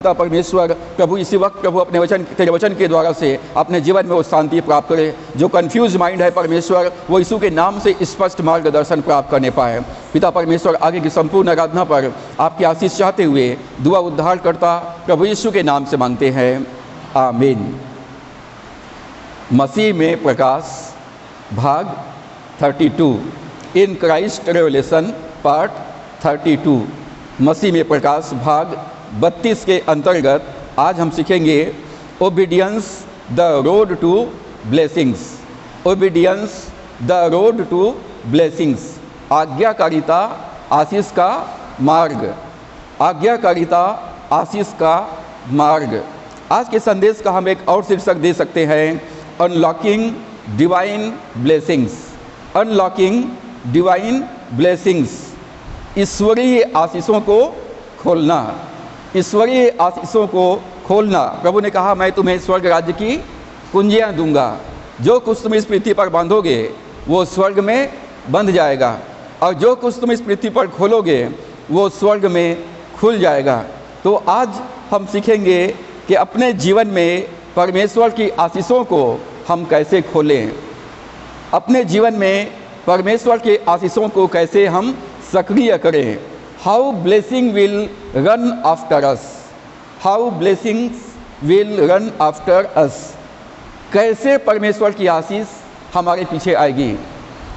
परमेश्वर प्रभु इसी वक्त प्रभु अपने वचन तेरे वचन के द्वारा से अपने जीवन में वो शांति प्राप्त करे। जो कंफ्यूज माइंड है परमेश्वर वो यीशु के नाम से स्पष्ट मार्गदर्शन प्राप्त करने पाए। पिता परमेश्वर आगे की संपूर्ण आराधना पर आपकी आशीष चाहते हुए दुआ उद्धार करता प्रभु यीशु के नाम से मांगते हैं, आमीन। मसीह में प्रकाश भाग 32 इन क्राइस्ट रेवलेशन पार्ट 32। मसीह में प्रकाश भाग 32 के अंतर्गत आज हम सीखेंगे obedience the road to blessings. Obedience the road to blessings, आज्ञाकारिता आशीष का मार्ग। आज्ञाकारिता आशीष का मार्ग। आज के संदेश का हम एक और शीर्षक दे सकते हैं, unlocking divine blessings. Unlocking divine blessings, ईश्वरीय आशीषों को खोलना। ईश्वरीय आशीषों को खोलना। प्रभु ने कहा, मैं तुम्हें स्वर्ग राज्य की कुंजियां दूंगा। जो कुछ तुम इस पृथ्वी पर बांधोगे वो स्वर्ग में बंध जाएगा, और जो कुछ तुम इस पृथ्वी पर खोलोगे वो स्वर्ग में खुल जाएगा। तो आज हम सीखेंगे कि अपने जीवन में परमेश्वर की आशीषों को हम कैसे खोलें। अपने जीवन में परमेश्वर के आशीषों को कैसे हम सक्रिय करें। How blessing will run after us. How blessings will run after us. कैसे परमेश्वर की आशीष हमारे पीछे आएगी,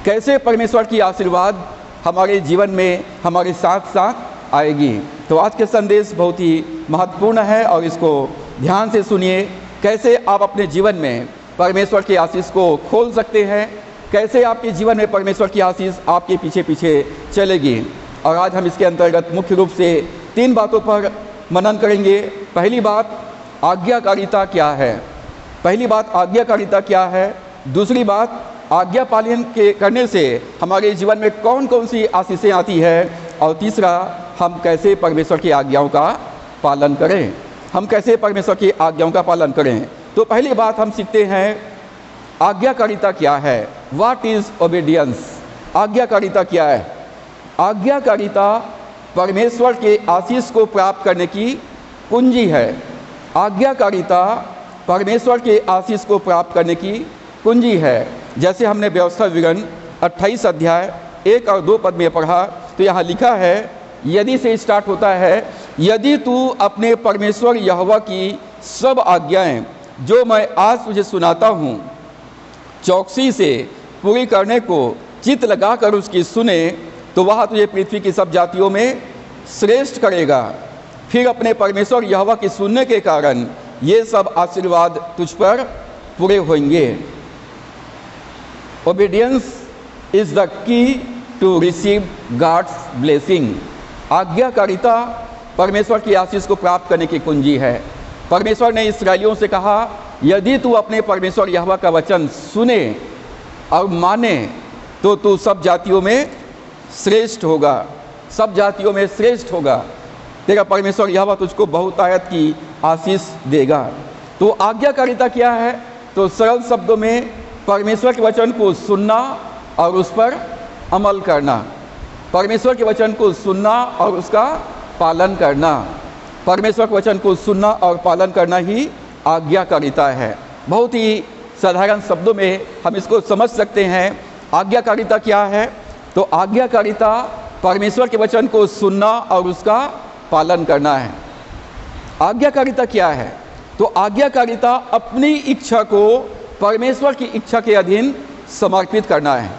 कैसे परमेश्वर की आशीर्वाद हमारे जीवन में हमारे साथ साथ आएगी। तो आज के संदेश बहुत ही महत्वपूर्ण है और इसको ध्यान से सुनिए। कैसे आप अपने जीवन में परमेश्वर की आशीष को खोल सकते हैं, कैसे आपके जीवन में परमेश्वर की आशीष आपके पीछे पीछे चलेगी। और आज हम इसके अंतर्गत मुख्य रूप से 3 बातों पर मनन करेंगे। पहली बात, आज्ञाकारिता क्या है। पहली बात, आज्ञाकारिता क्या है। दूसरी बात, आज्ञा पालन के करने से हमारे जीवन में कौन कौन सी आशीषें आती है। और तीसरा, हम कैसे परमेश्वर की आज्ञाओं का पालन करें। हम कैसे परमेश्वर की आज्ञाओं का पालन करें। तो पहली बात हम सीखते हैं, आज्ञाकारिता क्या है। What is obedience. आज्ञाकारिता क्या है। आज्ञाकारिता परमेश्वर के आशीष को प्राप्त करने की कुंजी है। आज्ञाकारिता परमेश्वर के आशीष को प्राप्त करने की कुंजी है। जैसे हमने व्यवस्था विवरण 28 अध्याय 1 और 2 पद में पढ़ा, तो यहाँ लिखा है, यदि से स्टार्ट होता है, यदि तू अपने परमेश्वर यहोवा की सब आज्ञाएं जो मैं आज तुझे सुनाता हूँ चौकसी से पूरी करने को चित्त लगाकर उसकी सुने, तो वह तुझे पृथ्वी की सब जातियों में श्रेष्ठ करेगा। फिर अपने परमेश्वर यहोवा की सुनने के कारण ये सब आशीर्वाद तुझ पर पूरे होंगे। Obedience is the key to receive God's blessing. आज्ञाकारिता परमेश्वर की आशीष को प्राप्त करने की कुंजी है। परमेश्वर ने इस्राएलियों से कहा, यदि तू अपने परमेश्वर यहोवा का वचन सुने और माने तो तू सब जातियों में श्रेष्ठ होगा। सब जातियों में श्रेष्ठ होगा। तेरा परमेश्वर यहोवा तुझको बहुतायत की आशीष देगा। तो आज्ञाकारिता क्या है। तो सरल शब्दों में परमेश्वर के वचन को सुनना और उस पर अमल करना। परमेश्वर के वचन को सुनना और उसका पालन करना। परमेश्वर के वचन को सुनना और पालन करना ही आज्ञाकारिता है। बहुत ही साधारण शब्दों में हम इसको समझ सकते हैं। आज्ञाकारिता क्या है। तो आज्ञाकारिता परमेश्वर के वचन को सुनना और उसका पालन करना है। आज्ञाकारिता क्या है। तो आज्ञाकारिता अपनी इच्छा को परमेश्वर की इच्छा के अधीन समर्पित करना है।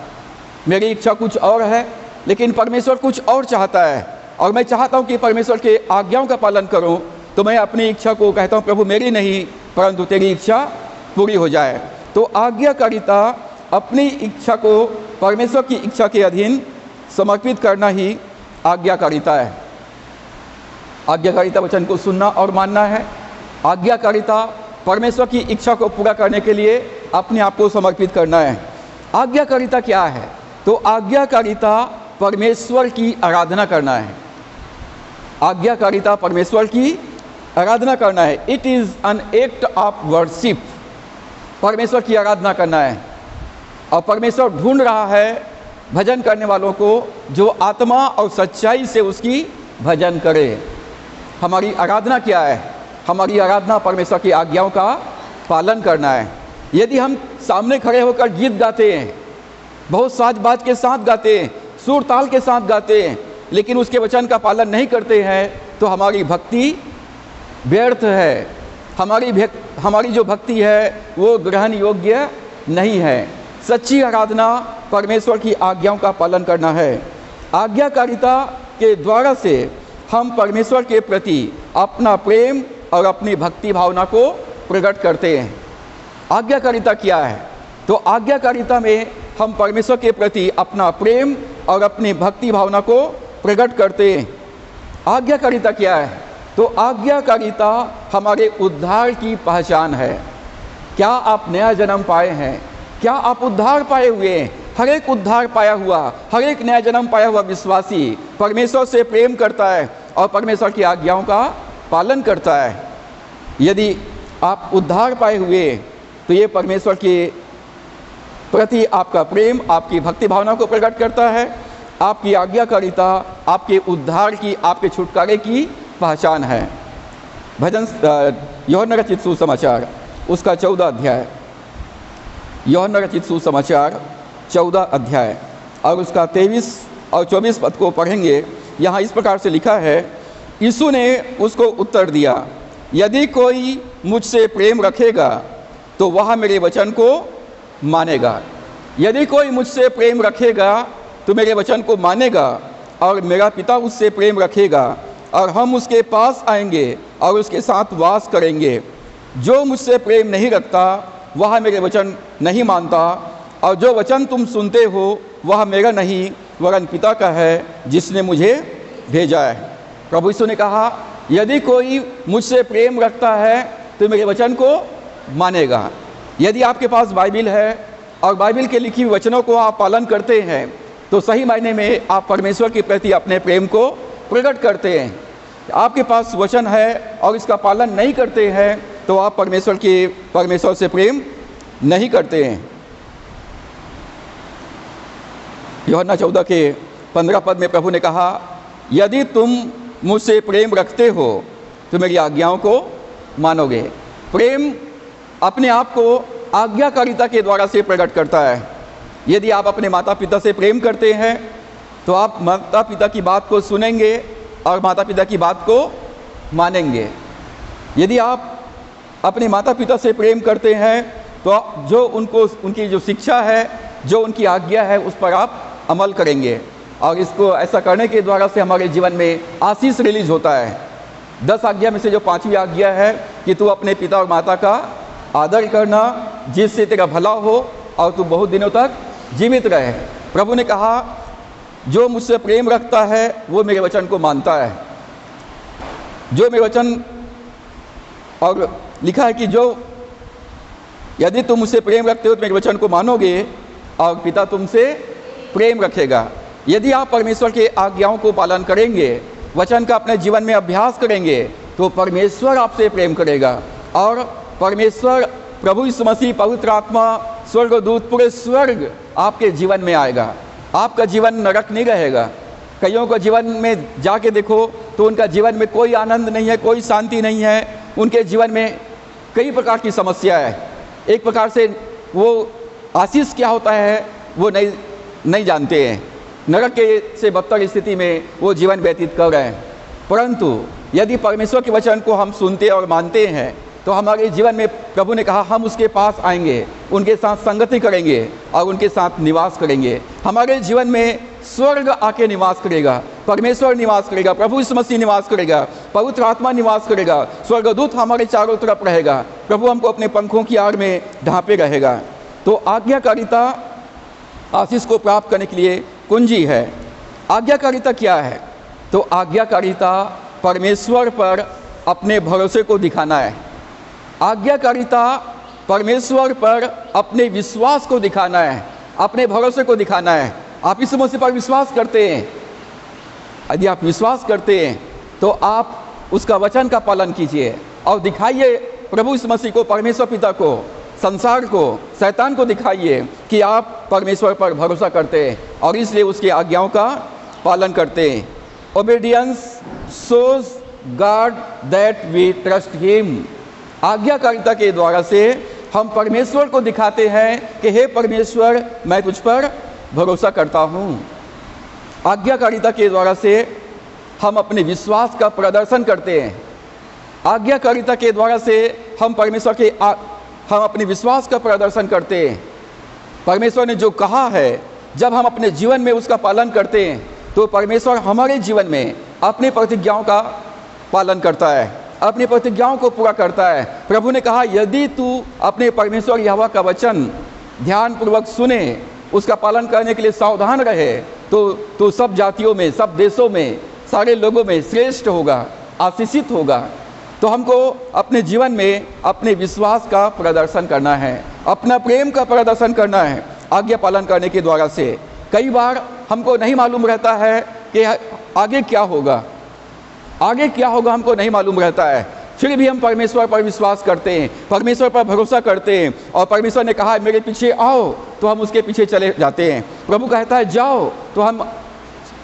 मेरी इच्छा कुछ और है, लेकिन परमेश्वर कुछ और चाहता है, और मैं चाहता हूँ कि परमेश्वर के आज्ञाओं का पालन करूँ। तो मैं अपनी इच्छा को कहता हूँ, प्रभु मेरी नहीं परंतु तेरी इच्छा पूरी हो जाए। तो आज्ञाकारिता अपनी इच्छा को परमेश्वर की इच्छा के अधीन समर्पित करना ही आज्ञाकारिता है। आज्ञाकारिता वचन को सुनना और मानना है। आज्ञाकारिता परमेश्वर की इच्छा को पूरा करने के लिए अपने आप को समर्पित करना है। आज्ञाकारिता क्या है। तो आज्ञाकारिता परमेश्वर की आराधना करना है। आज्ञाकारिता परमेश्वर की आराधना करना है। It is an act of worship. परमेश्वर की आराधना करना है। और परमेश्वर ढूंढ रहा है भजन करने वालों को जो आत्मा और सच्चाई से उसकी भजन करे। हमारी आराधना क्या है? हमारी आराधना परमेश्वर की आज्ञाओं का पालन करना है। यदि हम सामने खड़े होकर गीत गाते हैं, बहुत साज बाज के साथ गाते हैं, सुर ताल के साथ गाते हैं, लेकिन उसके वचन का पालन नहीं करते हैं, तो हमारी भक्ति व्यर्थ है। हमारी जो भक्ति है वो ग्रहण योग्य नहीं है। सच्ची आराधना परमेश्वर की आज्ञाओं का पालन करना है। आज्ञाकारिता के द्वारा से हम परमेश्वर के प्रति अपना प्रेम और अपनी भक्ति भावना को प्रकट करते हैं। आज्ञाकारिता क्या है? तो आज्ञाकारिता में हम परमेश्वर के प्रति अपना प्रेम और अपनी भक्ति भावना को प्रकट करते हैं। आज्ञाकारिता क्या है? तो आज्ञाकारिता हमारे उद्धार की पहचान है। क्या आप नया जन्म पाए हैं? क्या आप उद्धार पाए हुए हैं? हर एक उद्धार पाया हुआ, हर एक नया जन्म पाया हुआ विश्वासी परमेश्वर से प्रेम करता है और परमेश्वर की आज्ञाओं का पालन करता है। यदि आप उद्धार पाए हुए तो ये परमेश्वर के प्रति आपका प्रेम, आपकी भक्ति भावना को प्रकट करता है। आपकी आज्ञाकारिता आपके उद्धार की, आपके छुटकारे की पहचान है। भजन यूहन्ना रचित सुसमाचार उसका 14 अध्याय, यूहन्ना रचित सुसमाचार 14 अध्याय और उसका 23 और 24 पद को पढ़ेंगे। यहाँ इस प्रकार से लिखा है, यीशु ने उसको उत्तर दिया, यदि कोई मुझसे प्रेम रखेगा तो वह मेरे वचन को मानेगा। यदि कोई मुझसे प्रेम रखेगा तो मेरे वचन को मानेगा, और मेरा पिता उससे प्रेम रखेगा और हम उसके पास आएंगे और उसके साथ वास करेंगे। जो मुझसे प्रेम नहीं रखता वह मेरे वचन नहीं मानता, और जो वचन तुम सुनते हो वह मेरा नहीं वरन पिता का है जिसने मुझे भेजा है। प्रभु यीशु ने कहा, यदि कोई मुझसे प्रेम रखता है तो मेरे वचन को मानेगा। यदि आपके पास बाइबिल है और बाइबिल के लिखी वचनों को आप पालन करते हैं तो सही मायने में आप परमेश्वर के प्रति अपने प्रेम को प्रकट करते हैं। आपके पास वचन है और इसका पालन नहीं करते हैं तो आप परमेश्वर से प्रेम नहीं करते हैं। यूहन्ना 14 के 15 पद में प्रभु ने कहा, यदि तुम मुझसे प्रेम रखते हो तो मेरी आज्ञाओं को मानोगे। प्रेम अपने आप को आज्ञाकारिता के द्वारा से प्रकट करता है। यदि आप अपने माता पिता से प्रेम करते हैं तो आप माता पिता की बात को सुनेंगे और माता पिता की बात को मानेंगे। यदि आप अपने माता पिता से प्रेम करते हैं तो जो उनकी जो शिक्षा है, जो उनकी आज्ञा है, उस पर आप अमल करेंगे, और इसको ऐसा करने के द्वारा से हमारे जीवन में आशीष रिलीज होता है। 10 आज्ञा में से जो 5वीं आज्ञा है कि तू अपने पिता और माता का आदर करना, जिससे तेरा भला हो और तू बहुत दिनों तक जीवित रहे। प्रभु ने कहा, जो मुझसे प्रेम रखता है वो मेरे वचन को मानता है। जो मेरे वचन, और लिखा है कि जो यदि तुम मुझसे प्रेम रखते हो तो मेरे वचन को मानोगे और पिता तुमसे प्रेम रखेगा। यदि आप परमेश्वर के आज्ञाओं को पालन करेंगे, वचन का अपने जीवन में अभ्यास करेंगे, तो परमेश्वर आपसे प्रेम करेगा, और परमेश्वर प्रभु यीशु मसीह, पवित्र आत्मा, स्वर्गदूत, पूरे स्वर्ग आपके जीवन में आएगा। आपका जीवन नरक नहीं रहेगा। कईयों को जीवन में जाके देखो तो उनका जीवन में कोई आनंद नहीं है, कोई शांति नहीं है। उनके जीवन में कई प्रकार की समस्या है। एक प्रकार से वो आशीष क्या होता है वो नहीं जानते हैं। नरक के से बदतर स्थिति में वो जीवन व्यतीत कर रहे हैं। परंतु यदि परमेश्वर के वचन को हम सुनते और मानते हैं तो हमारे जीवन में, प्रभु ने कहा, हम उसके पास आएंगे, उनके साथ संगति करेंगे और उनके साथ निवास करेंगे। हमारे जीवन में स्वर्ग आके निवास करेगा, परमेश्वर निवास करेगा, प्रभु यीशु मसीह निवास करेगा, पवित्र आत्मा निवास करेगा, स्वर्गदूत हमारे चारों तरफ रहेगा, प्रभु हमको अपने पंखों की आड़ में ढांपे रहेगा। तो आज्ञाकारिता आशीष को प्राप्त करने के लिए कुंजी है। आज्ञाकारिता क्या है? तो आज्ञाकारिता परमेश्वर पर अपने भरोसे को दिखाना है। आज्ञाकारिता परमेश्वर पर अपने विश्वास को दिखाना है, अपने भरोसे को दिखाना है। आप यीशु मसीह पर विश्वास करते हैं, यदि आप विश्वास करते हैं तो आप उसका वचन का पालन कीजिए और दिखाइए प्रभु यीशु मसीह को, परमेश्वर पिता को, संसार को, शैतान को दिखाइए कि आप परमेश्वर पर भरोसा करते हैं और इसलिए उसकी आज्ञाओं का पालन करते हैं। Obedience shows God that we trust Him। आज्ञाकारिता के द्वारा से हम परमेश्वर को दिखाते हैं कि हे परमेश्वर, मैं तुझ पर भरोसा करता हूँ। आज्ञाकारिता के द्वारा से हम अपने विश्वास का प्रदर्शन करते हैं। आज्ञाकारिता के द्वारा से हम अपने विश्वास का प्रदर्शन करते हैं। परमेश्वर ने जो कहा है, जब हम अपने जीवन में उसका पालन करते हैं तो परमेश्वर हमारे जीवन में अपनी प्रतिज्ञाओं का पालन करता है, अपनी प्रतिज्ञाओं को पूरा करता है। प्रभु ने कहा, यदि तू अपने परमेश्वर यहोवा का वचन ध्यानपूर्वक सुने, उसका पालन करने के लिए सावधान रहे, तो सब जातियों में, सब देशों में, सारे लोगों में श्रेष्ठ होगा, आशीषित होगा। तो हमको अपने जीवन में अपने विश्वास का प्रदर्शन करना है, अपना प्रेम का प्रदर्शन करना है आज्ञा पालन करने के द्वारा से। कई बार हमको नहीं मालूम रहता है कि आगे क्या होगा, आगे क्या होगा हमको नहीं मालूम रहता है, फिर भी हम परमेश्वर पर विश्वास करते हैं, परमेश्वर पर भरोसा करते हैं। और परमेश्वर ने कहा, मेरे पीछे आओ, तो हम उसके पीछे चले जाते हैं। प्रभु कहता है जाओ, तो हम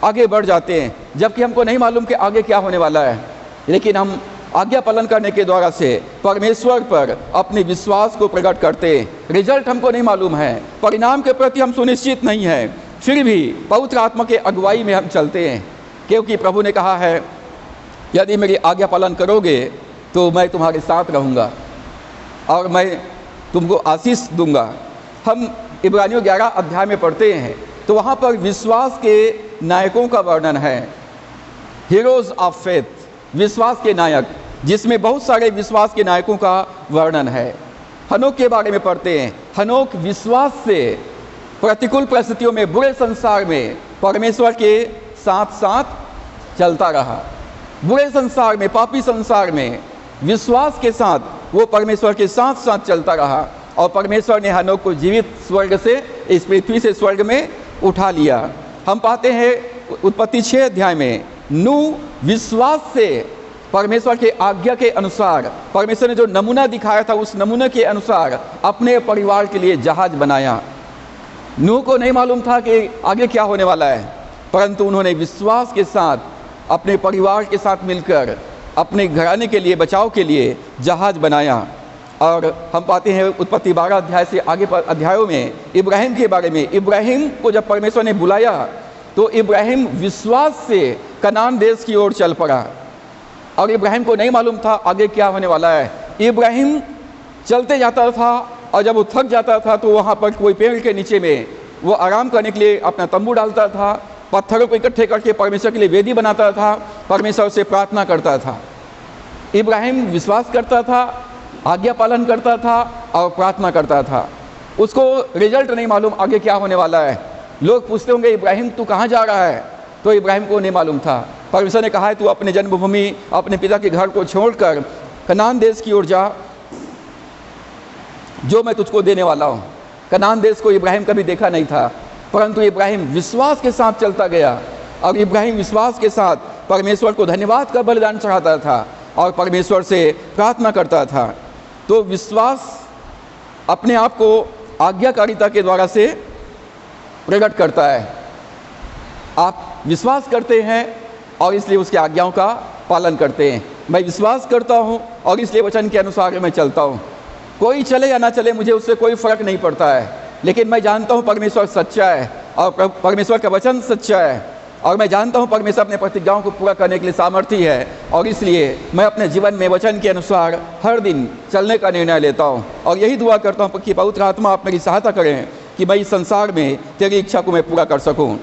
आगे बढ़ जाते हैं, जबकि हमको नहीं मालूम कि आगे क्या होने वाला है। लेकिन हम आज्ञा पालन करने के द्वारा से परमेश्वर पर अपने विश्वास को प्रकट करते हैं। रिजल्ट हमको नहीं मालूम है, परिणाम के प्रति हम सुनिश्चित नहीं है, फिर भी पवित्र आत्मा के अगुवाई में हम चलते हैं, क्योंकि प्रभु ने कहा है, यदि मेरी आज्ञा पालन करोगे तो मैं तुम्हारे साथ रहूँगा और मैं तुमको आशीष दूंगा। हम इब्रानियों 11 अध्याय में पढ़ते हैं तो वहाँ पर विश्वास के नायकों का वर्णन है, हीरोज ऑफ फेथ, विश्वास के नायक, जिसमें बहुत सारे विश्वास के नायकों का वर्णन है। हनोक के बारे में पढ़ते हैं। हनोक विश्वास से प्रतिकूल परिस्थितियों में, बुरे संसार में परमेश्वर के साथ साथ चलता रहा। बुरे संसार में, पापी संसार में विश्वास के साथ वो परमेश्वर के साथ साथ चलता रहा और परमेश्वर ने हनोक को जीवित स्वर्ग से, इस पृथ्वी से स्वर्ग में उठा लिया। हम पाते हैं उत्पत्ति 6 अध्याय में, नूह विश्वास से परमेश्वर के आज्ञा के अनुसार, परमेश्वर ने जो नमूना दिखाया था उस नमूने के अनुसार अपने परिवार के लिए जहाज बनाया। नूह को नहीं मालूम था कि आगे क्या होने वाला है, परंतु उन्होंने विश्वास के साथ अपने परिवार के साथ मिलकर अपने घराने के लिए, बचाव के लिए जहाज बनाया। और हम पाते हैं उत्पत्ति 12 अध्याय से आगे पर अध्यायों में इब्राहिम के बारे में। इब्राहिम को जब परमेश्वर ने बुलाया तो इब्राहिम विश्वास से कनान देश की ओर चल पड़ा और इब्राहिम को नहीं मालूम था आगे क्या होने वाला है। इब्राहिम चलते जाता था और जब वो थक जाता था तो वहाँ पर कोई पेड़ के नीचे में वो आराम करने के लिए अपना तंबू डालता था, पत्थरों को इकट्ठे करके परमेश्वर के लिए वेदी बनाता था, परमेश्वर से प्रार्थना करता था। इब्राहिम विश्वास करता था, आज्ञा पालन करता था और प्रार्थना करता था। उसको रिजल्ट नहीं मालूम आगे क्या होने वाला है। लोग पूछते होंगे, इब्राहिम तू कहाँ जा रहा है? तो इब्राहिम को नहीं मालूम था। परमेश्वर ने कहा है, तू अपने जन्मभूमि, अपने पिता के घर को छोड़कर कनान देश की ओर जा, जो मैं तुझको देने वाला हूँ। कनान देश को इब्राहिम कभी देखा नहीं था, परंतु इब्राहिम विश्वास के साथ चलता गया और इब्राहिम विश्वास के साथ परमेश्वर को धन्यवाद का बलिदान चढ़ाता था और परमेश्वर से प्रार्थना करता था। तो विश्वास अपने आप को आज्ञाकारिता के द्वारा से प्रकट करता है। आप विश्वास करते हैं और इसलिए उसकी आज्ञाओं का पालन करते हैं। मैं विश्वास करता हूँ और इसलिए वचन के अनुसार मैं चलता हूँ। कोई चले या ना चले, मुझे उससे कोई फर्क नहीं पड़ता है, लेकिन मैं जानता हूँ परमेश्वर सच्चा है और परमेश्वर का वचन सच्चा है और मैं जानता हूँ परमेश्वर अपने प्रतिज्ञाओं को पूरा करने के लिए सामर्थ्य है और इसलिए मैं अपने जीवन में वचन के अनुसार हर दिन चलने का निर्णय लेता हूँ। और यही दुआ करता हूँ कि पवित्र आत्मा आप मेरी सहायता करें कि मैं इस संसार में तेरी इच्छा को मैं पूरा कर सकूँ।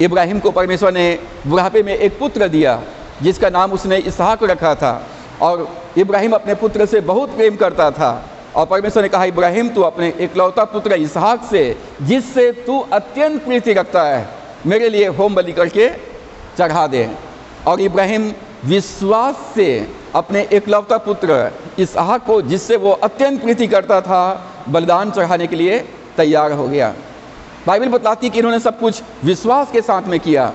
इब्राहिम को परमेश्वर ने बुढ़ापे में एक पुत्र दिया जिसका नाम उसने इसहाक रखा था और इब्राहिम अपने पुत्र से बहुत प्रेम करता था और परमेश्वर ने कहा, इब्राहिम तू अपने इकलौता पुत्र इसहाक से, जिससे तू अत्यंत प्रीति रखता है, मेरे लिए होम बलि करके चढ़ा दे। और इब्राहिम विश्वास से अपने इकलौता पुत्र इसहाक को, जिससे वो अत्यंत प्रीति करता था, बलिदान चढ़ाने के लिए तैयार हो गया। बाइबल बताती है कि इन्होंने सब कुछ विश्वास के साथ में किया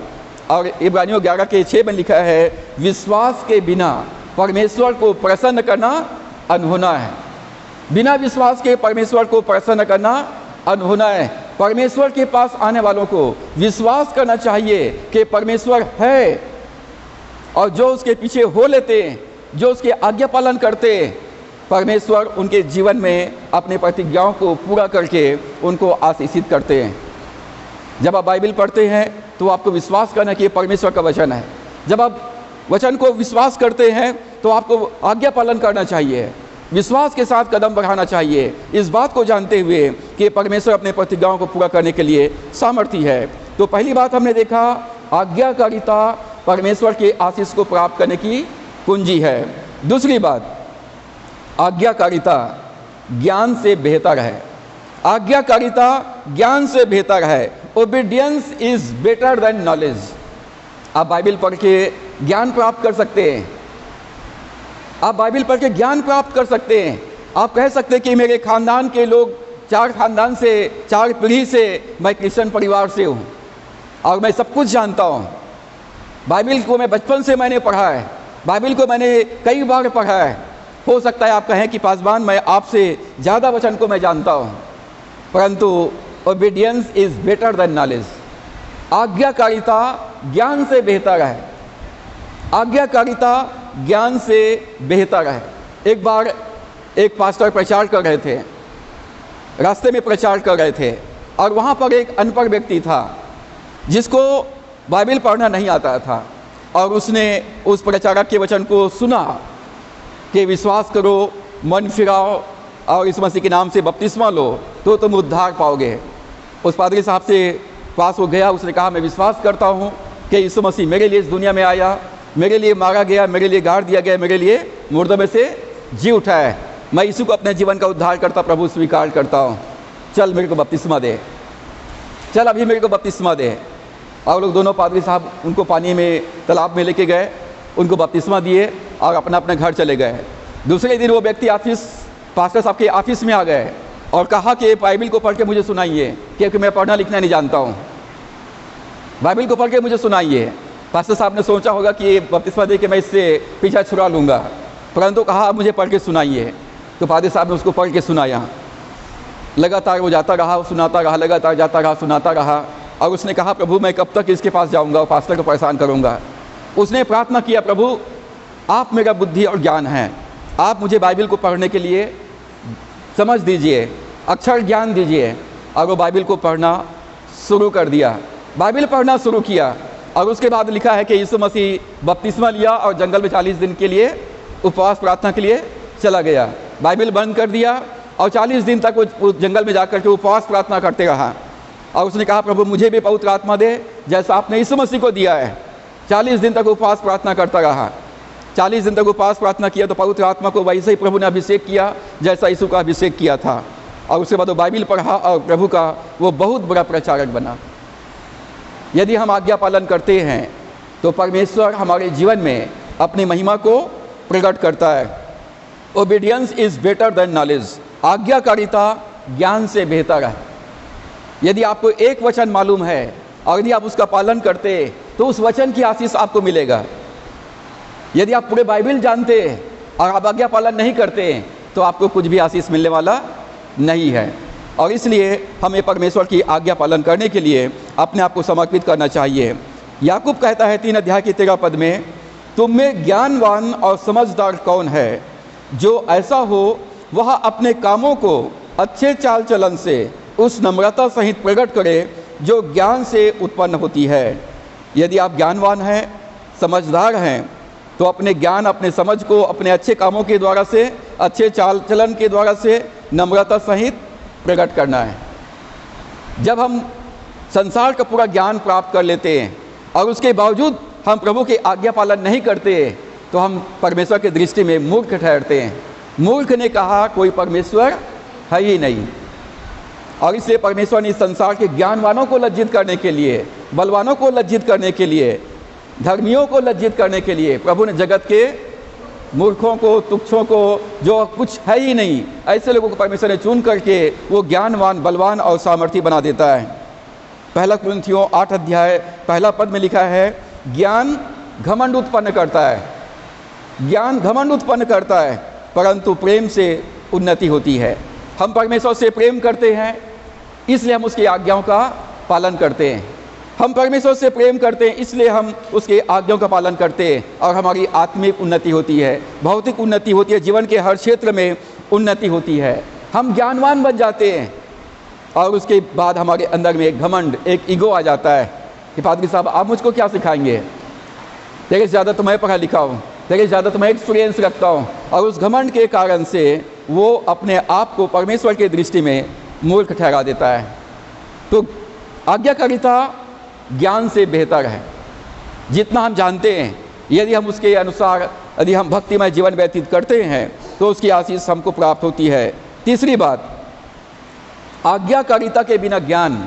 और इब्रानियों 11 के 6 में लिखा है, विश्वास के बिना परमेश्वर को प्रसन्न करना अनहोना है। बिना विश्वास के परमेश्वर को प्रसन्न करना अनहोना है। परमेश्वर के पास आने वालों को विश्वास करना चाहिए कि परमेश्वर है और जो उसके पीछे हो लेते हैं, जो उसके आज्ञा पालन करते हैं, परमेश्वर उनके जीवन में अपने प्रतिज्ञाओं को पूरा करके उनको आशीषित करते हैं। जब आप बाइबल पढ़ते हैं तो आपको विश्वास करना कि ये परमेश्वर का वचन है। जब आप वचन को विश्वास करते हैं तो आपको आज्ञा पालन करना चाहिए, विश्वास के साथ कदम बढ़ाना चाहिए, इस बात को जानते हुए कि परमेश्वर अपने प्रतिज्ञाओं को पूरा करने के लिए सामर्थी है। तो पहली बात हमने देखा, आज्ञाकारिता परमेश्वर के आशीष को प्राप्त करने की कुंजी है। दूसरी बात, आज्ञाकारिता ज्ञान से बेहतर है। आज्ञाकारिता ज्ञान से बेहतर है। Obedience is better than knowledge. आप बाइबल पढ़ के ज्ञान प्राप्त कर सकते हैं। आप बाइबल पढ़ के ज्ञान प्राप्त कर सकते हैं। आप कह सकते हैं कि मेरे खानदान के लोग 4 खानदान से 4 पीढ़ी से मैं क्रिश्चियन परिवार से हूँ और मैं सब कुछ जानता हूँ। बाइबल को मैं बचपन से मैंने पढ़ा है, बाइबल को मैंने कई बार पढ़ा है। हो सकता है आप कहें कि पासवान मैं आपसे ज़्यादा वचन को मैं जानता हूँ, परंतु obedience is better than knowledge. आज्ञाकारिता ज्ञान से बेहतर है। आज्ञाकारिता ज्ञान से बेहतर है। एक बार एक पास्टर प्रचार कर रहे थे, रास्ते में प्रचार कर रहे थे, और वहाँ पर एक अनपढ़ व्यक्ति था जिसको बाइबल पढ़ना नहीं आता था, और उसने उस प्रचारक के वचन को सुना कि विश्वास करो, मन फिराओ और इस मसीह के नाम से बपतिस्मा लो तो तुम उद्धार पाओगे। उस पादरी साहब से पास वो गया, उसने कहा मैं विश्वास करता हूँ कि यीशु मसीह मेरे लिए इस दुनिया में आया, मेरे लिए मारा गया, मेरे लिए गाड़ दिया गया, मेरे लिए मुर्दों में से जी उठा है। मैं यीशु को अपने जीवन का उद्धार करता प्रभु स्वीकार करता हूँ, चल मेरे को बपतिस्मा दे, चल अभी मेरे को बपतिस्मा दे। और लोग दोनों पादरी साहब उनको पानी में तालाब में लेके गए, उनको बपतिस्मा दिए और अपना अपने घर चले गए। दूसरे दिन वो व्यक्ति पास्टर साहब के ऑफिस में आ गए और कहा कि बाइबल को पढ़ के मुझे सुनाइए, क्योंकि मैं पढ़ना लिखना नहीं जानता हूँ, बाइबल को पढ़ के मुझे सुनाइए। पास्टर साहब ने सोचा होगा कि ये बपतिस्मा दे के मैं इससे पीछा छुड़ा लूँगा, परंतु कहा मुझे पढ़ के सुनाइए। तो पादरी साहब ने उसको पढ़ के सुनाया। लगातार वो जाता रहा, सुनाता रहा, लगातार जाता रहा, सुनाता रहा, और उसने कहा प्रभु मैं कब तक इसके पास जाऊँगा और पास्टर को परेशान करूँगा। उसने प्रार्थना किया, प्रभु आप मेरा बुद्धि और ज्ञान हैं, आप मुझे बाइबल को पढ़ने के लिए समझ दीजिए, अक्षर ज्ञान दीजिए। और वो बाइबल को पढ़ना शुरू कर दिया, बाइबल पढ़ना शुरू किया। और उसके बाद लिखा है कि यीशु मसीह बपतिस्मा लिया और जंगल में 40 दिन के लिए उपवास प्रार्थना के लिए चला गया। बाइबल बंद कर दिया और 40 दिन तक वो जंगल में जाकर के उपवास प्रार्थना करते रहा। और उसने कहा प्रभु मुझे भी पवित्र आत्मा दे जैसा आपने यीशु मसीह को दिया है। 40 दिन तक उपवास प्रार्थना करता रहा। 40 दिन तक उपवास प्रार्थना किया तो पवित्र आत्मा को वैसे ही प्रभु ने अभिषेक किया जैसा यीशु का अभिषेक किया था। और उसके बाद वो बाइबल पढ़ा और प्रभु का वो बहुत बड़ा प्रचारक बना। यदि हम आज्ञा पालन करते हैं तो परमेश्वर हमारे जीवन में अपनी महिमा को प्रकट करता है। Obedience is better than knowledge. आज्ञाकारिता ज्ञान से बेहतर है। यदि आपको एक वचन मालूम है और यदि आप उसका पालन करते तो उस वचन की आशीष आपको मिलेगा। यदि आप पूरे बाइबल जानते और आप आज्ञा पालन नहीं करते तो आपको कुछ भी आशीष मिलने वाला नहीं है। और इसलिए हमें परमेश्वर की आज्ञा पालन करने के लिए अपने आप को समर्पित करना चाहिए। याकूब कहता है 3 अध्याय की 13 पद में, तुम में ज्ञानवान और समझदार कौन है, जो ऐसा हो वह अपने कामों को अच्छे चाल चलन से उस नम्रता सहित प्रकट करे जो ज्ञान से उत्पन्न होती है। यदि आप ज्ञानवान हैं, समझदार हैं, तो अपने ज्ञान, अपने समझ को अपने अच्छे कामों के द्वारा से, अच्छे चाल चलन के द्वारा से नम्रता सहित प्रकट करना है। जब हम संसार का पूरा ज्ञान प्राप्त कर लेते हैं और उसके बावजूद हम प्रभु की आज्ञा पालन नहीं करते तो हम परमेश्वर की दृष्टि में मूर्ख ठहरते हैं। मूर्ख ने कहा कोई परमेश्वर है ही नहीं। और इसलिए परमेश्वर ने इस संसार के ज्ञानवानों को लज्जित करने के लिए, बलवानों को लज्जित करने के लिए, धर्मियों को लज्जित करने के लिए प्रभु ने जगत के मूर्खों को, तुच्छों को, जो कुछ है ही नहीं, ऐसे लोगों को परमेश्वर ने चुन करके वो ज्ञानवान, बलवान और सामर्थी बना देता है। 1 कुरिन्थियों 8 अध्याय 1 पद में लिखा है, ज्ञान घमंड उत्पन्न करता है, ज्ञान घमंड उत्पन्न करता है, परंतु प्रेम से उन्नति होती है। हम परमेश्वर से प्रेम करते हैं, इसलिए हम उसकी आज्ञाओं का पालन करते हैं। हम परमेश्वर से प्रेम करते हैं, इसलिए हम उसके आज्ञाओं का पालन करते हैं और हमारी आत्मिक उन्नति होती है, भौतिक उन्नति होती है, जीवन के हर क्षेत्र में उन्नति होती है। हम ज्ञानवान बन जाते हैं और उसके बाद हमारे अंदर में एक घमंड, एक ईगो आ जाता है कि पादरी साहब आप मुझको क्या सिखाएंगे, तेरे से ज़्यादा तो मैं पढ़ा लिखा हूँ, तेरे से ज़्यादा तो मैं एक्सपीरियंस रखता हूँ। और उस घमंड के कारण से वो अपने आप को परमेश्वर की दृष्टि में मूर्ख ठहरा देता है। तो आज्ञाकारिता ज्ञान से बेहतर है। जितना हम जानते हैं, यदि हम उसके अनुसार यदि हम भक्तिमय जीवन व्यतीत करते हैं तो उसकी आशीष हमको प्राप्त होती है। तीसरी बात, आज्ञाकारिता के बिना ज्ञान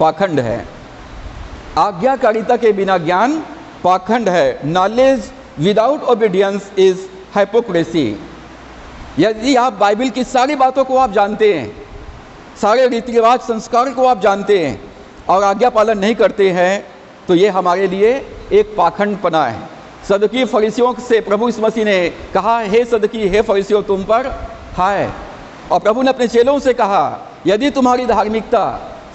पाखंड है। आज्ञाकारिता के बिना ज्ञान पाखंड है। Knowledge without obedience is hypocrisy. यदि आप बाइबल की सारी बातों को आप जानते हैं, सारे रीति रिवाज संस्कार को आप जानते हैं और आज्ञा पालन नहीं करते हैं, तो ये हमारे लिए एक पाखंडपना है। सदकी फरीसियों से प्रभु यीशु मसीह ने कहा, हे सदकी, हे फरीसियों, तुम पर हाय। और प्रभु ने अपने चेलों से कहा, यदि तुम्हारी धार्मिकता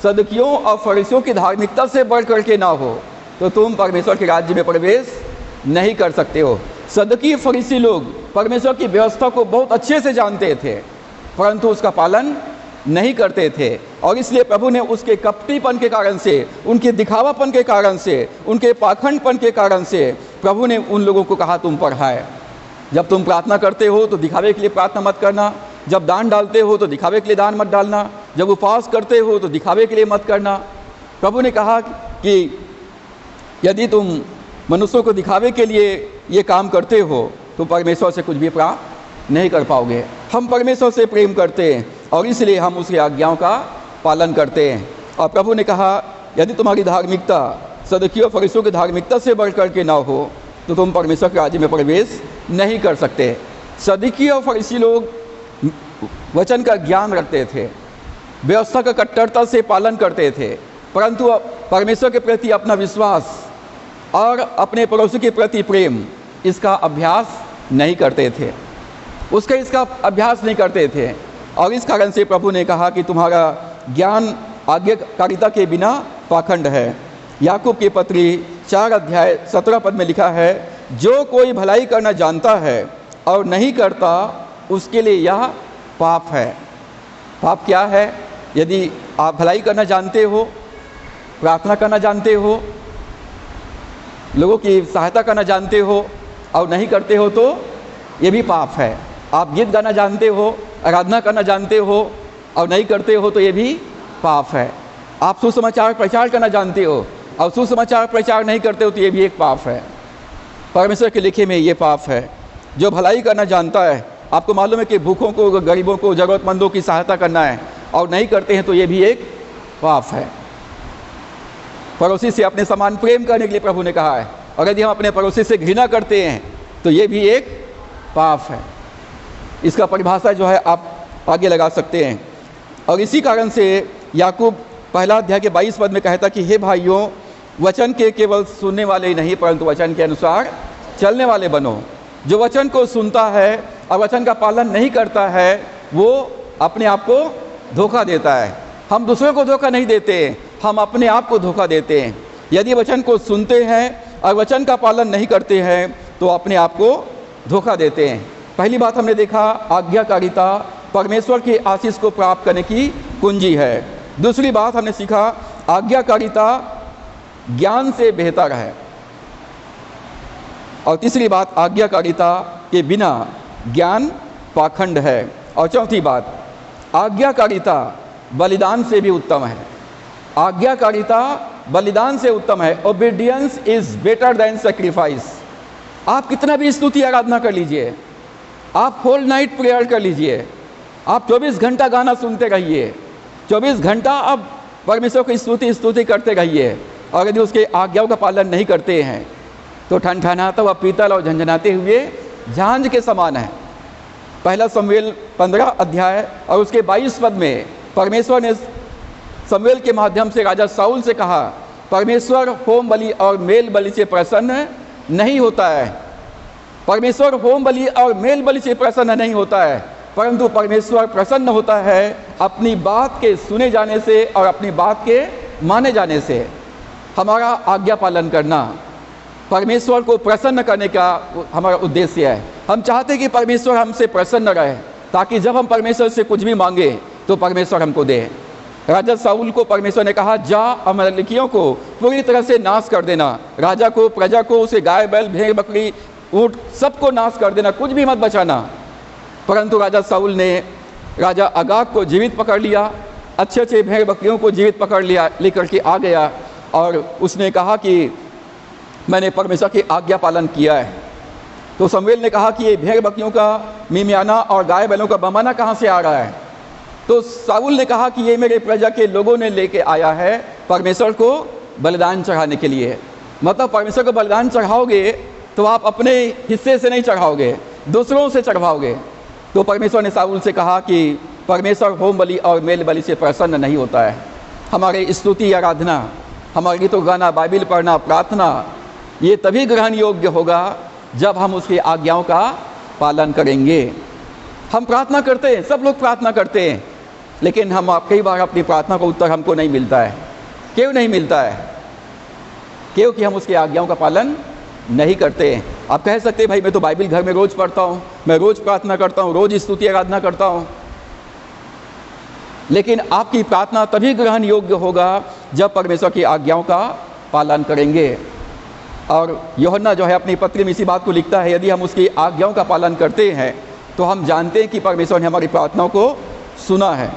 सदकियों और फरीसियों की धार्मिकता से बढ़ करके ना हो तो तुम परमेश्वर के राज्य में प्रवेश नहीं कर सकते हो। सदकी फरीसी लोग परमेश्वर की व्यवस्था को बहुत अच्छे से जानते थे, परंतु उसका पालन नहीं करते थे। और इसलिए प्रभु ने उसके कपटीपन के कारण से, उनके दिखावापन के कारण से, उनके पाखंडपन के कारण से प्रभु ने उन लोगों को कहा, तुम पर हाय। जब तुम प्रार्थना करते हो तो दिखावे के लिए प्रार्थना मत करना, जब दान डालते हो तो दिखावे के लिए दान मत डालना, जब उपवास करते हो तो दिखावे के लिए मत करना। प्रभु ने कहा कि यदि तुम मनुष्यों को दिखावे के लिए ये काम करते हो तो परमेश्वर से कुछ भी प्राप्त नहीं कर पाओगे। हम परमेश्वर से प्रेम करते हैं और इसलिए हम उसकी आज्ञाओं का पालन करते हैं। और प्रभु ने कहा, यदि तुम्हारी धार्मिकता सदकियों फरीसियों की धार्मिकता से बढ़ कर के ना हो तो तुम परमेश्वर के राज्य में प्रवेश नहीं कर सकते। सदकी और फरीसी लोग वचन का ज्ञान रखते थे, व्यवस्था का कट्टरता से पालन करते थे, परंतु परमेश्वर के प्रति अपना विश्वास और अपने पड़ोसी के प्रति प्रेम, इसका अभ्यास नहीं करते थे, इसका अभ्यास नहीं करते थे। और इस कारण से प्रभु ने कहा कि तुम्हारा ज्ञान आज्ञाकारिता के बिना पाखंड है। याकूब की पत्री 4 अध्याय 17 पद में लिखा है, जो कोई भलाई करना जानता है और नहीं करता उसके लिए यह पाप है। पाप क्या है? यदि आप भलाई करना जानते हो, प्रार्थना करना जानते हो, लोगों की सहायता करना जानते हो और नहीं करते हो तो ये भी पाप है। आप गीत गाना जानते हो, आराधना करना जानते हो और नहीं करते हो तो ये भी पाप है। आप सुसमाचार प्रचार करना जानते हो और सुसमाचार प्रचार नहीं करते हो तो ये भी एक पाप है। परमेश्वर के लिखे में ये पाप है। जो भलाई करना जानता है, आपको मालूम है कि भूखों को, गरीबों को, ज़रूरतमंदों की सहायता करना है और नहीं करते हैं तो ये भी एक पाप है। पड़ोसी से अपने समान प्रेम करने के लिए प्रभु ने कहा है, और यदि हम अपने पड़ोसी से घृणा करते हैं तो ये भी एक पाप है। इसका परिभाषा जो है आप आगे लगा सकते हैं। और इसी कारण से याकूब 1 अध्याय के 22 पद में कहता कि हे भाइयों, वचन के केवल सुनने वाले ही नहीं परंतु वचन के अनुसार चलने वाले बनो। जो वचन को सुनता है और वचन का पालन नहीं करता है वो अपने आप को धोखा देता है। हम दूसरों को धोखा नहीं देते, हम अपने आप को धोखा देते हैं। यदि वचन को सुनते हैं और वचन का पालन नहीं करते हैं तो अपने आप को धोखा देते हैं। पहली बात हमने देखा, आज्ञाकारिता परमेश्वर की आशीष को प्राप्त करने की कुंजी है। दूसरी बात हमने सीखा, आज्ञाकारिता ज्ञान से बेहतर है। और तीसरी बात, आज्ञाकारिता के बिना ज्ञान पाखंड है। और चौथी बात, आज्ञाकारिता बलिदान से भी उत्तम है। आज्ञाकारिता बलिदान से उत्तम है। Obedience is better then sacrifice. आप कितना भी स्तुति आराधना कर लीजिए, आप होल नाइट प्रेयर कर लीजिए, आप 24 घंटा गाना सुनते रहिए, 24 घंटा आप परमेश्वर की स्तुति करते रहिए, और यदि उसके आज्ञाओं का पालन नहीं करते हैं तो ठनठनाता हुआ पीतल और झंझनाते हुए झांझ के समान है। 1 शमूएल 15 अध्याय और उसके 22 पद में परमेश्वर ने शमूएल के माध्यम से राजा साउल से कहा, परमेश्वर होम बलि और मेल बलि से प्रसन्न नहीं होता है। परमेश्वर होम बलि और मेल बलि से प्रसन्न नहीं होता है, परंतु परमेश्वर प्रसन्न होता है अपनी बात के सुने जाने से और अपनी बात के माने जाने से। हमारा आज्ञा पालन करना परमेश्वर को प्रसन्न करने का हमारा उद्देश्य है। हम चाहते हैं कि परमेश्वर हमसे प्रसन्न रहे, ताकि जब हम परमेश्वर से कुछ भी मांगे तो परमेश्वर हमको दे। राजा शाऊल को परमेश्वर ने कहा, जा अमलेकियों को पूरी तरह से नाश कर देना, राजा को, प्रजा को, उसे गाय बैल भेड़ बकरी ऊँट सबको नाश कर देना, कुछ भी मत बचाना। परंतु राजा शाऊल ने राजा अगाग को जीवित पकड़ लिया, अच्छे अच्छे भेड़ बकरियों को जीवित पकड़ लिया, लेकर के आ गया और उसने कहा कि मैंने परमेश्वर की आज्ञा पालन किया है। तो शमूएल ने कहा कि ये भेड़ बकरियों का मिमियाना और गाय बैलों का बमाना कहाँ से आ रहा है? तो शाऊल ने कहा कि ये मेरे प्रजा के लोगों ने लेके आया है परमेश्वर को बलिदान चढ़ाने के लिए। मतलब परमेश्वर को बलिदान चढ़ाओगे तो आप अपने हिस्से से नहीं चढ़ाओगे, दूसरों से चढ़वाओगे। तो परमेश्वर ने शाऊल से कहा कि परमेश्वर होम बलि और मेल बलि से प्रसन्न नहीं होता है। हमारे स्तुति आराधना, हमारे गीतों गाना, बाइबिल पढ़ना, प्रार्थना, ये तभी ग्रहण योग्य होगा जब हम उसकी आज्ञाओं का पालन करेंगे। हम प्रार्थना करते हैं, सब लोग प्रार्थना करते हैं, लेकिन हम कई बार अपनी प्रार्थना का उत्तर हमको नहीं मिलता है। क्यों नहीं मिलता है? क्योंकि हम उसकी आज्ञाओं का पालन नहीं करते हैं। आप कह सकते हैं, भाई मैं तो बाइबिल घर में रोज़ पढ़ता हूँ, मैं रोज़ प्रार्थना करता हूँ, रोज़ स्तुति आराधना करता हूँ, लेकिन आपकी प्रार्थना तभी ग्रहण योग्य होगा जब परमेश्वर की आज्ञाओं का पालन करेंगे। और यूहन्ना जो है अपनी पत्री में इसी बात को लिखता है, यदि हम उसकी आज्ञाओं का पालन करते हैं तो हम जानते हैं कि परमेश्वर ने हमारी प्रार्थनाओं को सुना है।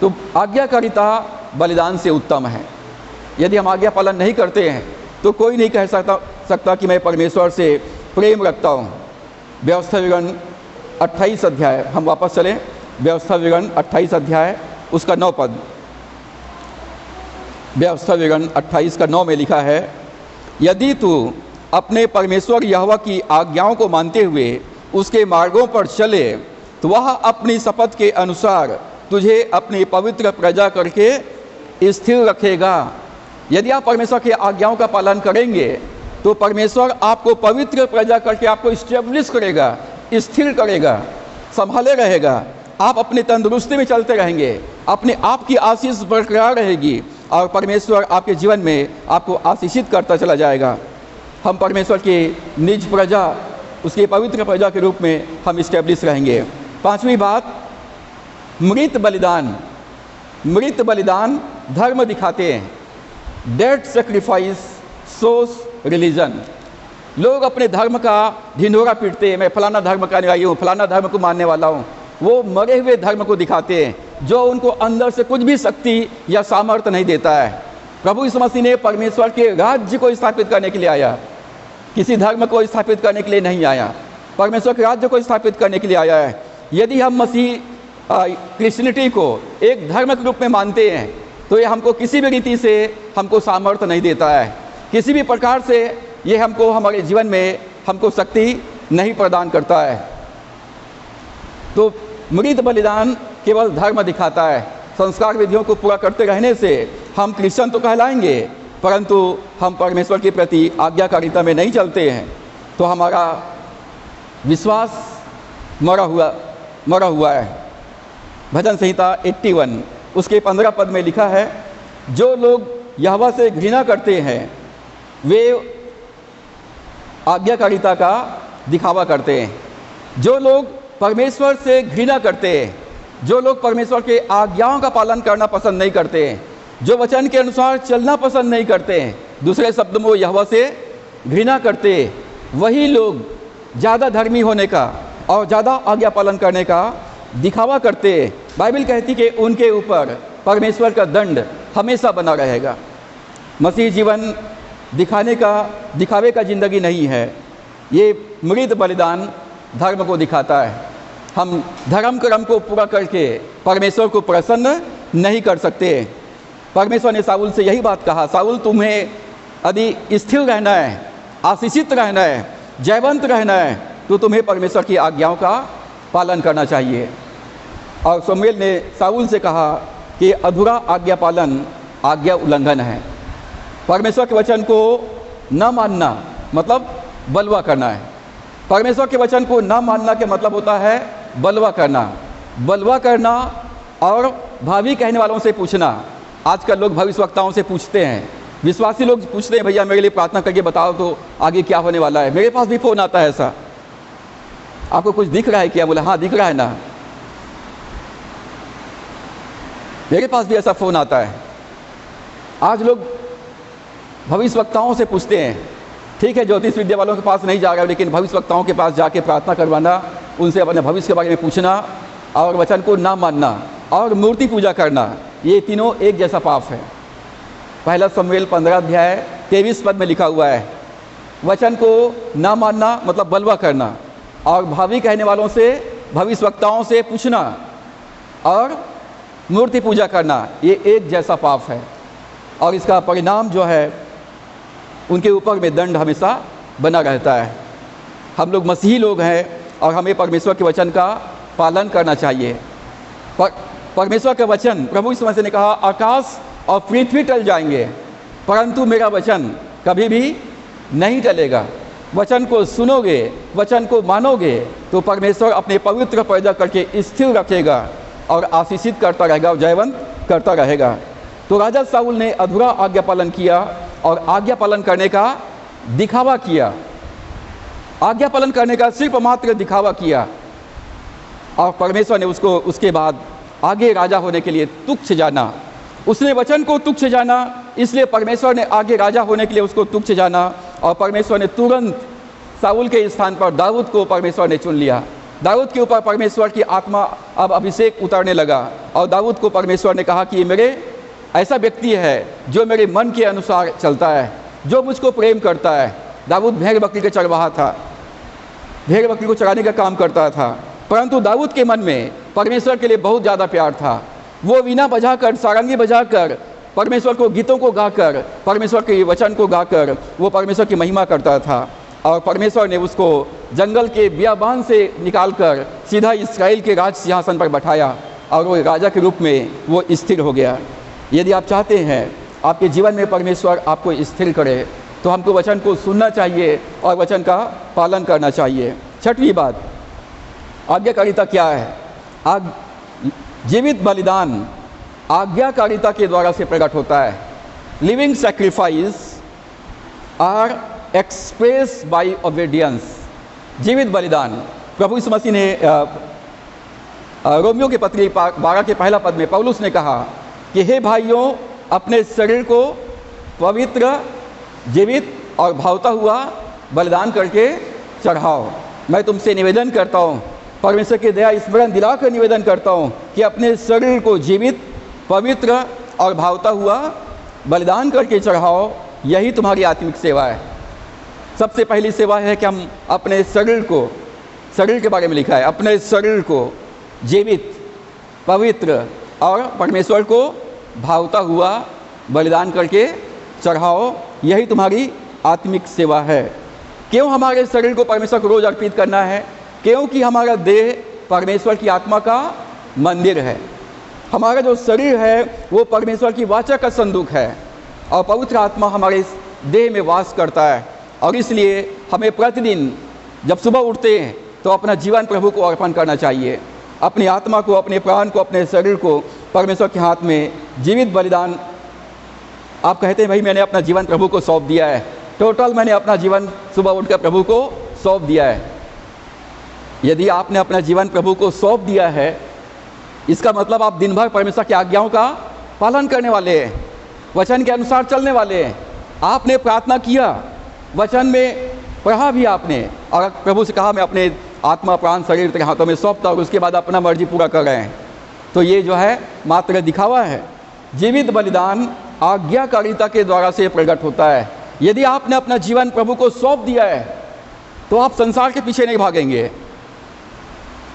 तो आज्ञाकारिता बलिदान से उत्तम है। यदि हम आज्ञा पालन नहीं करते हैं तो कोई नहीं कह सकता कि मैं परमेश्वर से प्रेम रखता हूँ। व्यवस्था विवरण 28 अध्याय, हम वापस चलें, व्यवस्था विवरण 28 अध्याय उसका 9 पद। व्यवस्था विवरण 28 का 9 में लिखा है, यदि तू अपने परमेश्वर यहोवा की आज्ञाओं को मानते हुए उसके मार्गों पर चले तो वह अपनी शपथ के अनुसार तुझे अपनी पवित्र प्रजा करके स्थिर रखेगा। यदि आप परमेश्वर की आज्ञाओं का पालन करेंगे तो परमेश्वर आपको पवित्र प्रजा करके आपको स्टेब्लिश करेगा, स्थिर करेगा, संभाले रहेगा। आप अपनी तंदुरुस्ती में चलते रहेंगे, अपने आप की आशीष बरकरार रहेगी और परमेश्वर आपके जीवन में आपको आशीषित करता चला जाएगा। हम परमेश्वर की निज प्रजा, उसकी पवित्र प्रजा के रूप में हम स्टेब्लिश रहेंगे। पांचवी बात, मृत बलिदान। मृत बलिदान धर्म दिखाते हैं। डेड सेक्रीफाइस सोस रिलीजन। लोग अपने धर्म का ढिंढोरा पीटते हैं, मैं फलाना धर्म का अनुयायी हूँ, फलाना धर्म को मानने वाला हूँ। वो मरे हुए धर्म को दिखाते हैं जो उनको अंदर से कुछ भी शक्ति या सामर्थ्य नहीं देता है। प्रभु यीशु मसीह ने परमेश्वर के राज्य को स्थापित करने के लिए आया, किसी धर्म को स्थापित करने के लिए नहीं आया, परमेश्वर के राज्य को स्थापित करने के लिए आया है। यदि हम मसीह क्रिश्चियनिटी को एक धर्म के रूप में मानते हैं तो ये हमको किसी भी रीति से हमको सामर्थ्य नहीं देता है, किसी भी प्रकार से ये हमको हमारे जीवन में हमको शक्ति नहीं प्रदान करता है। तो मृत बलिदान केवल धर्म दिखाता है। संस्कार विधियों को पूरा करते रहने से हम क्रिश्चियन तो कहलाएंगे, परंतु हम परमेश्वर के प्रति आज्ञाकारिता में नहीं चलते हैं तो हमारा विश्वास मरा हुआ है। भजन संहिता 81 उसके 15 पद में लिखा है, जो लोग यहोवा से घृणा करते हैं वे आज्ञाकारिता का दिखावा करते हैं। जो लोग परमेश्वर से घृणा करते हैं, जो लोग परमेश्वर के आज्ञाओं का पालन करना पसंद नहीं करते हैं, जो वचन के अनुसार चलना पसंद नहीं करते हैं, दूसरे शब्द में यहोवा से घृणा करते हैं, वही लोग ज़्यादा धर्मी होने का और ज़्यादा आज्ञा पालन करने का दिखावा करते हैं। बाइबल कहती कि उनके ऊपर परमेश्वर का दंड हमेशा बना रहेगा। मसीह जीवन दिखावे का ज़िंदगी नहीं है। ये मृत बलिदान धर्म को दिखाता है। हम धर्म कर्म को पूरा करके परमेश्वर को प्रसन्न नहीं कर सकते। परमेश्वर ने शाऊल से यही बात कहा, शाऊल तुम्हें यदि स्थिर रहना है, आशीषित रहना है, जयवंत रहना है तो तुम्हें परमेश्वर की आज्ञाओं का पालन करना चाहिए। और शमूएल ने शाऊल से कहा कि अधूरा आज्ञा पालन आज्ञा उल्लंघन है। परमेश्वर के वचन को न मानना मतलब बलवा करना है। परमेश्वर के वचन को न मानना के मतलब होता है बलवा करना। बलवा करना और भावी कहने वालों से पूछना। आजकल लोग भविष्यवक्ताओं से पूछते हैं विश्वासी लोग पूछते हैं भैया मेरे लिए प्रार्थना करके बताओ तो आगे क्या होने वाला है। मेरे पास भी फ़ोन आता है ऐसा, आपको कुछ दिख रहा है क्या? बोला हाँ दिख रहा है ना। मेरे पास भी ऐसा फ़ोन आता है। आज लोग भविष्यवक्ताओं से पूछते हैं, ठीक है ज्योतिष विद्या वालों के पास नहीं जा रहा, लेकिन भविष्यवक्ताओं के पास जाके प्रार्थना करवाना, उनसे अपने भविष्य के बारे में पूछना और वचन को ना मानना और मूर्ति पूजा करना, ये तीनों एक जैसा पाप है। पहला शमूएल 15 अध्याय 23 पद में लिखा हुआ है, वचन को ना मानना मतलब बलवा करना और भावी कहने वालों से, भविष्यवक्ताओं से पूछना और मूर्ति पूजा करना, ये एक जैसा पाप है और इसका परिणाम जो है उनके ऊपर में दंड हमेशा बना रहता है। हम लोग मसीही लोग हैं और हमें परमेश्वर के वचन का पालन करना चाहिए। परमेश्वर का वचन, प्रभु यीशु मसीह ने कहा आकाश और पृथ्वी टल जाएंगे परंतु मेरा वचन कभी भी नहीं टलेगा। वचन को सुनोगे, वचन को मानोगे तो परमेश्वर अपने पवित्र पैदा करके स्थिर रखेगा और आशीषित करता रहेगा और जयवंत करता रहेगा। तो राजा शाऊल ने अधूरा आज्ञा पालन किया और आज्ञा पालन करने का दिखावा किया, आज्ञा पालन करने का सिर्फ मात्र दिखावा किया और परमेश्वर ने उसको उसके बाद आगे राजा होने के लिए तुच्छ जाना। उसने वचन को तुच्छ जाना, इसलिए परमेश्वर ने आगे राजा होने के लिए उसको तुच्छ जाना और परमेश्वर ने तुरंत शाऊल के स्थान पर दाऊद को परमेश्वर ने चुन लिया। दाऊद के ऊपर परमेश्वर की आत्मा अब अभिषेक उतरने लगा और दाऊद को परमेश्वर ने कहा कि ये मेरे ऐसा व्यक्ति है जो मेरे मन के अनुसार चलता है, जो मुझको प्रेम करता है। दाऊद भेड़ बकरी का चरवाहा था, भेड़ बकरी को चराने का काम करता था, परंतु दाऊद के मन में परमेश्वर के लिए बहुत ज़्यादा प्यार था। वो वीणा बजाकर, सारंगी बजाकर, परमेश्वर को गीतों को गाकर, परमेश्वर के वचन को गाकर वो परमेश्वर की महिमा करता था और परमेश्वर ने उसको जंगल के बियाबान से निकालकर सीधा इस्राएल के राज सिंहासन पर बैठाया और वो राजा के रूप में वो स्थिर हो गया। यदि आप चाहते हैं आपके जीवन में परमेश्वर आपको स्थिर करे तो हमको वचन को सुनना चाहिए और वचन का पालन करना चाहिए। छठवीं बात, आज्ञाकारिता क्या है? जीवित बलिदान आज्ञाकारिता के द्वारा से प्रकट होता है। Living sacrifice are express by obedience. जीवित बलिदान, प्रभु यीशु मसीह ने रोमियो के पत्री 12 के पहला पद में पौलुस ने कहा कि हे भाइयों अपने शरीर को पवित्र, जीवित और भावता हुआ बलिदान करके चढ़ाओ। मैं तुमसे निवेदन करता हूँ, परमेश्वर की दया स्मरण दिलाकर निवेदन करता हूँ कि अपने शरीर को जीवित, पवित्र और भावता हुआ बलिदान करके चढ़ाओ। यही तुम्हारी आत्मिक सेवा है। सबसे पहली सेवा है कि हम अपने शरीर को, शरीर के बारे में लिखा है, अपने शरीर को जीवित, पवित्र और परमेश्वर को भावता हुआ बलिदान करके चढ़ाओ। यही तुम्हारी आत्मिक सेवा है। क्यों हमारे शरीर को परमेश्वर को रोज अर्पित करना है? क्योंकि हमारा देह परमेश्वर की आत्मा का मंदिर है। हमारा जो शरीर है वो परमेश्वर की वाचा का संदूक है और पवित्र आत्मा हमारे देह में वास करता है और इसलिए हमें प्रतिदिन जब सुबह उठते हैं तो अपना जीवन प्रभु को अर्पण करना चाहिए। अपनी आत्मा को, अपने प्राण को, अपने शरीर को परमेश्वर के हाथ में जीवित बलिदान। आप कहते हैं भाई मैंने अपना जीवन प्रभु को सौंप दिया है, टोटल मैंने अपना जीवन सुबह उठकर प्रभु को सौंप दिया है। यदि आपने अपना जीवन प्रभु को सौंप दिया है, इसका मतलब आप दिन भर परमेश्वर की आज्ञाओं का पालन करने वाले हैं, वचन के अनुसार चलने वाले हैं। आपने प्रार्थना किया, वचन में पढ़ा भी आपने और प्रभु से कहा मैं अपने आत्मा, प्राण, शरीर तेरे हाथों में सौंपता और उसके बाद अपना मर्जी पूरा कर रहे हैं, तो ये जो है मात्र दिखावा है। जीवित बलिदान आज्ञाकारिता के द्वारा से प्रकट होता है। यदि आपने अपना जीवन प्रभु को सौंप दिया है तो आप संसार के पीछे नहीं भागेंगे,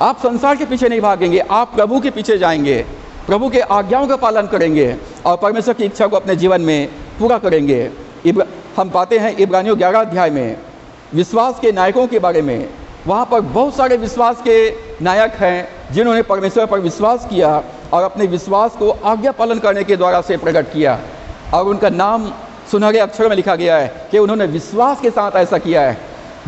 आप संसार के पीछे नहीं भागेंगे, आप प्रभु के पीछे जाएंगे, प्रभु के आज्ञाओं का पालन करेंगे और परमेश्वर की इच्छा को अपने जीवन में पूरा करेंगे। हम पाते हैं इब्रानियों 11 अध्याय में विश्वास के नायकों के बारे में। वहाँ पर बहुत सारे विश्वास के नायक हैं जिन्होंने परमेश्वर पर विश्वास किया और अपने विश्वास को आज्ञा पालन करने के द्वारा से प्रकट किया और उनका नाम सुनहरे अक्षर में लिखा गया है कि उन्होंने विश्वास के साथ ऐसा किया है।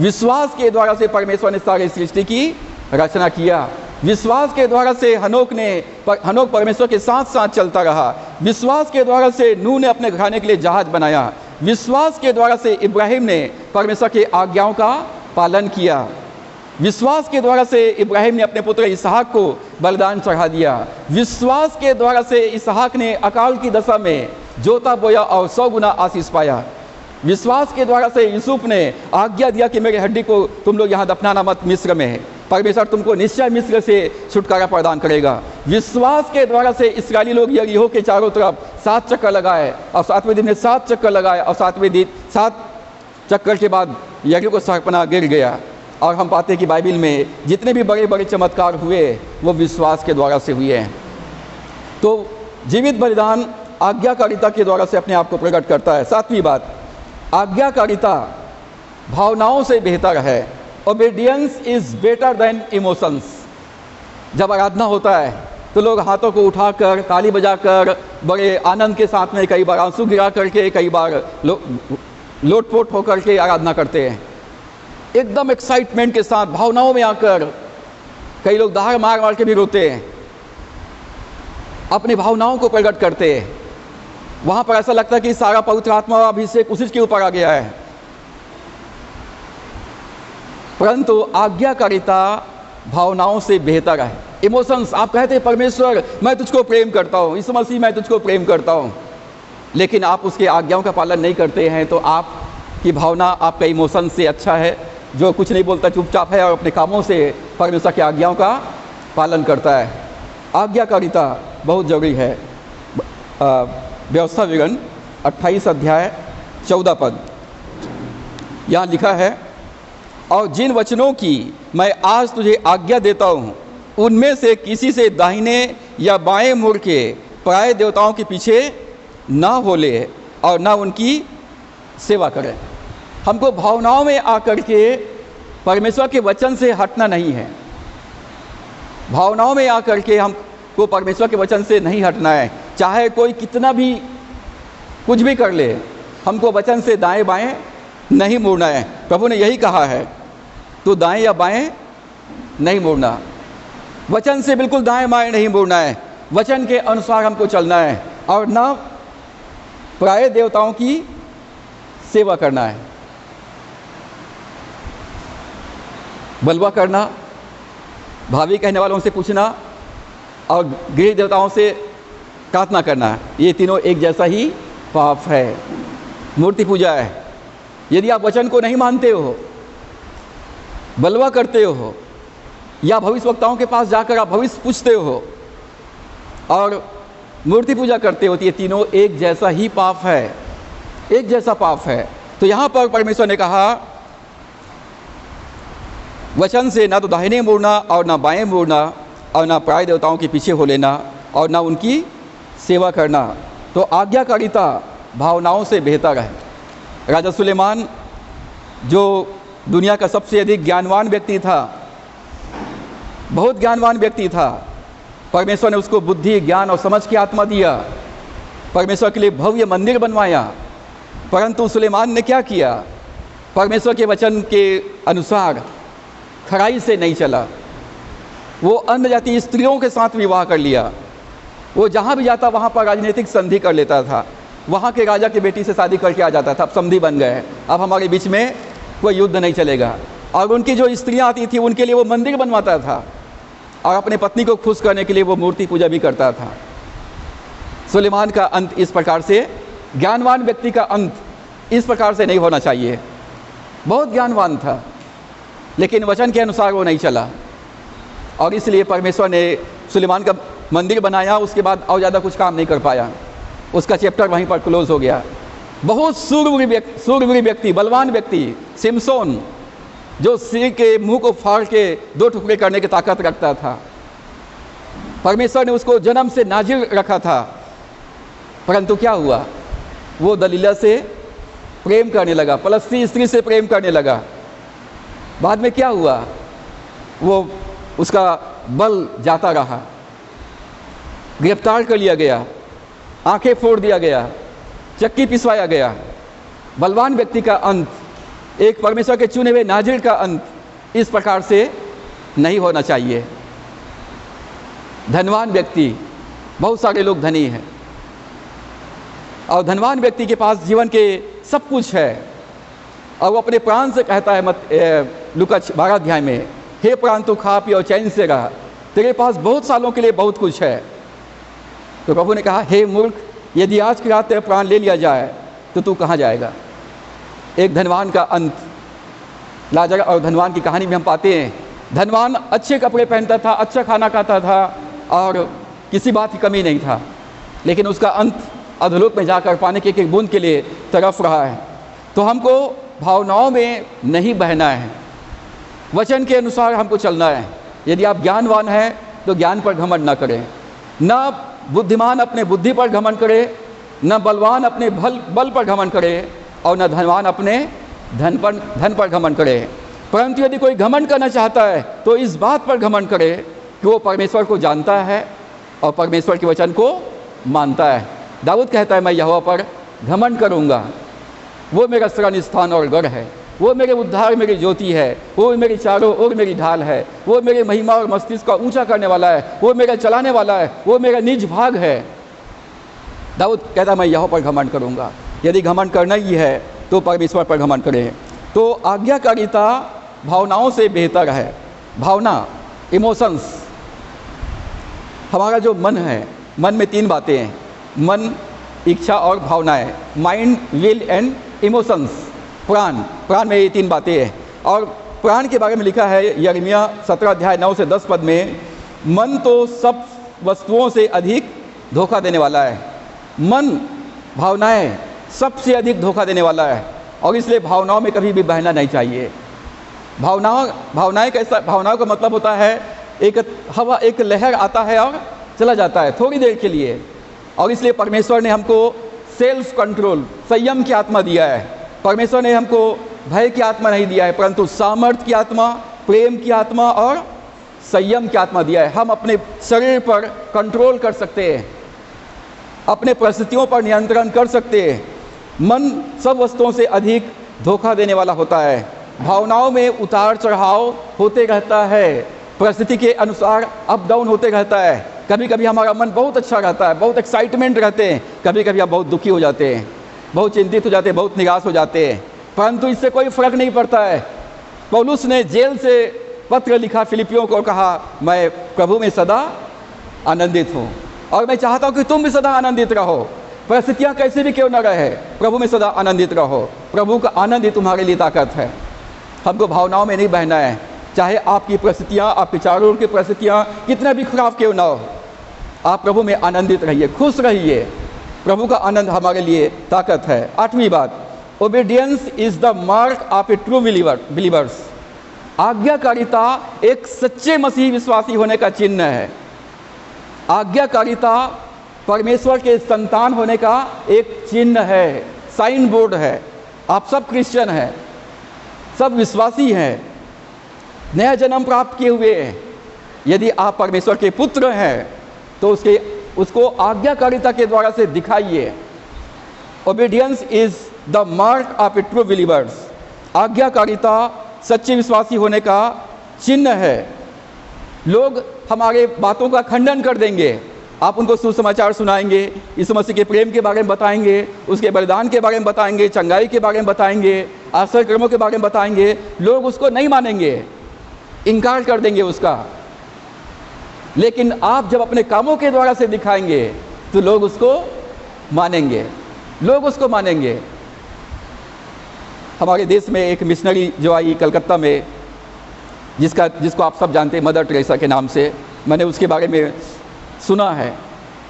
विश्वास के द्वारा से परमेश्वर ने सारी सृष्टि की रचना किया विश्वास के द्वारा से हनोक परमेश्वर के साथ साथ चलता रहा। विश्वास के द्वारा से नूह ने अपने घराने के लिए जहाज बनाया। विश्वास के द्वारा से इब्राहिम ने परमेश्वर की आज्ञाओं का पालन किया। विश्वास के द्वारा से इब्राहिम ने अपने पुत्र इसहाक को बलिदान चढ़ा दिया। विश्वास के द्वारा से इसहाक ने अकाल की दशा में जोता बोया और 100 गुना आशीष पाया। विश्वास के द्वारा से यूसुफ ने आज्ञा दिया कि मेरे हड्डी को तुम लोग यहाँ दफनाना मत, मिस्र में है, परमेश्वर तुमको निश्चय मिस्र से छुटकारा प्रदान करेगा। विश्वास के द्वारा से इस्राएली लोग यरीहो के चारों तरफ 7 चक्कर लगाए और 7वें दिन में 7 चक्कर लगाए और 7वें दिन 7 चक्कर के बाद यरीहो को सरपना गिर गया। और हम पाते हैं कि बाइबल में जितने भी बड़े बड़े चमत्कार हुए वो विश्वास के द्वारा से हुए हैं। तो जीवित बलिदान आज्ञाकारिता के द्वारा से अपने आप को प्रकट करता है। 7वीं बात, आज्ञाकारिता भावनाओं से बेहतर है। Obedience is better then emotions. जब आराधना होता है तो लोग हाथों को उठाकर, ताली बजाकर, बड़े आनंद के साथ में, कई बार आंसू गिरा करके, कई बार लोटपोट होकर के आराधना करते हैं। एकदम एक्साइटमेंट के साथ, भावनाओं में आकर, कई लोग दहाड़ मार मार के भी रोते हैं, अपनी भावनाओं को प्रकट करते हैं। वहाँ पर ऐसा लगता है कि सारा पवित्र आत्मा अभिषेक उसी के ऊपर आ गया है। परंतु आज्ञाकारिता भावनाओं से बेहतर है। इमोशंस, आप कहते हैं परमेश्वर मैं तुझको प्रेम करता हूँ, यीशु मसीह मैं तुझको प्रेम करता हूँ, लेकिन आप उसके आज्ञाओं का पालन नहीं करते हैं, तो आपकी भावना आपका इमोशन से अच्छा है जो कुछ नहीं बोलता, चुपचाप है और अपने कामों से परमेश्वर की आज्ञाओं का पालन करता है। आज्ञाकारिता बहुत जरूरी है। व्यवस्था विवरण 28 अध्याय 14 पद यहाँ लिखा है, और जिन वचनों की मैं आज तुझे आज्ञा देता हूँ उनमें से किसी से दाहिने या बाएं मुड़ के पराये देवताओं के पीछे ना हो ले और ना उनकी सेवा करें। हमको भावनाओं में आकर के परमेश्वर के वचन से हटना नहीं है। भावनाओं में आकर के हमको परमेश्वर के वचन से नहीं हटना है, चाहे कोई कितना भी कुछ भी कर ले, हमको वचन से दाएं बाएं नहीं मुड़ना है। प्रभु ने यही कहा है, तो दाएं या बाएं नहीं मुड़ना, वचन से बिल्कुल दाएं बाएं नहीं मुड़ना है, वचन के अनुसार हमको चलना है और ना पराये देवताओं की सेवा करना है। बलवा करना, भावी कहने वालों से पूछना और गृह देवताओं से प्रार्थना करना, ये तीनों एक जैसा ही पाप है, मूर्ति पूजा है। यदि आप वचन को नहीं मानते हो, बलवा करते हो या भविष्यवक्ताओं के पास जाकर आप भविष्य पूछते हो और मूर्ति पूजा करते हो, तो ये तीनों एक जैसा ही पाप है, एक जैसा पाप है। तो यहाँ पर परमेश्वर ने कहा वचन से ना तो दाहिने मुड़ना और ना बाएं मुड़ना और ना पराये देवताओं के पीछे हो लेना और ना उनकी सेवा करना। तो आज्ञाकारिता भावनाओं से बेहतर है। राजा सुलेमान जो दुनिया का सबसे अधिक ज्ञानवान व्यक्ति था, बहुत ज्ञानवान व्यक्ति था, परमेश्वर ने उसको बुद्धि, ज्ञान और समझ की आत्मा दिया, परमेश्वर के लिए भव्य मंदिर बनवाया। परंतु सुलेमान ने क्या किया? परमेश्वर के वचन के अनुसार खराई से नहीं चला। वो अन्य जाति स्त्रियों के साथ विवाह कर लिया। वो जहाँ भी जाता वहाँ पर राजनीतिक संधि कर लेता था। वहाँ के राजा की बेटी से शादी करके आ जाता था। अब संधि बन गए, अब हमारे बीच में कोई युद्ध नहीं चलेगा। और उनकी जो स्त्रियाँ आती थी उनके लिए वो मंदिर बनवाता था और अपने पत्नी को खुश करने के लिए वो मूर्ति पूजा भी करता था। सुलेमान का अंत इस प्रकार से, ज्ञानवान व्यक्ति का अंत इस प्रकार से नहीं होना चाहिए। बहुत ज्ञानवान था लेकिन वचन के अनुसार वो नहीं चला और इसलिए परमेश्वर ने सुलेमान का मंदिर बनाया। उसके बाद और ज़्यादा कुछ काम नहीं कर पाया, उसका चैप्टर वहीं पर क्लोज हो गया। बहुत सूरवीर व्यक्ति, बलवान व्यक्ति सिमसोन, जो सिर के मुंह को फाड़ के 2 टुकड़े करने की ताकत रखता था, परमेश्वर ने उसको जन्म से नाजिर रखा था। परंतु क्या हुआ? वो दलीला से प्रेम करने लगा, पलस्ती स्त्री से प्रेम करने लगा। बाद में क्या हुआ? वो उसका बल जाता रहा, गिरफ्तार कर लिया गया, आंखें फोड़ दिया गया, चक्की पिसवाया गया। बलवान व्यक्ति का अंत, एक परमेश्वर के चुने हुए नाजिर का अंत इस प्रकार से नहीं होना चाहिए। धनवान व्यक्ति, बहुत सारे लोग धनी हैं और धनवान व्यक्ति के पास जीवन के सब कुछ है और वो अपने प्राण से कहता है लूका 12 अध्याय में, हे प्राण तू खा पी और चैन से रह, तेरे पास बहुत सालों के लिए बहुत कुछ है। तो प्रभु ने कहा, हे मूर्ख, यदि आज की रात तेरा प्राण ले लिया जाए तो तू कहाँ जाएगा। एक धनवान का अंत, लाजर और धनवान की कहानी में हम पाते हैं, धनवान अच्छे कपड़े पहनता था, अच्छा खाना खाता था और किसी बात की कमी नहीं था, लेकिन उसका अंत अधोलोक में जाकर पाने की एक बूंद के लिए तरफ रहा है। तो हमको भावनाओं में नहीं बहना है, वचन के अनुसार हमको चलना है। यदि आप ज्ञानवान हैं तो ज्ञान पर घमंड न करें, न बुद्धिमान अपने बुद्धि पर घमंड करे, न बलवान अपने बल पर घमंड करे और न धनवान अपने धन पर घमंड करे। परंतु यदि कोई घमंड करना चाहता है तो इस बात पर घमंड करे कि वो परमेश्वर को जानता है और परमेश्वर के वचन को मानता है। दाऊद कहता है, मैं यहोवा पर घमंड करूँगा, वो मेरा शरण स्थान और गढ़ है, वो मेरे उद्धार मेरी ज्योति है, वो मेरी चारों ओर मेरी ढाल है, वो मेरी महिमा और मस्तिष्क का ऊंचा करने वाला है, वो मेरा चलाने वाला है, वो मेरा निज भाग है। दाऊद कहता, मैं यहोवा पर घमंड करूँगा। यदि घमंड करना ही है तो परमेश्वर पर घमंड करें। तो आज्ञाकारिता भावनाओं से बेहतर है। भावना, इमोशंस, हमारा जो मन है, मन में 3 बातें हैं, मन, इच्छा और भावनाएं, माइंड, विल एंड इमोशंस। प्राण में ये 3 बातें हैं। और प्राण के बारे में लिखा है यिर्मयाह 17 अध्याय 9 से 10 पद में, मन तो सब वस्तुओं से अधिक धोखा देने वाला है। मन, भावनाएं सबसे अधिक धोखा देने वाला है और इसलिए भावनाओं में कभी भी बहना नहीं चाहिए। भावनाएं कैसा, भावनाओं का मतलब होता है एक हवा, एक लहर आता है और चला जाता है थोड़ी देर के लिए, और इसलिए परमेश्वर ने हमको सेल्फ कंट्रोल, संयम की आत्मा दिया है। परमेश्वर ने हमको भय की आत्मा नहीं दिया है, परंतु सामर्थ्य की आत्मा, प्रेम की आत्मा और संयम की आत्मा दिया है। हम अपने शरीर पर कंट्रोल कर सकते हैं, अपने परिस्थितियों पर नियंत्रण कर सकते हैं। मन सब वस्तुओं से अधिक धोखा देने वाला होता है। भावनाओं में उतार चढ़ाव होते रहता है, परिस्थिति के अनुसार अप डाउन होते रहता है। कभी कभी हमारा मन बहुत अच्छा रहता है, बहुत एक्साइटमेंट रहते हैं, कभी कभी आप बहुत दुखी हो जाते हैं, बहुत चिंतित हो जाते हैं, बहुत निराश हो जाते हैं, परंतु इससे कोई फर्क नहीं पड़ता है। पौलुस ने जेल से पत्र लिखा फिलिपियों को, कहा मैं प्रभु में सदा आनंदित हूँ और मैं चाहता हूँ कि तुम भी सदा आनंदित रहो। परिस्थितियाँ कैसे भी क्यों न रहे, प्रभु में सदा आनंदित रहो। प्रभु का आनंद ही तुम्हारे लिए ताकत है। हमको भावनाओं में नहीं बहना है, चाहे आपकी परिस्थितियाँ, आपके चारों ओर की परिस्थितियाँ कितना भी खराब क्यों ना हो, आप प्रभु में आनंदित रहिए, खुश रहिए। प्रभु का आनंद हमारे लिए ताकत है। 8वीं बात, obedience is the mark of a true believers. आज्ञाकारिता एक सच्चे मसीही विश्वासी होने का चिन्ह है। आज्ञाकारिता परमेश्वर के संतान होने का एक चिन्ह है, साइन बोर्ड है। आप सब क्रिश्चियन हैं, सब विश्वासी हैं, नया जन्म प्राप्त किए हुए हैं। यदि आप परमेश्वर के पुत्र हैं तो उसको आज्ञाकारिता के द्वारा से दिखाइए। Obedience is the mark of a true believers. आज्ञाकारिता सच्चे विश्वासी होने का चिन्ह है। लोग हमारे बातों का खंडन कर देंगे, आप उनको सुसमाचार सुनाएंगे, यीशु मसीह के प्रेम के बारे में बताएंगे, उसके बलिदान के बारे में बताएंगे, चंगाई के बारे में बताएंगे, आश्चर्य कर्मों के बारे में बताएंगे, लोग उसको नहीं मानेंगे, इनकार कर देंगे उसका। लेकिन आप जब अपने कामों के द्वारा से दिखाएंगे तो लोग उसको मानेंगे, लोग उसको मानेंगे। हमारे देश में एक मिशनरी जो आई कलकत्ता में, जिसको आप सब जानते हैं, मदर टेरेसा के नाम से, मैंने उसके बारे में सुना है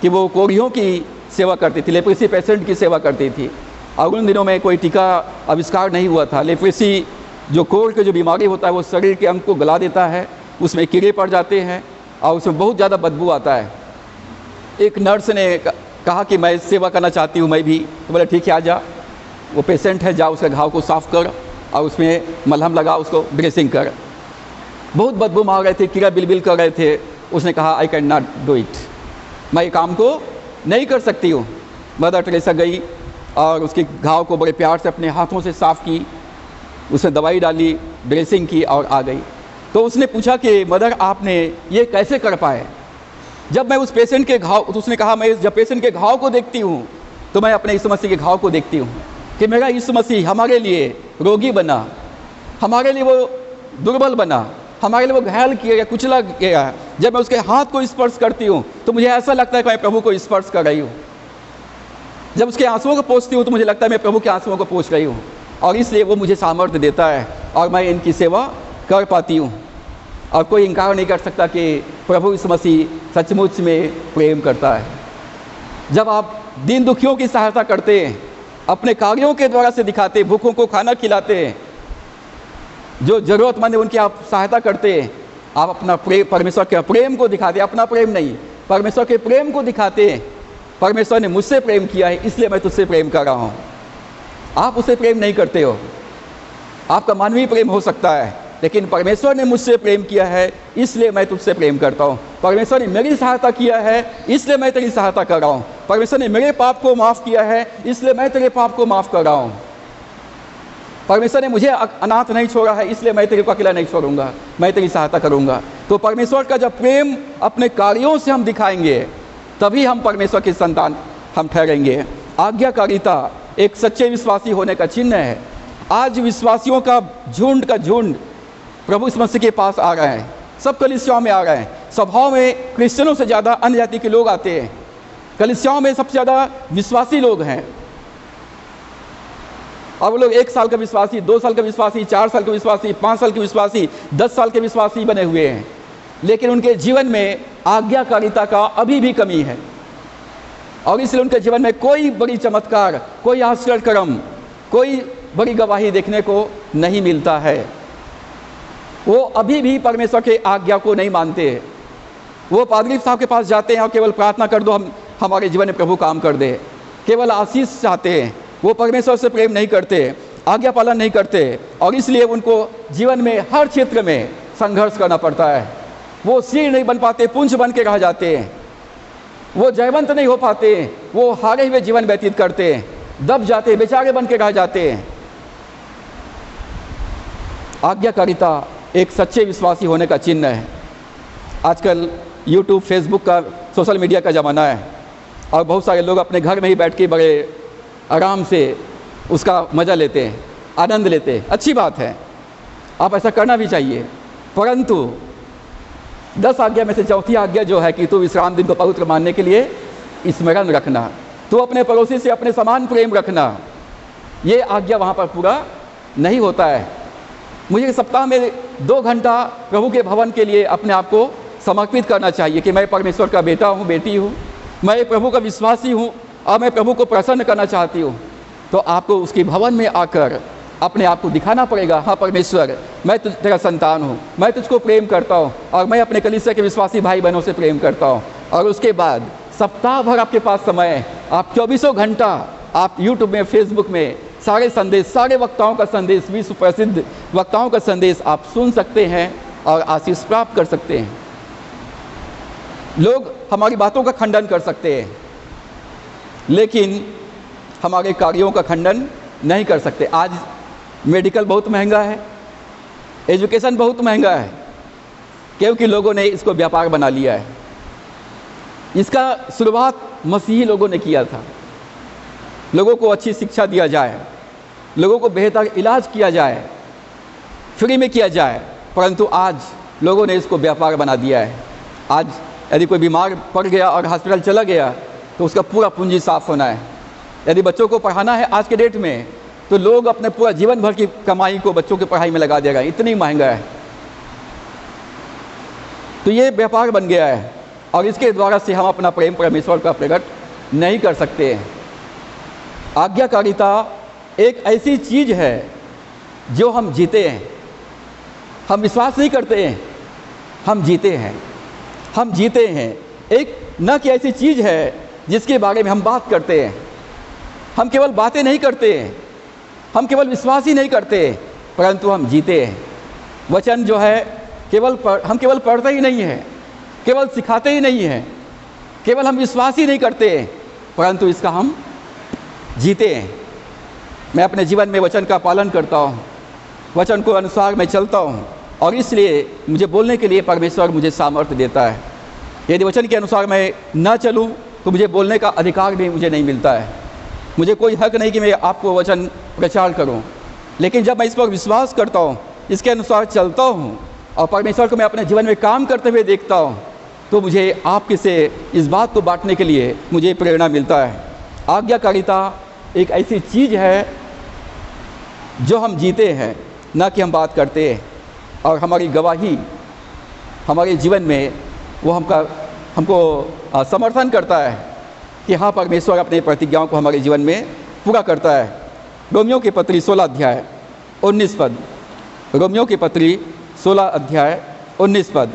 कि वो कोढ़ियों की सेवा करती थी, लेप्रेसी पेशेंट की सेवा करती थी। और उन दिनों में कोई टीका आविष्कार नहीं हुआ था। लेप्रेसी जो कोढ़ की जो बीमारी होता है वो शरीर के अंग को गला देता है, उसमें कीड़े पड़ जाते हैं और उसमें बहुत ज़्यादा बदबू आता है। एक नर्स ने कहा कि मैं सेवा करना चाहती हूँ मैं भी। तो बोला ठीक है, आ जा, वो पेशेंट है, जा उसके घाव को साफ़ कर और उसमें मलहम लगा, उसको ड्रेसिंग कर। बहुत बदबू मार रहे थे, कीड़ा बिलबिल कर रहे थे। उसने कहा I can not do it, मैं ये काम को नहीं कर सकती हूँ। मदर टेरेसा गई और उसके घाव को बड़े प्यार से अपने हाथों से साफ़ की, उसने दवाई डाली, ड्रेसिंग की और आ गई। तो उसने पूछा कि मदर आपने ये कैसे कर पाए? जब मैं उस पेशेंट के घाव, उसने कहा मैं जब पेशेंट के घाव को देखती हूँ तो मैं अपने यीशु मसीह के घाव को देखती हूँ कि मेरा यीशु मसीह हमारे लिए रोगी बना, हमारे लिए वो दुर्बल बना, हमारे लिए वो घायल किया गया, कुचला गया। जब मैं उसके हाथ को स्पर्श करती हूँ तो मुझे ऐसा लगता है कि मैं प्रभु को स्पर्श कर रही हूँ। जब उसके आंसुओं को पोंछती हूँ तो मुझे लगता है मैं प्रभु के आंसुओं को पोंछ रही हूँ, और इसलिए वो मुझे सामर्थ्य देता है और मैं इनकी सेवा कर पाती हूँ। और कोई इनकार नहीं कर सकता कि प्रभु यीशु मसीह सचमुच में प्रेम करता है। जब आप दीन दुखियों की सहायता करते हैं, अपने कार्यों के द्वारा से दिखाते, भूखों को खाना खिलाते हैं, जो ज़रूरतमंद है उनकी आप सहायता करते हैं, आप अपना प्रेम, परमेश्वर के प्रेम को दिखाते हैं। अपना प्रेम नहीं, परमेश्वर के प्रेम को दिखाते हैं। परमेश्वर ने मुझसे प्रेम किया है इसलिए मैं तुझसे प्रेम कर रहा हूँ। आप उससे प्रेम नहीं करते हो। आपका मानवीय प्रेम हो सकता है, लेकिन परमेश्वर ने मुझसे प्रेम किया है इसलिए मैं तुझसे प्रेम करता हूँ। परमेश्वर ने मेरी सहायता किया है इसलिए मैं तेरी सहायता कर रहा हूँ। परमेश्वर ने मेरे पाप को माफ़ किया है इसलिए मैं तेरे पाप को माफ़ कर रहा हूँ। परमेश्वर ने मुझे अनाथ नहीं छोड़ा है इसलिए मैं तेरे को अकेला नहीं छोड़ूंगा, मैं तेरी सहायता करूंगा। तो परमेश्वर का जब प्रेम अपने कार्यों से हम दिखाएंगे तभी हम परमेश्वर की संतान हम ठहरेंगे। आज्ञाकारिता एक सच्चे विश्वासी होने का चिन्ह है। आज विश्वासियों का झुंड प्रभु यीशु मसीह के पास आ रहे हैं, सब कलीसियाओं में आ रहे हैं। सभाओं में क्रिश्चियनों से ज़्यादा अन्य जाति के लोग आते हैं, कलीसियाओं में सबसे ज़्यादा विश्वासी लोग हैं। और वो लोग 1 साल का विश्वासी, 2 साल का विश्वासी, 4 साल के विश्वासी, 5 साल के विश्वासी, 10 साल के विश्वासी बने हुए हैं, लेकिन उनके जीवन में आज्ञाकारिता का अभी भी कमी है। और इसलिए उनके जीवन में कोई बड़ी चमत्कार, कोई आश्चर्य कर्म, कोई बड़ी गवाही देखने को नहीं मिलता है। वो अभी भी परमेश्वर के आज्ञा को नहीं मानते। वो पादरी साहब के पास जाते हैं और केवल प्रार्थना कर दो, हम हमारे जीवन में प्रभु काम कर दे, केवल आशीष चाहते हैं। वो परमेश्वर से प्रेम नहीं करते, आज्ञा पालन नहीं करते, और इसलिए उनको जीवन में हर क्षेत्र में संघर्ष करना पड़ता है। वो सिर नहीं बन पाते, पुंछ बन के रह जाते हैं। वो जयवंत नहीं हो पाते, वो हारे हुए जीवन व्यतीत करते हैं, दब जाते, बेचारे बन के रह जाते हैं। आज्ञाकारिता एक सच्चे विश्वासी होने का चिन्ह है। आजकल यूट्यूब, फेसबुक का, सोशल मीडिया का ज़माना है, और बहुत सारे लोग अपने घर में ही बैठ के बड़े आराम से उसका मज़ा लेते हैं, आनंद लेते हैं। अच्छी बात है, आप ऐसा करना भी चाहिए, परंतु 10 आज्ञा में से चौथी आज्ञा जो है कि तू विश्राम दिन को पवित्र मानने के लिए स्मरण रखना, तू अपने पड़ोसी से अपने समान प्रेम रखना, ये आज्ञा वहाँ पर पूरा नहीं होता है। मुझे सप्ताह में 2 घंटा प्रभु के भवन के लिए अपने आप को समर्पित करना चाहिए कि मैं परमेश्वर का बेटा हूँ, बेटी हूँ, मैं प्रभु का विश्वासी हूँ और मैं प्रभु को प्रसन्न करना चाहती हूँ। तो आपको उसके भवन में आकर अपने आप को दिखाना पड़ेगा, हाँ परमेश्वर, मैं तेरा संतान हूँ, मैं तुझको प्रेम करता हूँ और मैं अपने कलीसिया के विश्वासी भाई बहनों से प्रेम करता हूँ। और उसके बाद सप्ताह भर आपके पास समय है, आप 24 घंटा आप यूट्यूब में, फेसबुक में सारे संदेश, सारे वक्ताओं का संदेश, विश्व प्रसिद्ध वक्ताओं का संदेश आप सुन सकते हैं और आशीष प्राप्त कर सकते हैं। लोग हमारी बातों का खंडन कर सकते हैं, लेकिन हमारे कार्यों का खंडन नहीं कर सकते। आज मेडिकल बहुत महंगा है, एजुकेशन बहुत महंगा है, क्योंकि लोगों ने इसको व्यापार बना लिया है। इसका शुरुआत मसीही लोगों ने किया था। लोगों को अच्छी शिक्षा दिया जाए, लोगों को बेहतर इलाज किया जाए, फ्री में किया जाए, परंतु आज लोगों ने इसको व्यापार बना दिया है। आज यदि कोई बीमार पड़ गया और हॉस्पिटल चला गया तो उसका पूरा पूंजी साफ होना है। यदि बच्चों को पढ़ाना है आज के डेट में तो लोग अपने पूरा जीवन भर की कमाई को बच्चों की पढ़ाई में लगा देगा, इतनी महंगा है। तो ये व्यापार बन गया है और इसके द्वारा से हम अपना प्रेम परमेश्वर का प्रकट नहीं कर सकते हैं। आज्ञाकारिता एक ऐसी चीज़ है जो हम जीते हैं। हम विश्वास नहीं करते हैं, हम जीते हैं, हम जीते हैं। एक न कि ऐसी चीज़ है जिसके बारे में हम बात करते हैं। हम केवल बातें नहीं करते हैं, हम केवल विश्वास ही नहीं करते, परंतु हम जीते हैं। वचन जो है हम केवल पढ़ते ही नहीं हैं, केवल सिखाते ही नहीं हैं, केवल हम विश्वास ही नहीं करते, परंतु इसका हम जीते हैं। मैं अपने जीवन में वचन का पालन करता हूँ, वचन को अनुसार मैं चलता हूँ, और इसलिए मुझे बोलने के लिए परमेश्वर मुझे सामर्थ्य देता है। यदि वचन के अनुसार मैं न चलूं तो मुझे बोलने का अधिकार भी मुझे नहीं मिलता है। मुझे कोई हक नहीं कि मैं आपको वचन प्रचार करूं। लेकिन जब मैं इस पर विश्वास करता हूं, इसके अनुसार चलता हूं और परमेश्वर को मैं अपने जीवन में काम करते हुए देखता हूं, तो मुझे आपके से इस बात को बांटने के लिए मुझे प्रेरणा मिलता है। आज्ञाकारिता एक ऐसी चीज़ है जो हम जीते हैं, ना कि हम बात करते हैं। और हमारी गवाही हमारे जीवन में वो हमको समर्थन करता है कि हाँ, परमेश्वर अपने प्रतिज्ञाओं को हमारे जीवन में पूरा करता है। रोमियो की पत्री 16 अध्याय 19 पद। रोमियो की पत्री 16 अध्याय 19 पद।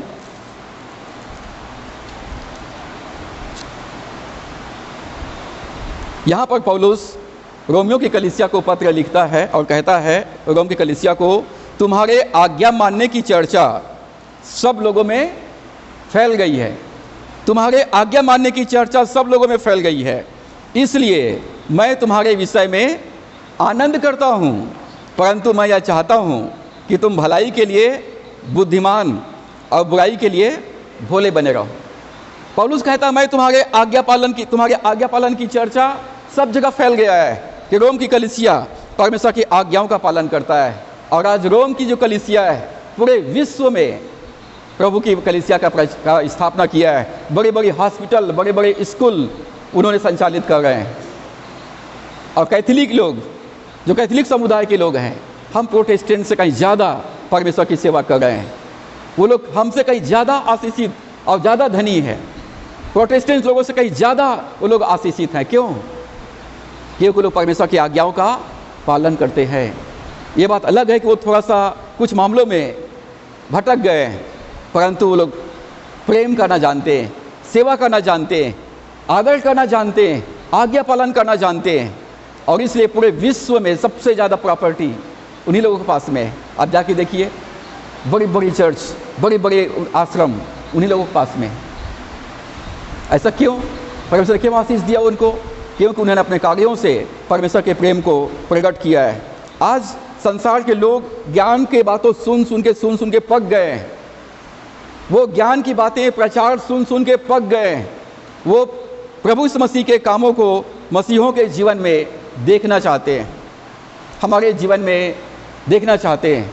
यहाँ पर पौलुस रोमियो की कलीसिया को पत्र लिखता है और कहता है रोम की कलीसिया को, तुम्हारे आज्ञा मानने की चर्चा सब लोगों में फैल गई है। तुम्हारे आज्ञा मानने की चर्चा सब लोगों में फैल गई है, इसलिए मैं तुम्हारे विषय में आनंद करता हूँ, परंतु मैं यह चाहता हूँ कि तुम भलाई के लिए बुद्धिमान और बुराई के लिए भोले बने रहो। पौलुस कहता है मैं तुम्हारे आज्ञा पालन की चर्चा सब जगह फैल गया है कि रोम की कलीसिया परमेश्वर की आज्ञाओं का पालन करता है। और आज रोम की जो कलीसिया है पूरे विश्व में प्रभु की कलीसिया का स्थापना किया है। बड़े बड़े हॉस्पिटल, बड़े बड़े स्कूल उन्होंने संचालित कर रहे हैं। और कैथोलिक लोग, जो कैथोलिक समुदाय के लोग हैं, हम प्रोटेस्टेंट से कहीं ज़्यादा परमेश्वर की सेवा कर रहे हैं। वो लोग हमसे कहीं ज़्यादा आशीषित और ज़्यादा धनी है। प्रोटेस्टेंट लोगों से कहीं ज़्यादा वो लोग आशीषित हैं। क्यों? क्योंकि लोग परमेश्वर की आज्ञाओं का पालन करते हैं। ये बात अलग है कि वो थोड़ा सा कुछ मामलों में भटक गए हैं, परंतु वो लोग प्रेम करना जानते हैं, सेवा करना जानते हैं, आदर करना जानते हैं, आज्ञा पालन करना जानते हैं। और इसलिए पूरे विश्व में सबसे ज़्यादा प्रॉपर्टी उन्हीं लोगों के पास में है। आप जाके देखिए, बड़ी बड़ी चर्च, बड़े बड़े आश्रम उन्हीं लोगों के पास में। ऐसा क्यों? परमेश्वर क्यों आशीष दिया उनको? क्योंकि उन्होंने अपने कार्यों से परमेश्वर के प्रेम को प्रकट किया है। आज संसार के लोग ज्ञान के बातों सुन सुन के पक गए हैं। वो ज्ञान की बातें प्रचार सुन के पक गए हैं। वो प्रभु यीशु मसीह के कामों को मसीहों के जीवन में देखना चाहते हैं, हमारे जीवन में देखना चाहते हैं,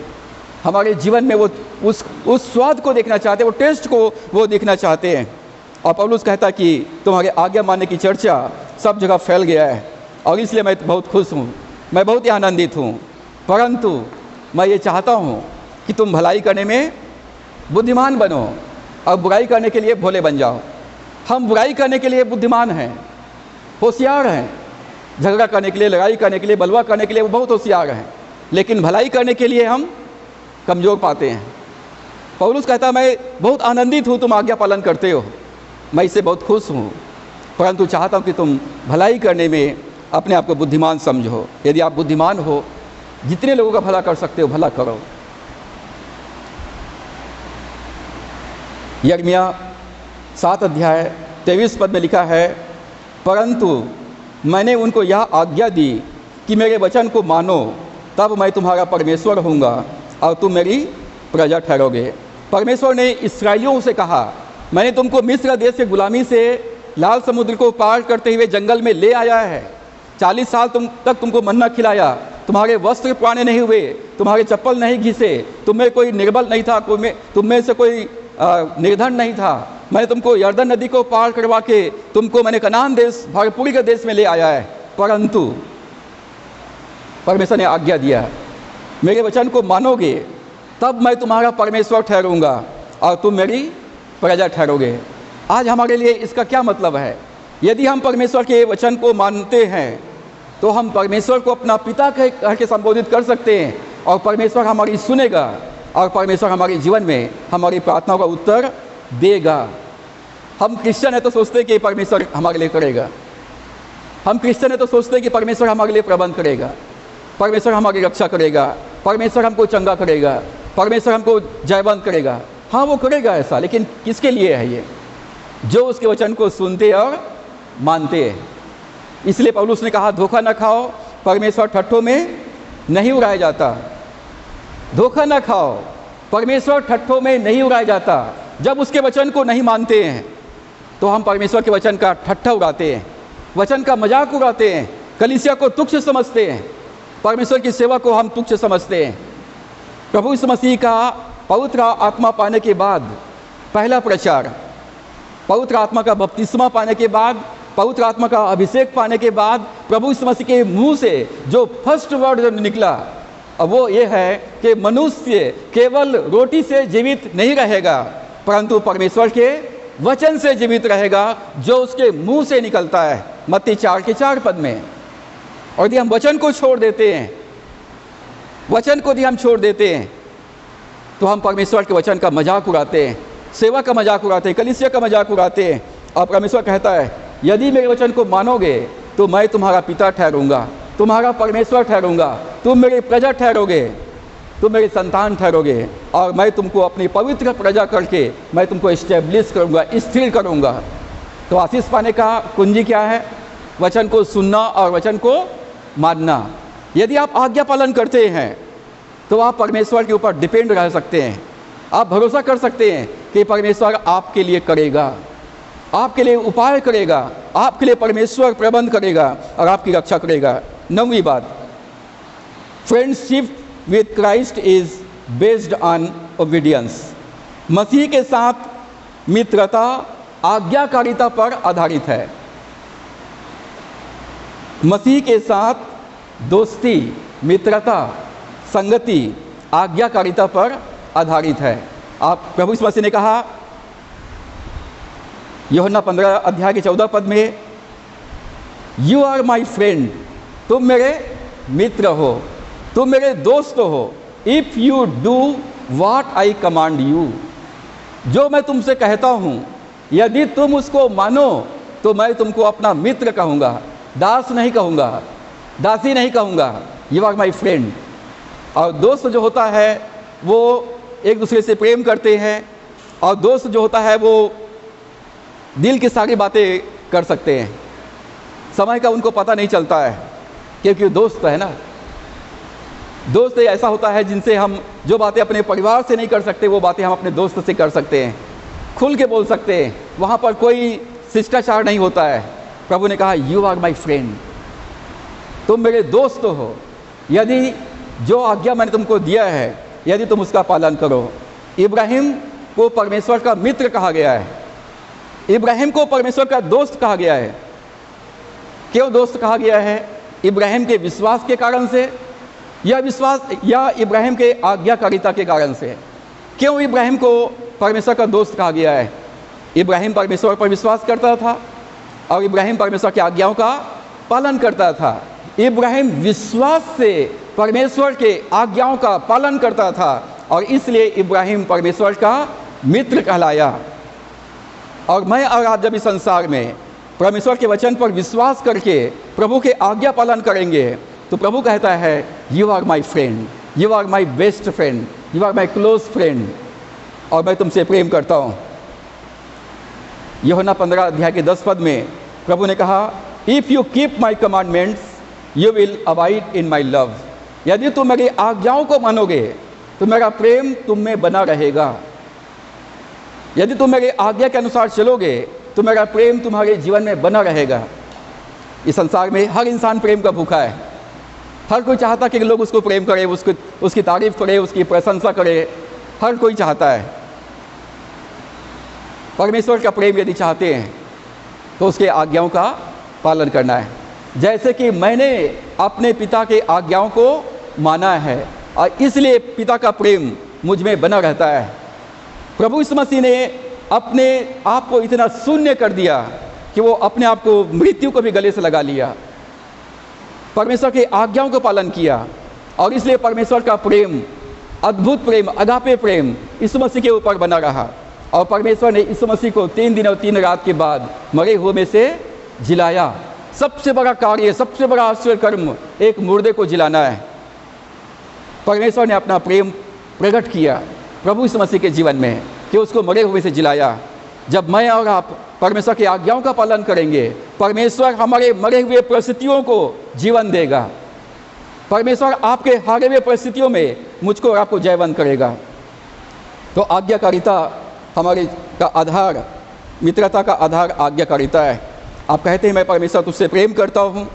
हमारे जीवन में वो उस स्वाद को देखना चाहते हैं, वो टेस्ट को वो देखना चाहते हैं। और पौलुस कहता है कि तुम्हारे आज्ञा मानने की चर्चा सब जगह फैल गया है और इसलिए मैं बहुत खुश हूँ, मैं बहुत ही आनंदित हूँ। परंतु मैं ये चाहता हूँ कि तुम भलाई करने में बुद्धिमान बनो और बुराई करने के लिए भोले बन जाओ। हम बुराई करने के लिए बुद्धिमान हैं, होशियार हैं, झगड़ा करने के लिए, लड़ाई करने के लिए, बलवा करने के लिए वो बहुत होशियार हैं, लेकिन भलाई करने के लिए हम कमज़ोर पाते हैं। पौलुस कहता है मैं बहुत आनंदित हूँ तुम आज्ञा पालन करते हो, मैं इससे बहुत खुश हूँ, परंतु चाहता हूँ कि तुम भलाई करने में अपने आप को बुद्धिमान समझो। यदि आप बुद्धिमान हो, जितने लोगों का भला कर सकते हो भला करो। यिर्मयाह 7 अध्याय 23 पद में लिखा है, परंतु मैंने उनको यह आज्ञा दी कि मेरे वचन को मानो, तब मैं तुम्हारा परमेश्वर होऊंगा और तुम मेरी प्रजा ठहरोगे। परमेश्वर ने इस्राएलियों से कहा, मैंने तुमको मिस्र देश के गुलामी से लाल समुद्र को पार करते हुए जंगल में ले आया है। 40 साल तक तुमको मन्ना खिलाया, तुम्हारे वस्त्र पुराने नहीं हुए, तुम्हारे चप्पल नहीं घिसे, तुम में कोई निर्बल नहीं था, तुम में से कोई निर्धन नहीं था। मैंने तुमको यर्दन नदी को पार करवा के तुमको मैंने कनान देश, भरपूरी के देश में ले आया है। परंतु परमेश्वर ने आज्ञा दिया, मेरे वचन को मानोगे तब मैं तुम्हारा परमेश्वर ठहरूंगा और तुम मेरी प्रजा ठहरोगे। आज हमारे लिए इसका क्या मतलब है? यदि हम परमेश्वर के वचन को मानते हैं तो हम परमेश्वर को अपना पिता कह के संबोधित कर सकते हैं और परमेश्वर हमारी सुनेगा और परमेश्वर हमारे जीवन में हमारी प्रार्थनाओं का उत्तर देगा। हम क्रिश्चियन है तो सोचते हैं कि परमेश्वर हमारे लिए करेगा, हम क्रिश्चियन है तो सोचते हैं कि परमेश्वर हमारे लिए प्रबंध करेगा, परमेश्वर हमारी रक्षा करेगा, परमेश्वर हमको चंगा करेगा, परमेश्वर हमको जयवंत करेगा। हाँ, वो करेगा ऐसा, लेकिन किसके लिए है ये? जो उसके वचन को सुनते और मानते हैं। इसलिए पौलुस ने कहा, धोखा न खाओ, परमेश्वर ठट्ठों में नहीं उड़ाया जाता। धोखा न खाओ, परमेश्वर ठट्ठों में नहीं उड़ाया जाता। जब उसके वचन को नहीं मानते हैं तो हम परमेश्वर के वचन का ठट्ठा उड़ाते हैं, वचन का मजाक उड़ाते हैं, कलीसिया को तुच्छ समझते हैं, परमेश्वर की सेवा को हम तुच्छ समझते हैं। प्रभु यीशु मसीह का पवित्र आत्मा पाने के बाद पहला प्रचार, पवित्र आत्मा का बपतिस्मा पाने के बाद, पवित्र आत्मा का अभिषेक पाने के बाद प्रभु यीशु मसीह के मुंह से जो फर्स्ट वर्ड निकला, अब वो ये है कि मनुष्य केवल रोटी से जीवित नहीं रहेगा, परंतु परमेश्वर के वचन से जीवित रहेगा जो उसके मुंह से निकलता है, मत्ती 4:4 में। और यदि हम वचन को छोड़ देते हैं, वचन को यदि हम छोड़ देते हैं, तो हम परमेश्वर के वचन का मजाक उड़ाते हैं, सेवा का मजाक उड़ाते हैं, कलीसिया का मजाक उड़ाते हैं। और परमेश्वर कहता है, यदि मेरे वचन को मानोगे तो मैं तुम्हारा पिता ठहरूंगा, तुम्हारा परमेश्वर ठहरूंगा, तुम मेरी प्रजा ठहरोगे, तुम मेरी संतान ठहरोगे, और मैं तुमको अपनी पवित्र प्रजा करके मैं तुमको इस्टेब्लिश करूँगा, स्थिर करूँगा। तो आशीष पाने का कुंजी क्या है? वचन को सुनना और वचन को मानना। यदि आप आज्ञा पालन करते हैं तो आप परमेश्वर के ऊपर डिपेंड रह सकते हैं, आप भरोसा कर सकते हैं कि परमेश्वर आपके लिए करेगा, आपके लिए उपाय करेगा, आपके लिए परमेश्वर प्रबंध करेगा और आपकी रक्षा करेगा। 9वीं बात, friendship with Christ is based on obedience. मसीह के साथ मित्रता आज्ञाकारिता पर आधारित है। मसीह के साथ दोस्ती, मित्रता, संगति आज्ञाकारिता पर आधारित है। आप प्रभु यीशु मसीह ने कहा यूहन्ना 15:14 में, यू आर माई फ्रेंड, तुम मेरे मित्र हो, तुम मेरे दोस्त हो, if you do what I command you. जो मैं तुमसे कहता हूँ यदि तुम उसको मानो तो मैं तुमको अपना मित्र कहूँगा, दास नहीं कहूँगा, दासी नहीं कहूँगा। You are my friend. और दोस्त जो होता है वो एक दूसरे से प्रेम करते हैं, और दोस्त जो होता है वो दिल की सारी बातें कर सकते हैं, समय का उनको पता नहीं चलता है, क्योंकि दोस्त है ना। दोस्त ऐसा होता है जिनसे हम जो बातें अपने परिवार से नहीं कर सकते वो बातें हम अपने दोस्त से कर सकते हैं, खुल के बोल सकते हैं, वहाँ पर कोई शिष्टाचार नहीं होता है। प्रभु ने कहा, यू आर माई फ्रेंड, तुम मेरे दोस्त हो यदि जो आज्ञा मैंने तुमको दिया है यदि तुम उसका पालन करो। इब्राहिम को परमेश्वर का मित्र कहा गया है, इब्राहिम को परमेश्वर का दोस्त कहा गया है। क्यों दोस्त कहा गया है? इब्राहिम के विश्वास के कारण से, या विश्वास या इब्राहिम के आज्ञाकारिता के कारण से। क्यों इब्राहिम को परमेश्वर का दोस्त कहा गया है? इब्राहिम परमेश्वर पर विश्वास करता था और इब्राहिम परमेश्वर की आज्ञाओं का पालन करता था। इब्राहिम विश्वास से परमेश्वर के आज्ञाओं का पालन करता था और इसलिए इब्राहिम परमेश्वर का मित्र कहलाया। और मैं और आप जब इस संसार में परमेश्वर के वचन पर विश्वास करके प्रभु के आज्ञा पालन करेंगे तो प्रभु कहता है, you are my friend, you are my best friend, you are my close friend, और मैं तुमसे प्रेम करता हूँ। यूहन्ना 15:10 में प्रभु ने कहा, if you keep my commandments you will abide in my love. यदि तुम मेरी आज्ञाओं को मानोगे तो मेरा प्रेम तुम में बना रहेगा। यदि तुम मेरे आज्ञा के अनुसार चलोगे तो मेरा प्रेम तुम्हारे जीवन में बना रहेगा। इस संसार में हर इंसान प्रेम का भूखा है, हर कोई चाहता कि लोग उसको प्रेम करें, उसकी तारीफ करें, उसकी प्रशंसा करें, हर कोई चाहता है। परमेश्वर का प्रेम यदि चाहते हैं तो उसके आज्ञाओं का पालन करना है, जैसे कि मैंने अपने पिता के आज्ञाओं को माना है और इसलिए पिता का प्रेम मुझ में बना रहता है। प्रभु यीशु मसीह ने अपने आप को इतना शून्य कर दिया कि वो अपने आप को मृत्यु को भी गले से लगा लिया, परमेश्वर की आज्ञाओं को पालन किया और इसलिए परमेश्वर का प्रेम, अद्भुत प्रेम, अगापे प्रेम यीशु मसीह के ऊपर बना रहा। और परमेश्वर ने यीशु मसीह को 3 दिन और 3 रात के बाद मरे हुए में से जिलाया। सबसे बड़ा कार्य, सबसे बड़ा आश्चर्य कर्म एक मुर्दे को जिलाना है। परमेश्वर ने अपना प्रेम प्रकट किया प्रभु यीशु मसीह के जीवन में कि उसको मरे हुए से जिलाया। जब मैं और आप परमेश्वर की आज्ञाओं का पालन करेंगे, परमेश्वर हमारे मरे हुए परिस्थितियों को जीवन देगा। परमेश्वर आपके हारे हुए परिस्थितियों में मुझको और आपको जयवंत करेगा। तो आज्ञाकारिता हमारे का आधार मित्रता का आधार आज्ञाकारिता है। आप कहते हैं मैं परमेश्वर तुझसे प्रेम करता हूँ,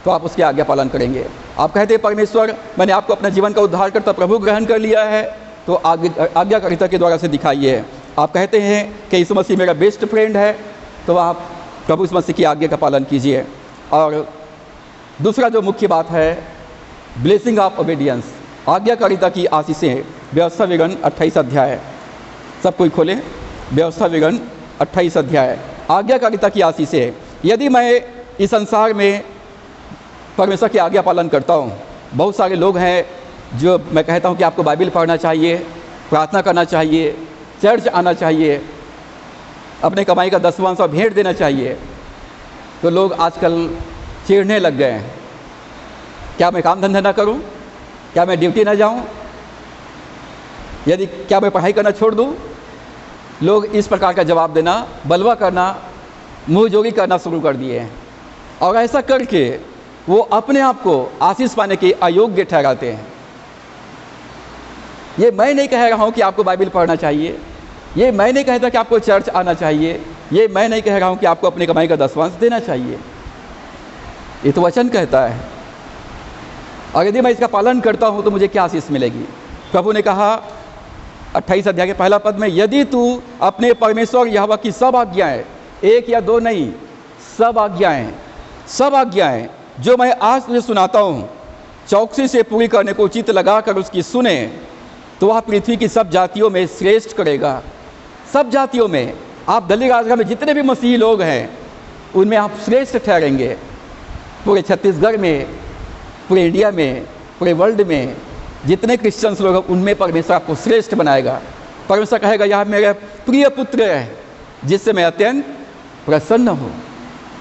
तो आप उसकी आज्ञा पालन करेंगे। आप कहते हैं परमेश्वर मैंने आपको अपने जीवन का उद्धारकर्ता प्रभु ग्रहण कर लिया है, तो आज्ञाकारिता के द्वारा से दिखाइए। आप कहते हैं कि यीशु मसीह मेरा बेस्ट फ्रेंड है, तो आप प्रभु यीशु मसीह की आज्ञा का पालन कीजिए। और दूसरा जो मुख्य बात है, ब्लेसिंग ऑफ ओबीडियंस, आज्ञाकारिता की आशीषें। व्यवस्था विवरण 28 अध्याय, सब कोई खोले। व्यवस्था विवरण 28 अध्याय, आज्ञाकारिता की आशीषें। यदि मैं इस संसार में परमेश्वर की आज्ञा पालन करता हूँ, बहुत सारे लोग हैं जो मैं कहता हूँ कि आपको बाइबल पढ़ना चाहिए, प्रार्थना करना चाहिए, चर्च आना चाहिए, अपने कमाई का 10वां भेंट देना चाहिए, तो लोग आजकल चिढ़ने लग गए हैं। क्या मैं काम धंधा ना करूं? क्या मैं ड्यूटी ना जाऊं? क्या मैं पढ़ाई करना छोड़ दूं? लोग इस प्रकार का जवाब देना, बलवा करना, मुँहजोगी करना शुरू कर दिए हैं, और ऐसा करके वो अपने आप को आशीष पाने के अयोग्य ठहराते हैं। ये मैं नहीं कह रहा हूँ कि आपको बाइबल पढ़ना चाहिए, ये मैं नहीं कहता कि आपको चर्च आना चाहिए, ये मैं नहीं कह रहा हूँ कि आपको अपनी कमाई का 10वां देना चाहिए। ये तो वचन कहता है, और यदि मैं इसका पालन करता हूँ तो मुझे क्या आशीष मिलेगी? प्रभु ने कहा 28 अध्याय के पहला पद में, यदि तू अपने परमेश्वर यहोवा की सब आज्ञाएं, एक या दो नहीं, सब आज्ञाएं जो मैं आज तुझे सुनाता हूँ, चौकसी से पूरी करने को चित्त लगाकर उसकी सुने, तो वह पृथ्वी की सब जातियों में श्रेष्ठ करेगा। सब जातियों में, आप दिल्ली राजगढ़ में जितने भी मसीही लोग हैं, उनमें आप श्रेष्ठ ठहरेंगे। पूरे छत्तीसगढ़ में, पूरे इंडिया में, पूरे वर्ल्ड में जितने क्रिश्चियंस लोग हैं, उनमें परमेश्वर आपको श्रेष्ठ बनाएगा। परमेश्वर कहेगा यह मेरा प्रिय पुत्र है जिससे मैं अत्यंत प्रसन्न हूँ।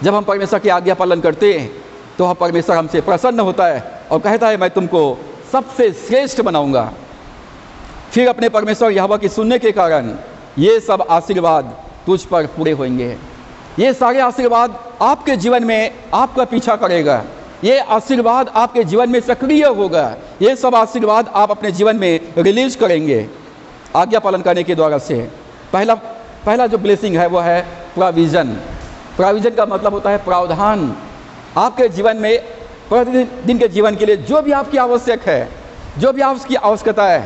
जब हम परमेश्वर की आज्ञा पालन करते हैं तो वह परमेश्वर हमसे प्रसन्न होता है और कहता है मैं तुमको सबसे श्रेष्ठ बनाऊंगा। फिर अपने परमेश्वर यहोवा की सुनने के कारण ये सब आशीर्वाद तुझ पर पूरे होंगे। ये सारे आशीर्वाद आपके जीवन में आपका पीछा करेगा, ये आशीर्वाद आपके जीवन में सक्रिय होगा, ये सब आशीर्वाद आप अपने जीवन में रिलीज करेंगे आज्ञा पालन करने के द्वारा से। पहला जो ब्लेसिंग है वो है प्रोविजन। प्रोविजन का मतलब होता है प्रावधान। आपके जीवन में प्रतिदिन के जीवन के लिए जो भी आपकी आवश्यक है, जो भी आपकी आवश्यकता है,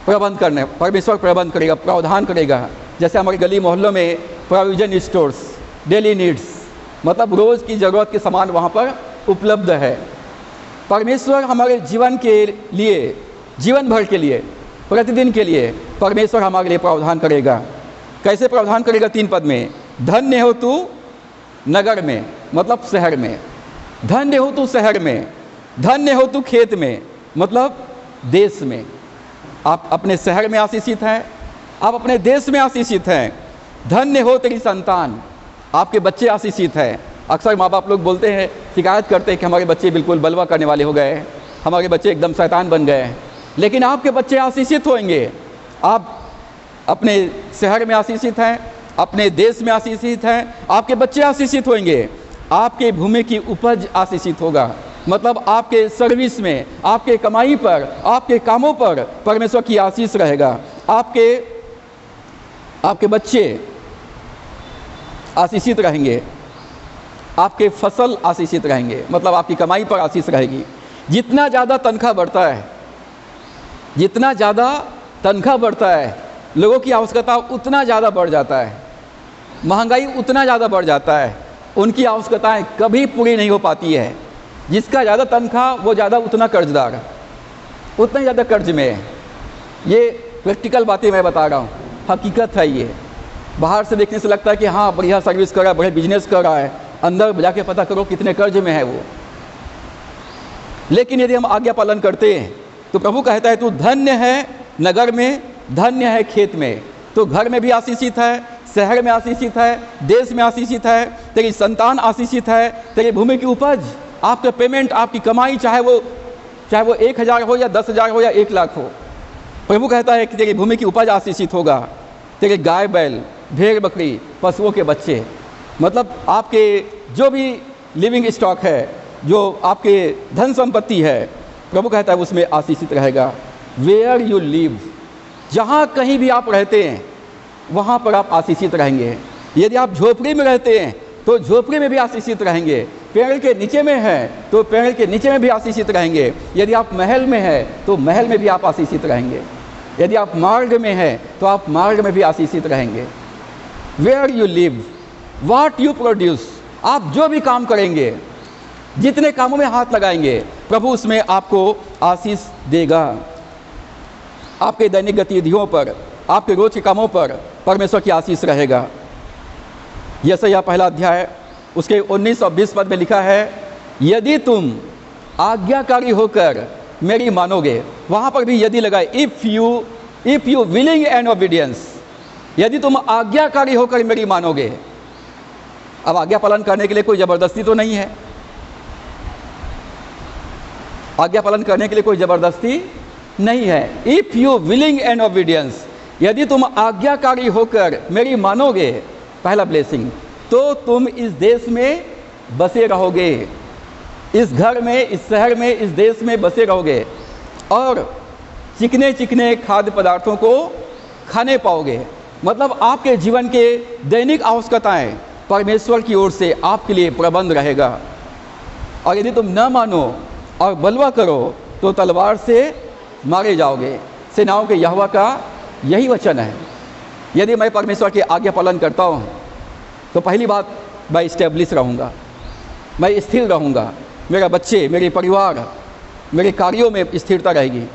प्रबंध करने परमेश्वर प्रबंध करेगा, प्रावधान करेगा। जैसे हमारे गली मोहल्लों में प्रोविजन स्टोर्स, डेली नीड्स, मतलब रोज़ की ज़रूरत के सामान वहाँ पर उपलब्ध है। परमेश्वर हमारे जीवन के लिए, जीवन भर के लिए, प्रतिदिन के लिए परमेश्वर हमारे लिए प्रावधान करेगा। कैसे प्रावधान करेगा? 3 पद में, धन्य हो तू नगर में, मतलब शहर में, धन्य हो तू शहर में, धन्य हो तू खेत में, मतलब देश में। आप अपने शहर में आशीषित हैं, आप अपने देश में आशीषित हैं। धन्य हो तेरी संतान, आपके बच्चे आशीषित हैं। अक्सर माँ बाप लोग बोलते हैं, शिकायत करते हैं कि हमारे बच्चे बिल्कुल बलवा करने वाले हो गए हैं, हमारे बच्चे एकदम शैतान बन गए हैं। लेकिन आपके बच्चे आशीषित होंगे। आप अपने शहर में आशीषित हैं, अपने देश में आशीषित हैं, आपके बच्चे आशीषित होंगे। आपके भूमि की उपज आशीषित होगा, मतलब आपके सर्विस में, आपके कमाई पर, आपके कामों पर परमेश्वर की आशीष रहेगा। आपके बच्चे आशीषित रहेंगे, आपके फसल आशीषित रहेंगे, मतलब आपकी कमाई पर आशीष रहेगी। जितना ज़्यादा तनख्वाह बढ़ता है, जितना ज़्यादा तनख्वाह बढ़ता है, लोगों की आवश्यकता उतना ज़्यादा बढ़ जाता है, महंगाई उतना ज़्यादा बढ़ जाता है, उनकी आवश्यकताएं कभी पूरी नहीं हो पाती है। जिसका ज़्यादा तनख्वाह वो ज़्यादा उतना कर्जदार, उतना ज़्यादा कर्ज में है। ये प्रैक्टिकल बातें मैं बता रहा हूँ, हकीकत है ये। बाहर से देखने से लगता है कि हाँ बढ़िया सर्विस कर रहा है, बढ़िया बिजनेस कर रहा है, अंदर जाके पता करो कितने कर्ज में है वो। लेकिन यदि हम आज्ञा पालन करते हैं तो प्रभु कहता है तू धन्य है नगर में, धन्य है खेत में। तो घर में भी आशीषित है, शहर में आशीषित है, देश में आशीषित है, तेरी संतान आशीषित है, तेरी भूमि की उपज, आपका पेमेंट, आपकी कमाई, चाहे वो 1000 हो या 10,000 हो या 1 लाख हो, प्रभु कहता है कि तेरी भूमि की उपज आशीषित होगा। तेरे गाय बैल, भेड़ बकरी, पशुओं के बच्चे, मतलब आपके जो भी लिविंग स्टॉक है, जो आपके धन संपत्ति है, प्रभु कहता है उसमें आशीषित रहेगा। वेयर यू लिव, जहाँ कहीं भी आप रहते हैं वहाँ पर आप आशीषित रहेंगे। यदि आप झोपड़ी में रहते हैं तो झोपड़ी में भी आशीषित रहेंगे। पेड़ के नीचे में है तो पेड़ के नीचे में भी आशीषित रहेंगे। यदि आप महल में है तो महल में भी आप आशीषित रहेंगे। यदि आप मार्ग में है तो आप मार्ग में भी आशीषित रहेंगे। Where you live, what you produce, आप जो भी काम करेंगे, जितने कामों में हाथ लगाएंगे, प्रभु उसमें आपको आशीष देगा। आपके दैनिक गतिविधियों पर, आपके रोज के कामों पर परमेश्वर की आशीष रहेगा। यशायाह पहला अध्याय उसके 19 और 20 पद में लिखा है, यदि तुम आज्ञाकारी होकर मेरी मानोगे, वहाँ पर भी यदि लगाए, if you willing and obedience, यदि तुम आज्ञाकारी होकर मेरी मानोगे। अब आज्ञा पालन करने के लिए कोई ज़बरदस्ती तो नहीं है, आज्ञा पालन करने के लिए कोई ज़बरदस्ती नहीं है। If you willing and obedience, यदि तुम आज्ञाकारी होकर मेरी मानोगे, पहला ब्लेसिंग, तो तुम इस देश में बसे रहोगे, इस घर में, इस शहर में, इस देश में बसे रहोगे और चिकने चिकने खाद्य पदार्थों को खाने पाओगे। मतलब आपके जीवन के दैनिक आवश्यकताएं परमेश्वर की ओर से आपके लिए प्रबंध रहेगा। और यदि तुम न मानो और बलवा करो तो तलवार से मारे जाओगे। सेनाओं के यहोवा का यही वचन है। यदि मैं परमेश्वर की आज्ञा पालन करता हूँ तो पहली बात, मैं इस्टेब्लिश रहूँगा, मैं स्थिर रहूँगा, मेरा बच्चे, मेरे परिवार, मेरे कार्यों में स्थिरता रहेगी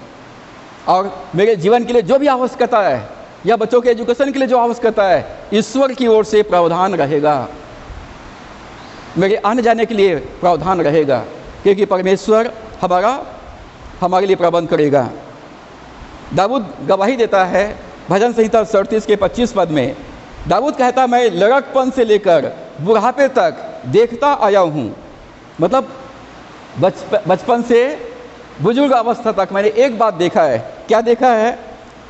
और मेरे जीवन के लिए जो भी आवश्यकता है या बच्चों के एजुकेशन के लिए जो आवश्यकता है, ईश्वर की ओर से प्रावधान रहेगा। मेरे आने जाने के लिए प्रावधान रहेगा, क्योंकि परमेश्वर हमारे लिए प्रबंध करेगा। दाऊद गवाही देता है भजन संहिता 37 के 25 पद में। दाऊद कहता, मैं लड़कपन से लेकर बुढ़ापे तक देखता आया हूँ। मतलब बचपन से बुजुर्ग अवस्था तक मैंने एक बात देखा है। क्या देखा है?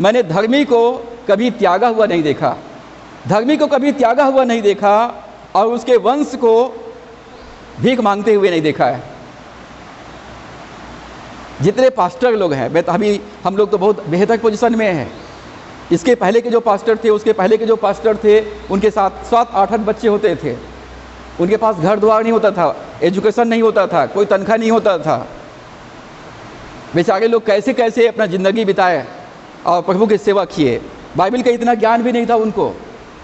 मैंने धर्मी को कभी त्यागा हुआ नहीं देखा, धर्मी को कभी त्यागा हुआ नहीं देखा और उसके वंश को भीख मांगते हुए नहीं देखा है। जितने पास्टर लोग हैं, मैं तो अभी हम लोग तो बहुत बेहतर पोजीशन में हैं। इसके पहले के जो पास्टर थे, उसके पहले के जो पास्टर थे, उनके साथ 7-8 बच्चे होते थे, उनके पास घर द्वार नहीं होता था, एजुकेशन नहीं होता था, कोई तनख्वाह नहीं होता था। बेचारे लोग कैसे कैसे अपना ज़िंदगी बिताए और प्रभु की सेवा किए। बाइबल का इतना ज्ञान भी नहीं था उनको,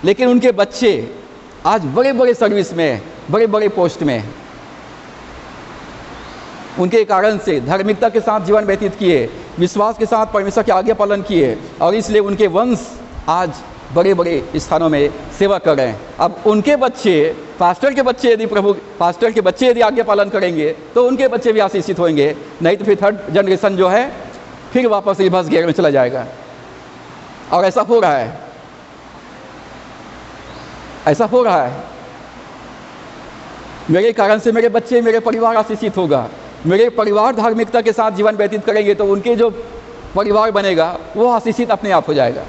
लेकिन उनके बच्चे आज बड़े बड़े सर्विस में, बड़े बड़े पोस्ट में। उनके कारण से धार्मिकता के साथ जीवन व्यतीत किए, विश्वास के साथ परमेश्वर की आज्ञा पालन किए और इसलिए उनके वंश आज बड़े बड़े स्थानों में सेवा कर रहे हैं। अब उनके बच्चे, पास्टर के बच्चे, यदि पास्टर के बच्चे यदि आज्ञा पालन करेंगे तो उनके बच्चे भी आशीषित होंगे, नहीं तो फिर थर्ड जनरेशन जो है फिर वापस रिवर्स गियर में चला जाएगा। और ऐसा हो रहा है, ऐसा हो रहा है। मेरे कारण से मेरे बच्चे, मेरे परिवार आशीषित होगा। मेरे परिवार धार्मिकता के साथ जीवन व्यतीत करेंगे तो उनके जो परिवार बनेगा वो आशीषित अपने आप हो जाएगा।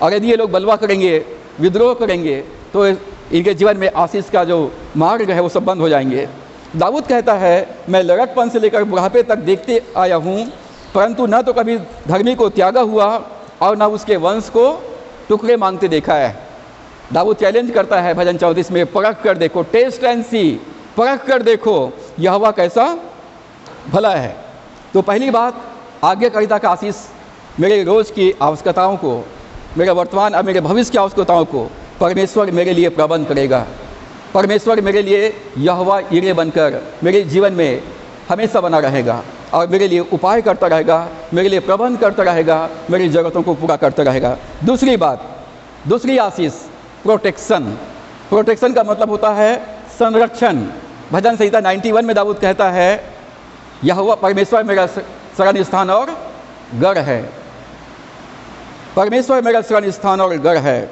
और यदि ये लोग बलवा करेंगे, विद्रोह करेंगे, तो इनके जीवन में आशीष का जो मार्ग है वो सब बंद हो जाएंगे। दाऊद कहता है, मैं लड़कपन से लेकर बुढ़ापे तक देखते आया हूँ, परंतु न तो कभी धर्मी को त्यागा हुआ और न उसके वंश को टुकड़े मांगते देखा है। दाऊद चैलेंज करता है भजन 34 में, परख कर देखो, टेस्ट एंड सी, परख कर देखो यहोवा कैसा भला है। तो पहली बात, आज्ञाकारिता का आशीष मेरे रोज़ की आवश्यकताओं को, मेरे वर्तमान और मेरे भविष्य की आवश्यकताओं को परमेश्वर मेरे लिए प्रबंध करेगा। परमेश्वर मेरे लिए यहोवा यीरे बनकर मेरे जीवन में हमेशा बना रहेगा और मेरे लिए उपाय करता रहेगा, मेरे लिए प्रबंध करता रहेगा, मेरी ज़रूरतों को पूरा करता रहेगा। दूसरी बात, दूसरी आशीष, प्रोटेक्शन। प्रोटेक्शन का मतलब होता है संरक्षण। भजन संहिता 91 में दाऊद कहता है, यहोवा परमेश्वर मेरा शरण स्थान और गढ़ है। परमेश्वर मेरा शरण स्थान और गढ़ है।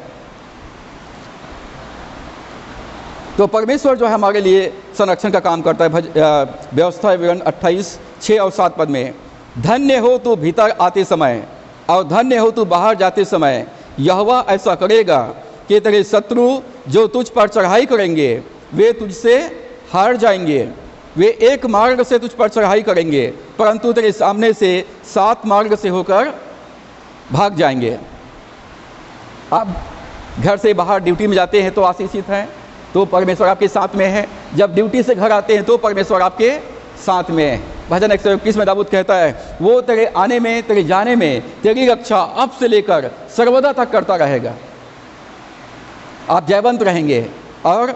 तो परमेश्वर जो है हमारे लिए संरक्षण का काम करता है। व्यवस्था विवरण 28, 6 और 7 पद में, धन्य हो तू भीतर आते समय और धन्य हो तू बाहर जाते समय, यहोवा ऐसा करेगा कि तेरे शत्रु जो तुझ पर चढ़ाई करेंगे वे तुझसे हार जाएंगे। वे एक मार्ग से तुझ पर चढ़ाई करेंगे परंतु तेरे सामने से 7 मार्ग से होकर भाग जाएंगे। अब घर से बाहर ड्यूटी में जाते हैं तो आशीषित हैं, तो परमेश्वर आपके साथ में है। जब ड्यूटी से घर आते हैं तो परमेश्वर आपके साथ में है। भजन 121 में दाऊद कहता है, वो तेरे आने में तेरे जाने में तेरी रक्षा अब से लेकर सर्वदा तक करता रहेगा। आप जयवंत रहेंगे और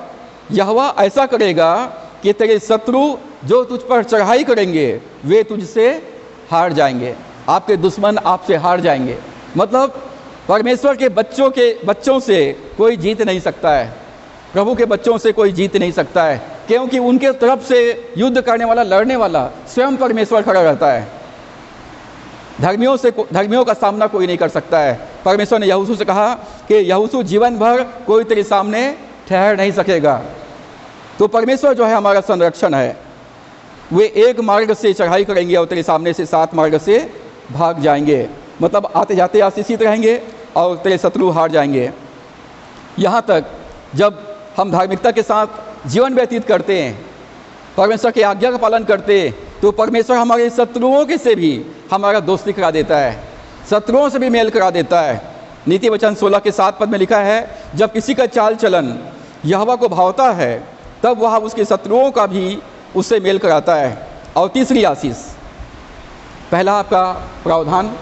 यहोवा ऐसा करेगा कि तेरे शत्रु जो तुझ पर चढ़ाई करेंगे वे तुझसे हार जाएंगे, आपके दुश्मन आपसे हार जाएंगे। मतलब परमेश्वर के बच्चों से कोई जीत नहीं सकता है, प्रभु के बच्चों से कोई जीत नहीं सकता है, क्योंकि उनके तरफ से युद्ध करने वाला, लड़ने वाला स्वयं परमेश्वर खड़ा रहता है। धर्मियों का सामना कोई नहीं कर सकता है। परमेश्वर ने यहोशू से कहा कि यहोशू जीवन भर कोई तेरे सामने ठहर नहीं सकेगा। तो परमेश्वर जो है हमारा संरक्षण है, वे एक मार्ग से चढ़ाई करेंगे और तेरे सामने से 7 मार्ग से भाग जाएंगे। मतलब आते जाते आशीषित रहेंगे और तेरे शत्रु हार जाएंगे। यहाँ तक जब हम धार्मिकता के साथ जीवन व्यतीत करते हैं, परमेश्वर की आज्ञा का पालन करते हैं, तो परमेश्वर हमारे शत्रुओं के से भी हमारा दोस्ती करा देता है, शत्रुओं से भी मेल करा देता है। नीति वचन 16 के 7 पद में लिखा है, जब किसी का चाल चलन यहोवा को भावता है तब वह उसके शत्रुओं का भी उससे मेल कराता है। और तीसरी आशीष, पहला आपका प्रावधान,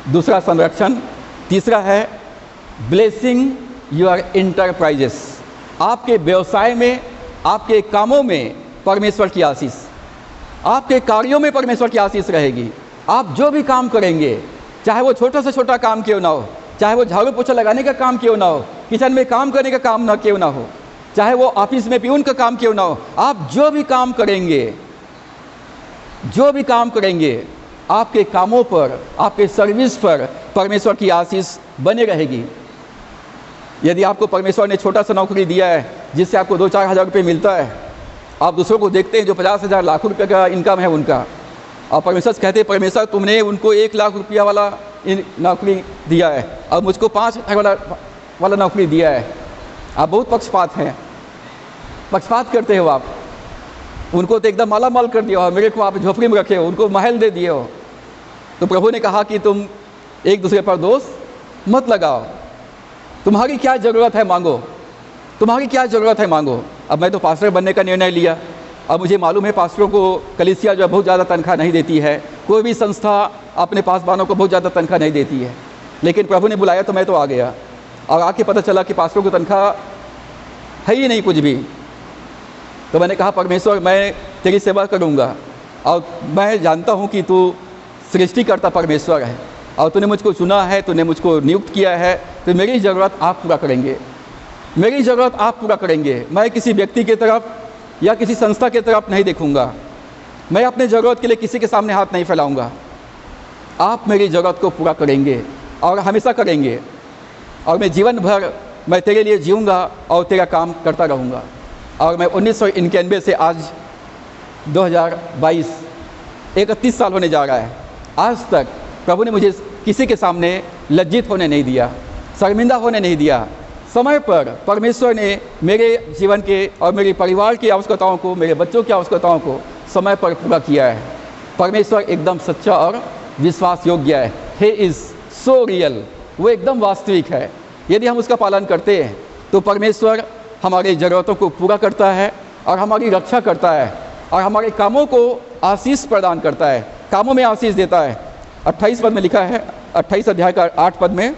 दूसरा संरक्षण, तीसरा है ब्लेसिंग योर इंटरप्राइजेस। आपके व्यवसाय में, आपके कामों में परमेश्वर की आशीष, आपके कार्यों में परमेश्वर की आशीष रहेगी। आप जो भी काम करेंगे, चाहे वो छोटा से छोटा काम क्यों ना हो, चाहे वो झाड़ू पोछा लगाने का काम क्यों ना हो, किचन में काम करने का काम ना क्यों ना हो, चाहे वो ऑफिस में प्यून का काम क्यों ना हो, आप जो भी काम करेंगे, आपके कामों पर, आपके सर्विस पर परमेश्वर की आशीष बने रहेगी। यदि आपको परमेश्वर ने छोटा सा नौकरी दिया है जिससे आपको 2-4 हज़ार रुपये मिलता है, आप दूसरों को देखते हैं जो 50,000 लाख रुपये का इनकम है उनका, और परमेश्वर से कहते हैं, परमेश्वर तुमने उनको 1 लाख रुपया वाला नौकरी दिया है और मुझको 5,000 वाला नौकरी दिया है। आप बहुत पक्षपात करते हो। आप उनको तो एकदम माला माल कर दिया हो, मेरे को आप झोपड़ी में रखे हो, उनको महल दे दिए हो। तो प्रभु ने कहा कि तुम एक दूसरे पर दोष मत लगाओ, तुम्हारी क्या ज़रूरत है मांगो, तुम्हारी क्या ज़रूरत है मांगो। अब मैं तो पास्टर बनने का निर्णय लिया, अब मुझे मालूम है पास्टरों को कलीसिया जो बहुत ज़्यादा तनख्वाह नहीं देती है, कोई भी संस्था अपने पासबानों को बहुत ज़्यादा तनख्वाह नहीं देती है, लेकिन प्रभु ने बुलाया तो मैं तो आ गया। और आके पता चला कि पास्टरों की तनख्वाह है ही नहीं कुछ भी। तो मैंने कहा, परमेश्वर मैं तेरी सेवा करूँगा, और मैं जानता हूँ कि तू सृष्टिकर्ता परमेश्वर है और तूने मुझको चुना है, तूने मुझको नियुक्त किया है, तो मेरी ज़रूरत आप पूरा करेंगे, मेरी ज़रूरत आप पूरा करेंगे। मैं किसी व्यक्ति की तरफ या किसी संस्था की तरफ नहीं देखूँगा, मैं अपने ज़रूरत के लिए किसी के सामने हाथ नहीं फैलाऊँगा। आप मेरी ज़रूरत को पूरा करेंगे और हमेशा करेंगे, और मैं जीवन भर मैं तेरे लिए जीऊँगा और तेरा काम करता रहूँगा। और मैं 1991 से आज 2022 31 साल होने जा रहा है, आज तक प्रभु ने मुझे किसी के सामने लज्जित होने नहीं दिया, शर्मिंदा होने नहीं दिया। समय पर परमेश्वर ने मेरे जीवन के और मेरे परिवार की आवश्यकताओं को, मेरे बच्चों की आवश्यकताओं को समय पर पूरा किया है। परमेश्वर एकदम सच्चा और विश्वास योग्य है। ही इज़ सो रियल, वो एकदम वास्तविक है। यदि हम उसका पालन करते हैं तो परमेश्वर हमारी ज़रूरतों को पूरा करता है और हमारी रक्षा करता है और हमारे कामों को आशीष प्रदान करता है, कामों में आशीष देता है। 28 पद में लिखा है, 28 अध्याय का 8 पद में,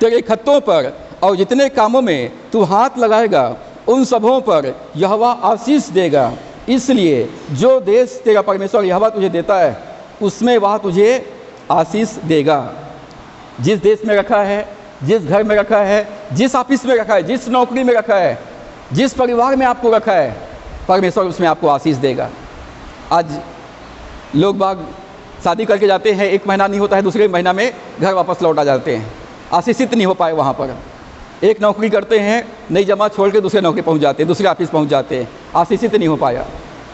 तेरे खत्तों पर और जितने कामों में तू हाथ लगाएगा उन सबों पर यहोवा आशीष देगा। इसलिए जो देश तेरा परमेश्वर यहोवा तुझे देता है उसमें वह तुझे आशीष देगा। जिस देश में रखा है, जिस घर में रखा है, जिस ऑफिस में रखा है, जिस नौकरी में रखा है, जिस परिवार में आपको रखा है, परमेश्वर उसमें आपको आशीष देगा। आज लोग बाग शादी करके जाते हैं, 1 महीना नहीं होता है, दूसरे महीना में घर वापस लौट आ जाते हैं, आशीषित नहीं हो पाए वहाँ पर। एक नौकरी करते हैं, नई जमा छोड़ के दूसरे नौकरी पहुँच जाते हैं, दूसरे ऑफिस पहुँच जाते हैं, आशीषित नहीं हो पाया।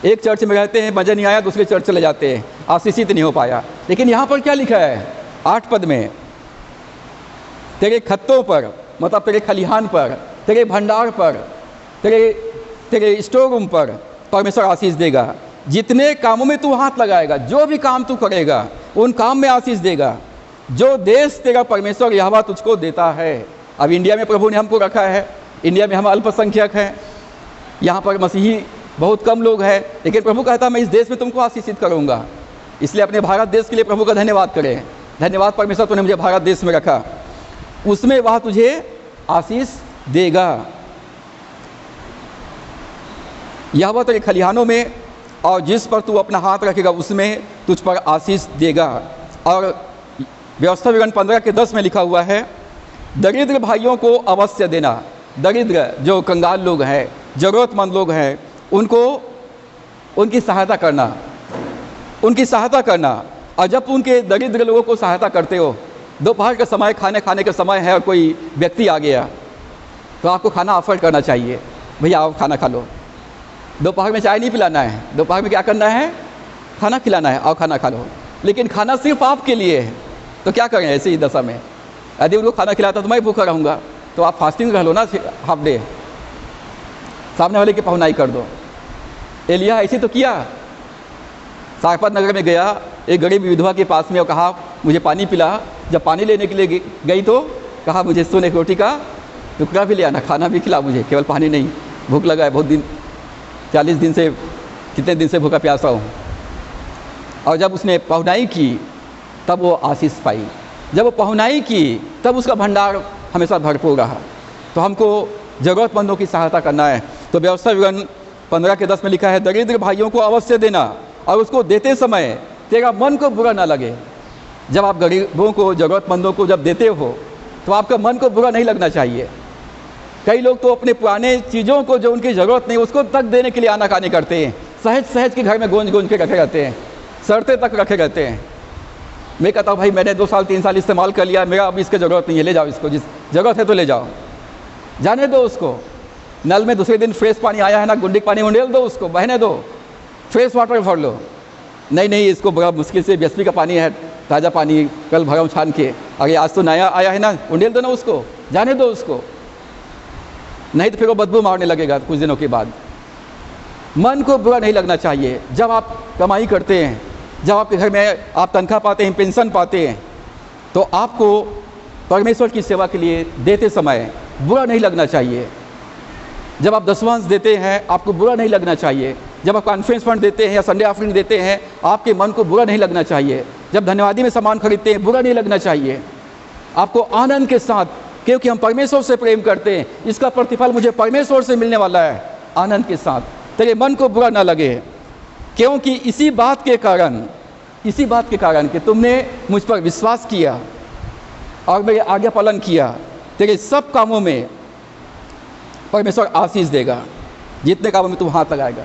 एक चर्च में रहते हैं, मज़ा नहीं आया, दूसरे चर्च चले जाते हैं, आशीषित नहीं हो पाया। लेकिन यहाँ पर क्या लिखा है 8 पद में, तेरे खत्तों पर, मतलब तेरे खलिहान पर, तेरे भंडार पर, तेरे स्टोर रूम पर परमेश्वर आशीष देगा। जितने कामों में तू हाथ लगाएगा, जो भी काम तू करेगा, उन काम में आशीष देगा। जो देश तेरा परमेश्वर यहोवा तुझको देता है, अब इंडिया में प्रभु ने हमको रखा है, इंडिया में हम अल्पसंख्यक हैं, यहाँ पर मसीही बहुत कम लोग हैं, लेकिन प्रभु कहता है मैं इस देश में तुमको आशीषित करूँगा। इसलिए अपने भारत देश के लिए प्रभु का धन्यवाद करें। धन्यवाद परमेश्वर, तूने मुझे भारत देश में रखा, उसमें वह तुझे आशीष देगा। यहोवा तेरे खलिहानों में और जिस पर तू अपना हाथ रखेगा उसमें तुझ पर आशीष देगा। और व्यवस्था विवरण 15:10 में लिखा हुआ है, दरिद्र भाइयों को अवश्य देना। दरिद्र जो कंगाल लोग हैं, ज़रूरतमंद लोग हैं, उनको उनकी सहायता करना, उनकी सहायता करना। और जब उनके दरिद्र लोगों को सहायता करते हो, दोपहर का समय खाने का समय है और कोई व्यक्ति आ गया तो आपको खाना ऑफर करना चाहिए, भैया आओ खाना खा लो। दोपहर में चाय नहीं पिलाना है, दोपहर में क्या करना है, खाना खिलाना है, आओ खाना खा लो। लेकिन खाना सिर्फ आपके लिए है, तो क्या करें ऐसे ही दशा में? यदि उनको खाना खिलाता तो मैं भूखा रहूँगा, तो आप फास्टिंग रह लो ना हाफ डे, सामने वाले की पहुनाई कर दो। एलिया ऐसे तो किया, सारपत नगर में गया एक गरीब विधवा के पास में और कहा मुझे पानी पिला। जब पानी लेने के लिए गई तो कहा मुझे सोने की रोटी का टुकड़ा भी ले आना, खाना भी खिला मुझे, केवल पानी नहीं, भूख लगा है बहुत दिन, 40 दिन से, कितने दिन से भूखा प्यासा हूँ। और जब उसने पहुनाई की तब वो आशीष पाई, जब वो पहुनाई की तब उसका भंडार हमेशा भरपूर रहा। तो हमको ज़रूरतमंदों की सहायता करना है। तो व्यवस्था विवरण 15:10 में लिखा है, दरिद्र भाइयों को अवश्य देना और उसको देते समय तेरा मन को बुरा ना लगे। जब आप गरीबों को, ज़रूरतमंदों को जब देते हो तो आपका मन को बुरा नहीं लगना चाहिए। कई लोग तो अपने पुराने चीज़ों को जो उनकी ज़रूरत नहीं उसको तक देने के लिए आनाकानी करते हैं, सहज सहज के घर में गोंज के रखे रहते हैं, शर्तें तक रखे रहते हैं। मैं कहता हूँ भाई मैंने 2 साल 3 साल इस्तेमाल कर लिया, मेरा अब इसकी ज़रूरत नहीं है, ले जाओ इसको, जिस ज़रूरत है तो ले जाओ, जाने दो उसको। नल में दूसरे दिन फ्रेश पानी आया है ना, गुंडी पानी उंडेल दो उसको, बहने दो, फ्रेश वाटर भर लो। नहीं इसको बड़ा मुश्किल से BSP का पानी है, ताज़ा पानी कल भरा छान के, अरे आज तो नया आया है ना, उंडेल दो ना उसको, जाने दो उसको, नहीं तो फिर वो बदबू मारने लगेगा कुछ दिनों के बाद। मन को बुरा नहीं लगना चाहिए। जब आप कमाई करते हैं, जब आपके घर में आप तनख्वाह पाते हैं, पेंशन पाते हैं, तो आपको परमेश्वर की सेवा के लिए देते समय बुरा नहीं लगना चाहिए। जब आप दशमांश देते हैं आपको बुरा नहीं लगना चाहिए। जब आप कॉन्फ्रेंस फंड देते हैं या संडे ऑफरिंग देते हैं आपके मन को बुरा नहीं लगना चाहिए। जब धन्यवादी में सामान खरीदते हैं बुरा नहीं लगना चाहिए, आपको आनंद के साथ, क्योंकि हम परमेश्वर से प्रेम करते हैं, इसका प्रतिफल मुझे परमेश्वर से मिलने वाला है, आनंद के साथ तेरे मन को बुरा ना लगे। क्योंकि इसी बात के कारण कि तुमने मुझ पर विश्वास किया और मेरे आज्ञा पालन किया, तेरे सब कामों में परमेश्वर आशीष देगा, जितने कामों में तुम हाथ लगाएगा।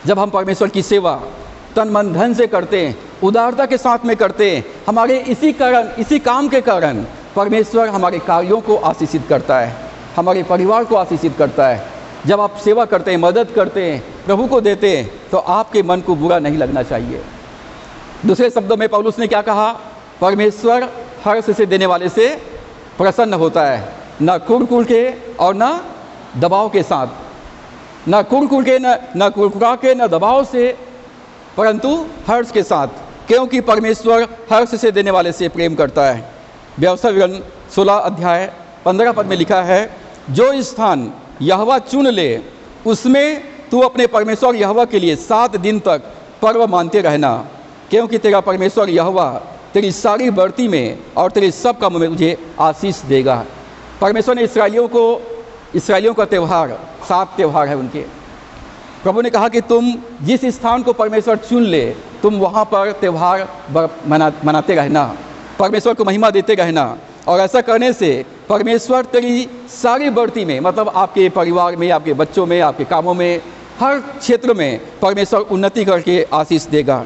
जब हम परमेश्वर की सेवा तन मन धन से करते हैं, उदारता के साथ में करते हैं, हमारे इसी काम के कारण परमेश्वर हमारे कार्यों को आशीषित करता है, हमारे परिवार को आशीषित करता है। जब आप सेवा करते हैं, मदद करते हैं, प्रभु को देते हैं, तो आपके मन को बुरा नहीं लगना चाहिए। दूसरे शब्दों में पौलुस ने क्या कहा, परमेश्वर हर्ष से देने वाले से प्रसन्न होता है, न कुड़कुड़ के और न दबाव के साथ, न कुड़कुड़ के, न कुड़कुड़ा के, न दबाव से, परंतु हर्ष के साथ, क्योंकि परमेश्वर हर्ष से देने वाले से प्रेम करता है। व्यवस्था विवरण 16:15 में लिखा है, जो स्थान यहोवा चुन ले उसमें तू अपने परमेश्वर यहोवा के लिए 7 दिन तक पर्व मानते रहना, क्योंकि तेरा परमेश्वर यहोवा तेरी सारी बढ़ती में और तेरे सब कामों में तुझे आशीष देगा। परमेश्वर ने इसराइलियों का त्यौहार, 7 त्यौहार है उनके। प्रभु ने कहा कि तुम जिस स्थान को परमेश्वर चुन ले तुम वहाँ पर त्यौहार मनाते रहना, परमेश्वर को महिमा देते रहना, और ऐसा करने से परमेश्वर तेरी सारी बढ़ती में, मतलब आपके परिवार में, आपके बच्चों में, आपके कामों में, हर क्षेत्र में परमेश्वर उन्नति करके आशीष देगा।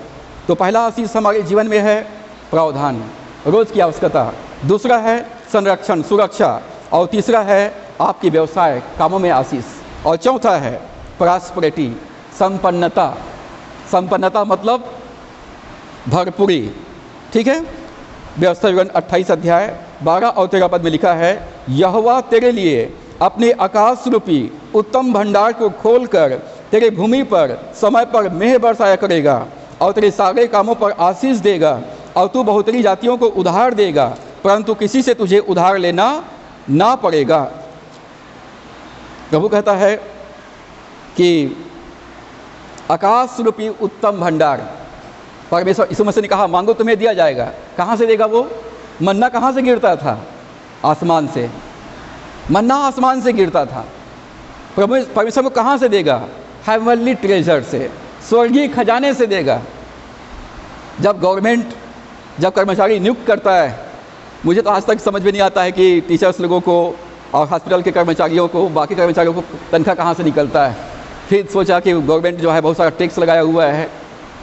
तो पहला आशीष हमारे जीवन में है प्रावधान, रोज़ की आवश्यकता। दूसरा है संरक्षण, सुरक्षा। और तीसरा है आपकी व्यवसाय, कामों में आशीष। और चौथा है प्रॉस्पेरिटी, संपन्नता। संपन्नता मतलब भरपूरी, ठीक है। व्यवस्था विवरण 28:12 और 13 में लिखा है, यहोवा तेरे लिए अपने आकाश रूपी उत्तम भंडार को खोलकर तेरे भूमि पर समय पर मेह बरसाया करेगा और तेरे सारे कामों पर आशीष देगा, और तू बहुतरी जातियों को उधार देगा, परंतु किसी से तुझे उधार लेना ना पड़ेगा। प्रभु कहता है कि आकाश रूपी उत्तम भंडार, परमेश्वर यीशु मसीह ने कहा मांगो तुम्हें दिया जाएगा। कहाँ से देगा वो? मन्ना कहाँ से गिरता था? आसमान से। मन्ना आसमान से गिरता था। प्रभु परमेश्वर को कहाँ से देगा? हेवनली ट्रेजर से, स्वर्गीय खजाने से देगा। जब गवर्नमेंट जब कर्मचारी नियुक्त करता है, मुझे तो आज तक समझ में नहीं आता है कि टीचर्स लोगों को और हॉस्पिटल के कर्मचारियों को, बाकी कर्मचारियों को तनख्वाह कहाँ से निकलता है। फिर सोचा कि गवर्नमेंट जो है बहुत सारा टैक्स लगाया हुआ है,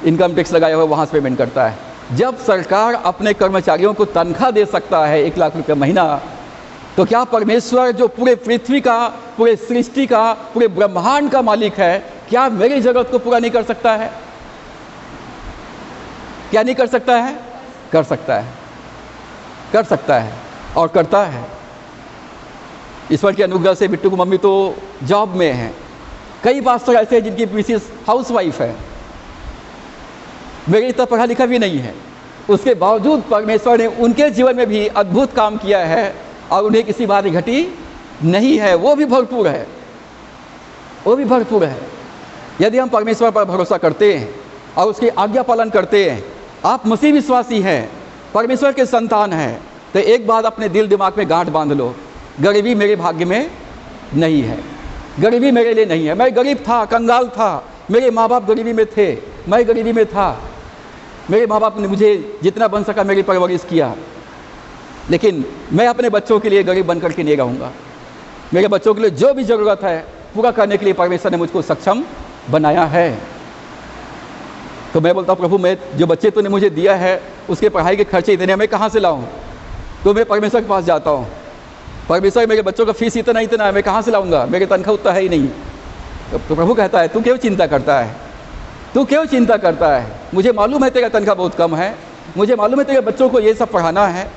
इनकम टैक्स लगाया हुआ है, वहाँ से पेमेंट करता है। जब सरकार अपने कर्मचारियों को तनख्वाह दे सकता है 1 लाख रुपये महीना, तो क्या परमेश्वर जो पूरे पृथ्वी का, पूरे सृष्टि का, पूरे ब्रह्मांड का मालिक है, क्या मेरी ज़रूरत को पूरा नहीं कर सकता है? क्या नहीं कर सकता है? कर सकता है, कर सकता है और करता है। ईश्वर की अनुग्रह से बिट्टू की मम्मी तो जॉब में है। कई पास्टर ऐसे हैं जिनकी मिसेस हाउसवाइफ है, मेरी इतना पढ़ा लिखा भी नहीं है, उसके बावजूद परमेश्वर ने उनके जीवन में भी अद्भुत काम किया है और उन्हें किसी बात घटी नहीं है। वो भी भरपूर है, वो भी भरपूर है। यदि हम परमेश्वर पर भरोसा करते हैं और उसकी आज्ञा पालन करते हैं, आप मसीह विश्वासी हैं, परमेश्वर के संतान हैं, तो एक बात अपने दिल दिमाग में गांठ बांध लो, गरीबी मेरे भाग्य में नहीं है, गरीबी मेरे लिए नहीं है। मैं गरीब था, कंगाल था, मेरे माँ बाप गरीबी में थे, मैं गरीबी में था, मेरे माँ बाप ने मुझे जितना बन सका मेरी परवरिश किया, लेकिन मैं अपने बच्चों के लिए गरीब बनकर के नहीं रहूँगा। मेरे बच्चों के लिए जो भी ज़रूरत है पूरा करने के लिए परमेश्वर ने मुझको सक्षम बनाया है। तो मैं बोलता हूँ प्रभु, मैं जो बच्चे तूने मुझे दिया है उसके पढ़ाई के खर्चे इतने मैं कहाँ से लाऊँ? तो मैं परमेश्वर के पास जाता हूँ, परमेश्वर मेरे बच्चों का फीस इतना इतना है, मैं कहाँ से लाऊँगा? मेरे तनख्वाह उतना है ही नहीं। तो प्रभु कहता है तू क्यों चिंता करता है, तू क्यों चिंता करता है? मुझे मालूम है तेरा तनख्वाह बहुत कम है, मुझे मालूम है तेरे बच्चों को ये सब पढ़ाना है,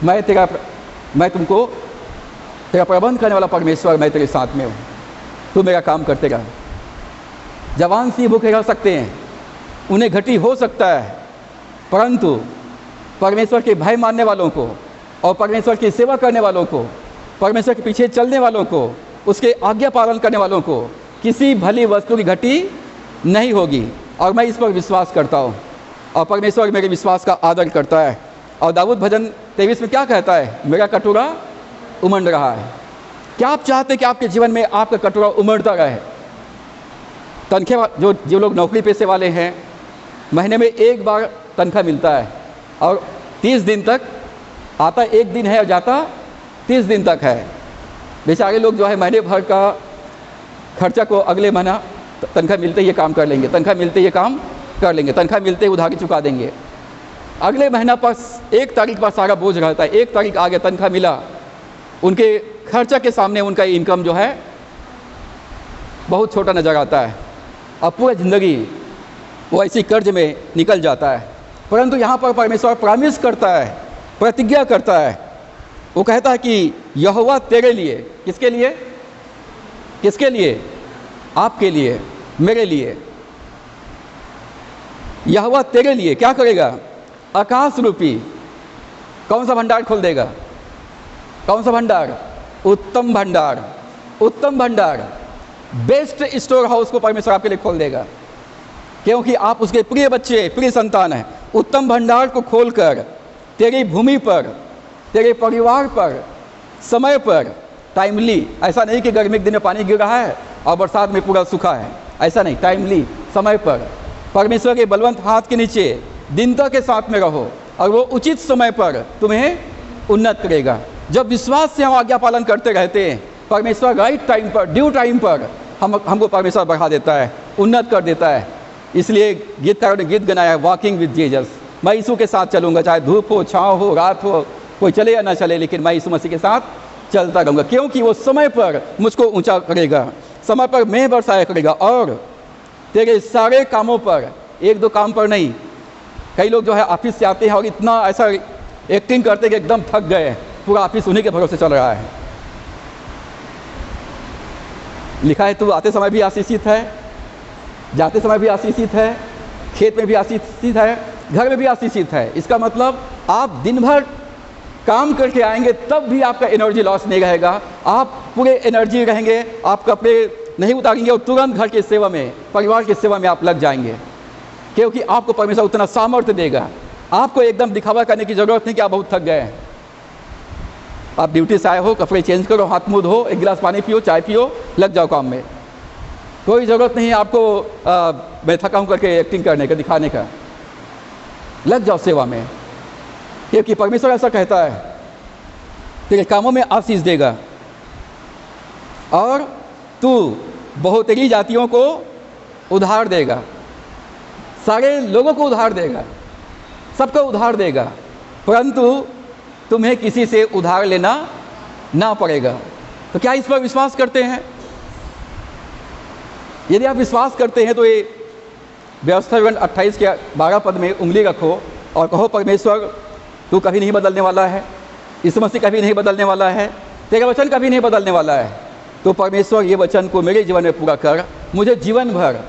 मैं तुमको तेरा प्रबंध करने वाला परमेश्वर, मैं तेरे साथ में हूँ, तू मेरा काम करते रह। जवान सी भूखे रह सकते हैं, उन्हें घटी हो सकता है, परंतु परमेश्वर के भय मानने वालों को और परमेश्वर की सेवा करने वालों को, परमेश्वर के पीछे चलने वालों को, उसके आज्ञा पालन करने वालों को किसी भली वस्तु की घटी नहीं होगी। और मैं इस पर विश्वास करता हूँ और परमेश्वर मेरे विश्वास का आदर करता है। और दाऊद भजन 23 में क्या कहता है? मेरा कटोरा उमड़ रहा है। क्या आप चाहते हैं कि आपके जीवन में आपका कटोरा उमड़ता रहे? तनख्वाह जो लोग नौकरी पेशे वाले हैं, महीने में एक बार तनख्वाह मिलता है और 30 दिन तक आता, एक दिन है और जाता 30 दिन तक है। बेचारे लोग जो है महीने भर का खर्चा को अगले महीना तनख्वाह मिलते ही ये काम कर लेंगे, तनख्वाह मिलते ही ये काम कर लेंगे, तनख्वाह मिलते ही उधारी चुका देंगे। अगले महीना पर 1 तारीख पर सारा बोझ रहता है, 1 तारीख आगे तनख्वाह मिला, उनके खर्चा के सामने उनका इनकम जो है बहुत छोटा नज़र आता है और पूरी ज़िंदगी वो ऐसी कर्ज में निकल जाता है। परंतु यहाँ पर परमेश्वर प्रॉमिस करता है, प्रतिज्ञा करता है, वो कहता है कि यहोवा तेरे लिए, किसके लिए? किसके लिए? आपके लिए, मेरे लिए। यहोवा तेरे लिए क्या करेगा? आकाश रूपी कौन सा भंडार खोल देगा? कौन सा भंडार? उत्तम भंडार। उत्तम भंडार, बेस्ट स्टोर हाउस को परमेश्वर आपके लिए खोल देगा, क्योंकि आप उसके प्रिय बच्चे, प्रिय संतान हैं। उत्तम भंडार को खोलकर तेरी भूमि पर, तेरे परिवार पर, समय पर, टाइमली, ऐसा नहीं कि गर्मी के दिन में पानी गिर रहा है और बरसात में पूरा सूखा है, ऐसा नहीं, टाइमली, समय पर, परमेश्वर के बलवंत हाथ के नीचे दीनता के साथ में रहो और वो उचित समय पर तुम्हें उन्नत करेगा। जब विश्वास से हम आज्ञा पालन करते रहते हैं, परमेश्वर राइट टाइम पर, ड्यू टाइम पर हमको परमेश्वर बढ़ा देता है, उन्नत कर देता है। इसलिए गीतकारों ने गीत गाया है, वॉकिंग विद जीसस। मैं यीशु के साथ चलूँगा, चाहे धूप हो, छाँव हो, रात हो, कोई चले या ना चले, लेकिन मैं यीशु मसीह के साथ चलता रहूँगा, क्योंकि वो समय पर मुझको ऊंचा करेगा, समय पर मेंह बरसाया करेगा। और तेरे सारे कामों पर, 1-2 काम पर नहीं। कई लोग जो है ऑफिस से आते हैं और इतना ऐसा एक्टिंग करते हैं कि एकदम थक गए, पूरा ऑफिस उन्हीं के भरोसे चल रहा है। लिखा है तू आते समय भी आशीषित है, जाते समय भी आशीषित है, खेत में भी आशीषित है, घर में भी आशीषित है। इसका मतलब आप दिन भर काम करके आएंगे तब भी आपका एनर्जी लॉस नहीं रहेगा, आप पूरे एनर्जी रहेंगे, आप कपड़े नहीं उतारेंगे और तुरंत घर की सेवा में, परिवार की सेवा में आप लग जाएंगे, क्योंकि आपको परमेश्वर उतना सामर्थ्य देगा। आपको एकदम दिखावा करने की ज़रूरत नहीं कि आप बहुत थक गए हैं। आप ड्यूटी से आए हो, कपड़े चेंज करो, हाथ मुँह धो, एक गिलास पानी पियो, चाय पियो, लग जाओ काम में। कोई ज़रूरत नहीं है आपको मैं थका हूँ करके एक्टिंग करने का, दिखाने का। लग जाओ सेवा में, क्योंकि परमेश्वर ऐसा कहता है, तेरे कामों में आशीष देगा और तू बहुतेरी जातियों को उधार देगा, सारे लोगों को उधार देगा, सबको उधार देगा, परंतु तुम्हें किसी से उधार लेना ना पड़ेगा। तो क्या इस पर विश्वास करते हैं? यदि आप विश्वास करते हैं तो ये व्यवस्था 28 के 12 पद में उंगली रखो और कहो, परमेश्वर तू कभी नहीं बदलने वाला है, यीशु मसीह कभी नहीं बदलने वाला है, तेरा वचन कभी नहीं बदलने वाला है। तो परमेश्वर ये वचन को मेरे जीवन में पूरा कर, मुझे जीवन भर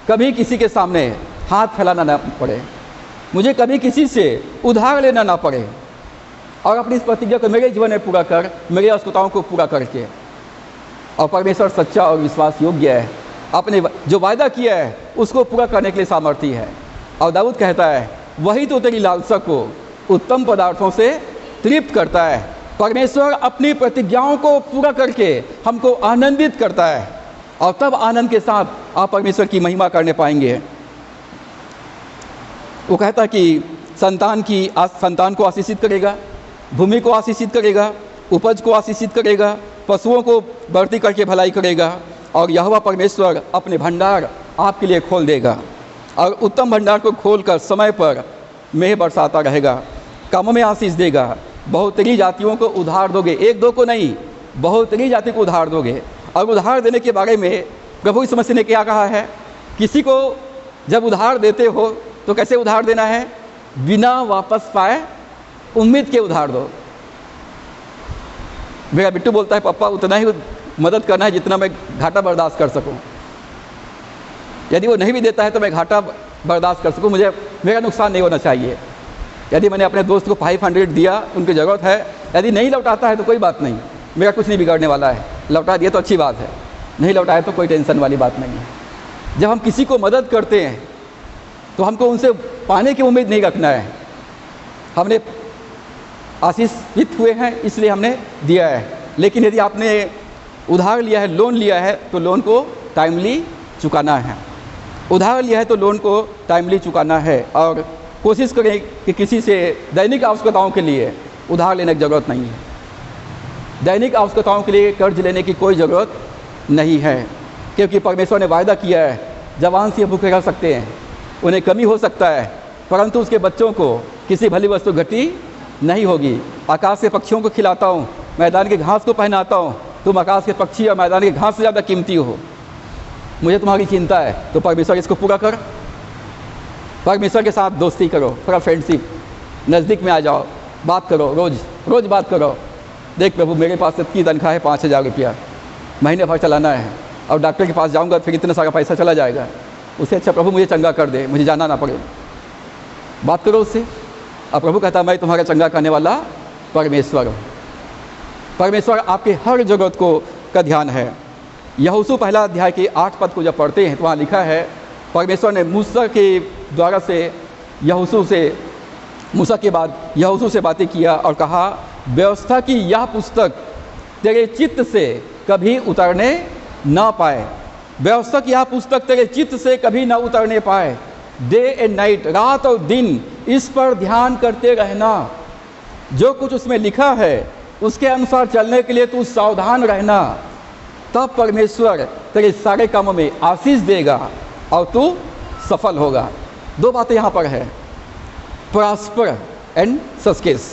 कभी किसी के सामने हाथ फैलाना ना पड़े, मुझे कभी किसी से उधार लेना ना पड़े, और अपनी इस प्रतिज्ञा को मेरे जीवन में पूरा कर, मेरी आवश्यकताओं को पूरा करके। और परमेश्वर सच्चा और विश्वास योग्य है, अपने जो वायदा किया है उसको पूरा करने के लिए सामर्थ्य है। और दाऊद कहता है, वही तो तेरी लालसा को उत्तम पदार्थों से तृप्त करता है। परमेश्वर अपनी प्रतिज्ञाओं को पूरा करके हमको आनंदित करता है, और तब आनंद के साथ आप परमेश्वर की महिमा करने पाएंगे। वो कहता है कि संतान को आशीषित करेगा, भूमि को आशीषित करेगा, उपज को आशीषित करेगा, पशुओं को बढ़ती करके भलाई करेगा, और यहोवा परमेश्वर अपने भंडार आपके लिए खोल देगा, और उत्तम भंडार को खोलकर समय पर मेह बरसाता रहेगा, कामों में आशीष देगा, बहुतरी जातियों को उधार दोगे, एक दो को नहीं, बहुतरी जाति को उधार दोगे। और उधार देने के बारे में प्रभु यीशु मसीह ने क्या कहा है? किसी को जब उधार देते हो तो कैसे उधार देना है? बिना वापस पाए उम्मीद के उधार दो। मेरा बिट्टू बोलता है, पापा उतना ही मदद करना है जितना मैं घाटा बर्दाश्त कर सकूं। यदि वो नहीं भी देता है तो मैं घाटा बर्दाश्त कर सकूं, मुझे मेरा नुकसान नहीं होना चाहिए। यदि मैंने अपने दोस्त को 500 दिया, उनकी ज़रूरत है, यदि नहीं लौटाता है तो कोई बात नहीं, मेरा कुछ नहीं बिगड़ने वाला है, लौटा दिया तो अच्छी बात है, नहीं लौटाया तो कोई टेंशन वाली बात नहीं है। जब हम किसी को मदद करते हैं तो हमको उनसे पाने की उम्मीद नहीं रखना है। हमने आशीषित हुए हैं इसलिए हमने दिया है, लेकिन यदि आपने उधार लिया है, लोन लिया है, तो लोन को टाइमली चुकाना है। उधार लिया है तो लोन को टाइमली चुकाना है, और कोशिश करें कि किसी से दैनिक आवश्यकताओं के लिए उधार लेने की ज़रूरत नहीं है। दैनिक आवश्यकताओं के लिए कर्ज लेने की कोई ज़रूरत नहीं है, क्योंकि परमेश्वर ने वायदा किया है, जवान से भूखे रह सकते हैं, उन्हें कमी हो सकता है, परंतु उसके बच्चों को किसी भली वस्तु घटी नहीं होगी। आकाश के पक्षियों को खिलाता हूँ, मैदान के घास को पहनाता हूँ, तुम आकाश के पक्षी और मैदान के घास से ज़्यादा कीमती हो, मुझे तुम्हारी चिंता है। तो परमेश्वर इसको पूरा कर, परमेश्वर के साथ दोस्ती करो, थोड़ा फ्रेंडशिप, नज़दीक में आ जाओ, बात करो, रोज़ बात करो। देख प्रभु, मेरे पास इतनी तनख्वाह है 5000 रुपया, महीने भर चलाना है, और डॉक्टर के पास जाऊंगा फिर इतना सारा पैसा चला जाएगा, उससे अच्छा प्रभु मुझे चंगा कर दे, मुझे जाना ना पड़े। बात करो उससे। अब प्रभु कहता, मैं तुम्हारा चंगा करने वाला परमेश्वर हूँ। परमेश्वर आपके हर जरूरत को का ध्यान है। यहोशू पहला अध्याय के 8 पद को जब पढ़ते हैं तो वहाँ लिखा है, परमेश्वर ने मूसा के द्वारा से मूसा के बाद यहोशू से बातें किया और कहा, व्यवस्था की यह पुस्तक तेरे चित्त से कभी उतरने ना पाए। व्यवस्था की यह पुस्तक तेरे चित्त से कभी ना उतरने पाए। डे एंड नाइट, रात और दिन इस पर ध्यान करते रहना। जो कुछ उसमें लिखा है उसके अनुसार चलने के लिए तू सावधान रहना, तब परमेश्वर तेरे सारे कामों में आशीष देगा और तू सफल होगा। दो बातें यहाँ पर है, प्रॉस्पर एंड सक्सेस।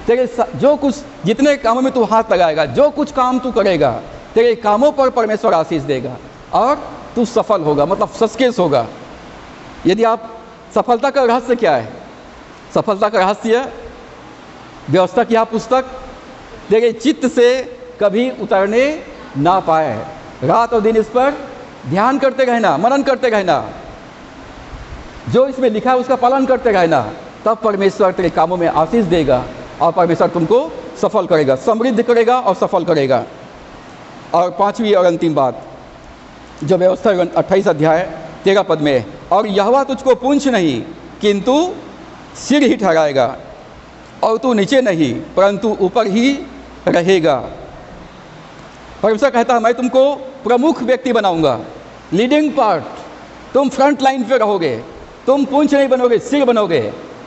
तेरे जो कुछ जितने कामों में तू हाथ लगाएगा, जो कुछ काम तू करेगा, तेरे कामों पर परमेश्वर आशीष देगा और तू सफल होगा, मतलब सक्सेस होगा। यदि आप सफलता का रहस्य क्या है? सफलता का रहस्य व्यवस्था की यह पुस्तक तेरे चित्त से कभी उतरने ना पाए। रात और दिन इस पर ध्यान करते रहना, मनन करते रहना, जो इसमें लिखा है उसका पालन करते रहना, तब परमेश्वर तेरे कामों में आशीष देगा और परमेश्वर तुमको सफल करेगा, समृद्ध करेगा और सफल करेगा। और पांचवी और अंतिम बात जो व्यवस्था 28 अध्याय 13 पद में, और यहोवा तुझको पूंछ नहीं किंतु सिर ही ठहराएगा, और तू नीचे नहीं परंतु ऊपर ही रहेगा। परमेश्वर कहता है मैं तुमको प्रमुख व्यक्ति बनाऊंगा, लीडिंग पार्ट, तुम फ्रंट लाइन पे रहोगे, तुम पूंछ नहीं बनोगे, सिर बनोगे,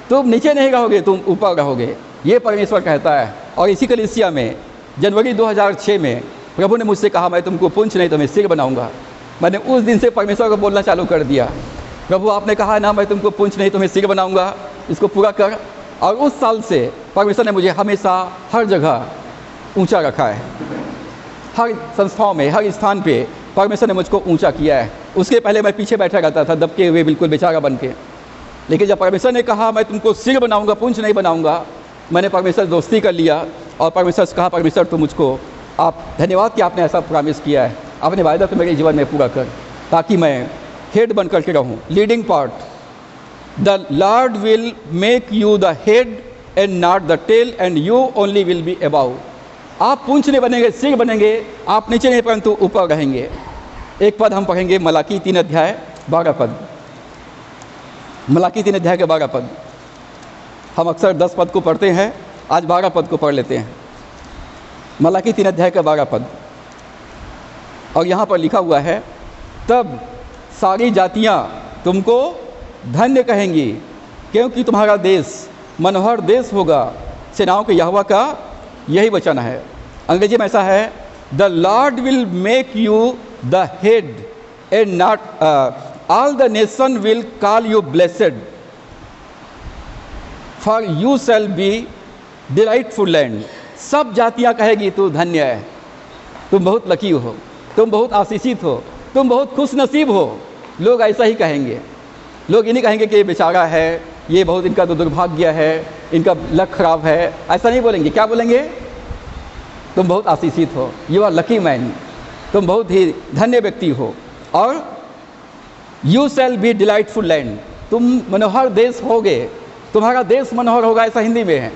तुम नीचे नहीं रहोगे, तुम ऊपर रहोगे, ये परमेश्वर कहता है। और इसी कलीसिया में जनवरी 2006 में प्रभु ने मुझसे कहा मैं तुमको पूंछ नहीं तुम्हें सिर बनाऊंगा। मैंने उस दिन से परमेश्वर को बोलना चालू कर दिया, प्रभु आपने कहा ना मैं तुमको पूंछ नहीं तुम्हें सिर बनाऊंगा, इसको पूरा कर। और उस साल से परमेश्वर ने मुझे हमेशा हर जगह ऊंचा रखा है, हर संस्थाओं में, हर स्थान पे परमेश्वर ने मुझको ऊंचा किया है। उसके पहले मैं पीछे बैठा रहता था दबके हुए बिल्कुल बेचारा बन के, लेकिन जब परमेश्वर ने कहा मैं तुमको सिर बनाऊंगा पूंछ नहीं बनाऊंगा, मैंने परमेश्वर से दोस्ती कर लिया और परमेश्वर से कहा परमेश्वर तो मुझको आप धन्यवाद कि आपने ऐसा प्रॉमिस किया है, आपने वायदा तो मेरे जीवन में पूरा कर, ताकि मैं हेड बन करके रहूँ, leading part. The Lord will make you the head and not the tail and you only will be above. आप पूंछ नहीं बनेंगे, सिर बनेंगे, आप नीचे नहीं परंतु ऊपर रहेंगे। एक पद हम पढ़ेंगे मलाकी 3 अध्याय 12 पद, मलाकी 3 अध्याय के 12 पद। हम अक्सर 10 पद को पढ़ते हैं, आज 12 पद को पढ़ लेते हैं। मलाकी 3 अध्याय का 12 पद, और यहाँ पर लिखा हुआ है तब सारी जातियाँ तुमको धन्य कहेंगी क्योंकि तुम्हारा देश मनोहर देश होगा। सेनाओं के यहोवा का यही वचन है। अंग्रेजी में ऐसा है the Lord will make you the head and not all the nation will call you blessed for you shall be delightful land. सब जातियाँ कहेगी तू धन्य है, तुम बहुत लकी हो, तुम बहुत आशीषित हो, तुम बहुत खुश नसीब हो। लोग ऐसा ही कहेंगे, लोग ये नहीं कहेंगे कि ये बेचारा है, ये बहुत इनका तो दुर्भाग्य है, इनका लक खराब है, ऐसा नहीं बोलेंगे। क्या बोलेंगे? तुम बहुत आशीषित हो, यू आर लकी मैन, तुम बहुत ही धन्य व्यक्ति हो। और you shall be delightful land, तुम मनोहर देश होगे, तुम्हारा देश मनोहर होगा, ऐसा हिंदी में है,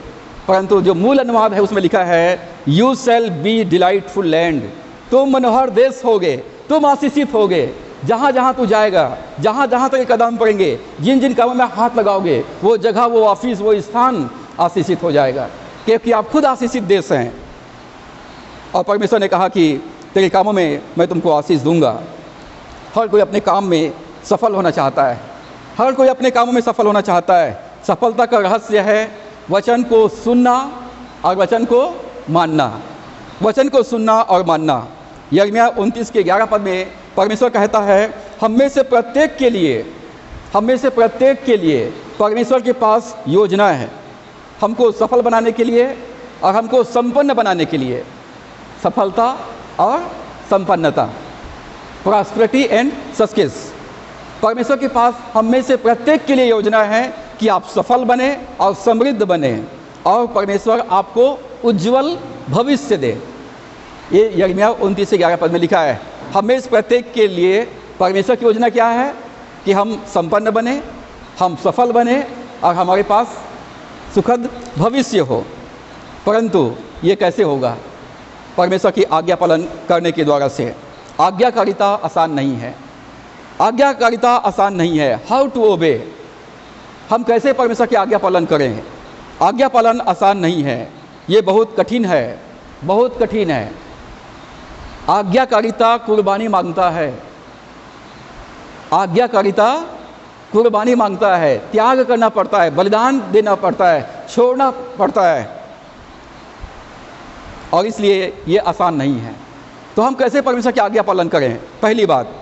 परंतु जो मूल अनुवाद है उसमें लिखा है you shall be delightful land, तुम मनोहर देश होगे, तुम आशीषित होगे। जहाँ जहाँ तू जाएगा, जहाँ जहाँ तक कदम पड़ेंगे, जिन जिन कामों में हाथ लगाओगे, वो जगह, वो ऑफिस, वो स्थान आशीषित हो जाएगा, क्योंकि आप खुद आशीषित देश हैं। और परमेश्वर ने कहा कि तेरे कामों में मैं तुमको आशीष दूंगा। हर कोई अपने काम में सफल होना चाहता है, हर कोई अपने कामों में सफल होना चाहता है। सफलता का रहस्य है वचन को सुनना और वचन को मानना, वचन को सुनना और मानना। यिर्मयाह 29 के 11 पद में परमेश्वर कहता है हम में से प्रत्येक के लिए, हम में से प्रत्येक के लिए परमेश्वर के पास योजना है, हमको सफल बनाने के लिए और हमको संपन्न बनाने के लिए। सफलता और संपन्नता, प्रॉस्पेरिटी एंड सक्सेस। परमेश्वर के पास हम में से प्रत्येक के लिए योजना है कि आप सफल बने और समृद्ध बने, और परमेश्वर आपको उज्जवल भविष्य दे। ये यिर्मयाह 29 से 11 पद में लिखा है। हमें इस प्रत्येक के लिए परमेश्वर की योजना क्या है कि हम संपन्न बने, हम सफल बने और हमारे पास सुखद भविष्य हो। परंतु ये कैसे होगा? परमेश्वर की आज्ञा पालन करने के द्वारा से। आज्ञाकारिता आसान नहीं है, आज्ञाकारिता आसान नहीं है। हाउ टू ओबे, हम कैसे परमेश्वर की आज्ञा पालन करें? आज्ञा पालन आसान नहीं है, ये बहुत कठिन है, बहुत कठिन है। आज्ञाकारिता कुर्बानी मांगता है, आज्ञाकारिता कुर्बानी मांगता है, त्याग करना पड़ता है, बलिदान देना पड़ता है, छोड़ना पड़ता है, और इसलिए ये आसान नहीं है। तो हम कैसे परमेश्वर की आज्ञा पालन करें? पहली बात,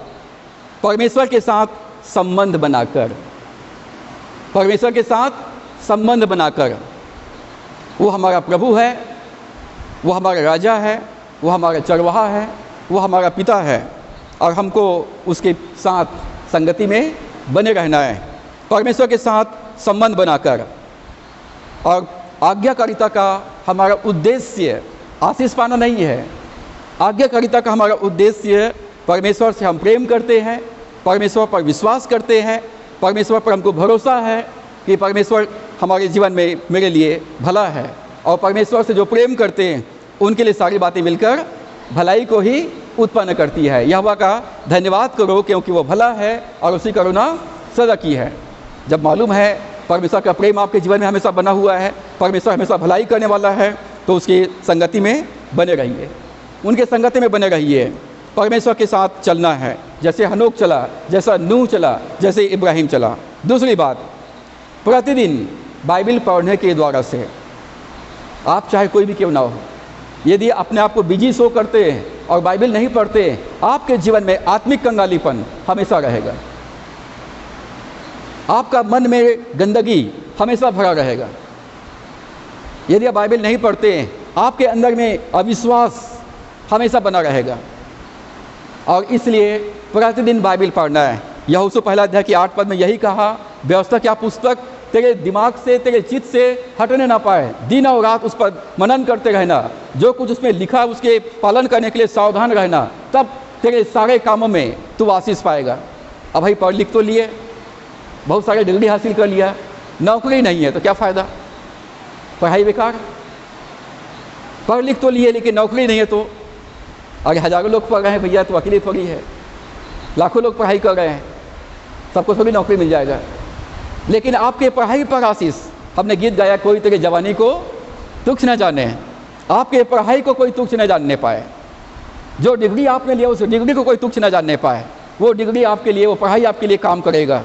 परमेश्वर के साथ संबंध बनाकर, परमेश्वर के साथ संबंध बनाकर। वो हमारा प्रभु है, वो हमारा राजा है, वो हमारा चरवाहा है, वो हमारा पिता है, और हमको उसके साथ संगति में बने रहना है, परमेश्वर के साथ संबंध बनाकर। और आज्ञाकारिता का हमारा उद्देश्य आशीष पाना नहीं है। आज्ञाकारिता का हमारा उद्देश्य परमेश्वर से हम प्रेम करते हैं, परमेश्वर पर विश्वास करते हैं, परमेश्वर पर हमको भरोसा है कि परमेश्वर हमारे जीवन में मेरे लिए भला है, और परमेश्वर से जो प्रेम करते हैं उनके लिए सारी बातें मिलकर भलाई को ही उत्पन्न करती है। यहोवा का धन्यवाद करो क्योंकि वो भला है और उसकी करुणा सदा की है। जब मालूम है परमेश्वर का प्रेम आपके जीवन में हमेशा बना हुआ है, परमेश्वर हमेशा भलाई करने वाला है, तो उसकी संगति में बने रहिए, उनके संगति में बने रहिए। परमेश्वर के साथ चलना है, जैसे हनोक चला, जैसा नूह चला, जैसे इब्राहिम चला। दूसरी बात, प्रतिदिन बाइबल पढ़ने के द्वारा से, आप चाहे कोई भी क्यों ना हो, यदि अपने आप को बिजी शो करते हैं और बाइबल नहीं पढ़ते, आपके जीवन में आत्मिक कंगालीपन हमेशा रहेगा, आपका मन में गंदगी हमेशा भरा रहेगा। यदि आप बाइबल नहीं पढ़ते, आपके अंदर में अविश्वास हमेशा बना रहेगा। और इसलिए प्रतिदिन बाइबल पढ़ना है। यहोशू पहला अध्याय की 8 पद में यही कहा, व्यवस्था क्या पुस्तक तेरे दिमाग से, तेरे चित्त से हटने ना पाए, दिन और रात उस पर मनन करते रहना, जो कुछ उसमें लिखा उसके पालन करने के लिए सावधान रहना, तब तेरे सारे कामों में तू आशीष पाएगा। अब भाई पढ़ लिख तो लिए, बहुत सारे डिग्री हासिल कर लिया, नौकरी नहीं है तो क्या फ़ायदा, पढ़ाई बेकार। पढ़ लिख तो लिए लेकिन नौकरी नहीं है तो, अरे हज़ारों लोग पढ़ रहे हैं भैया, तो अकेले थोड़ी है, लाखों लोग पढ़ाई कर रहे हैं, सबको थोड़ी नौकरी मिल जाएगा। लेकिन आपके पढ़ाई पर आशीष, हमने गीत गाया, कोई तेरे जवानी को तुच्छ न जाने, आपके पढ़ाई को कोई तुच्छ न जानने पाए। जो डिग्री आपने लिया उस डिग्री को कोई तुच्छ न जानने पाए, वो डिग्री आपके लिए, वो पढ़ाई आपके लिए काम करेगा।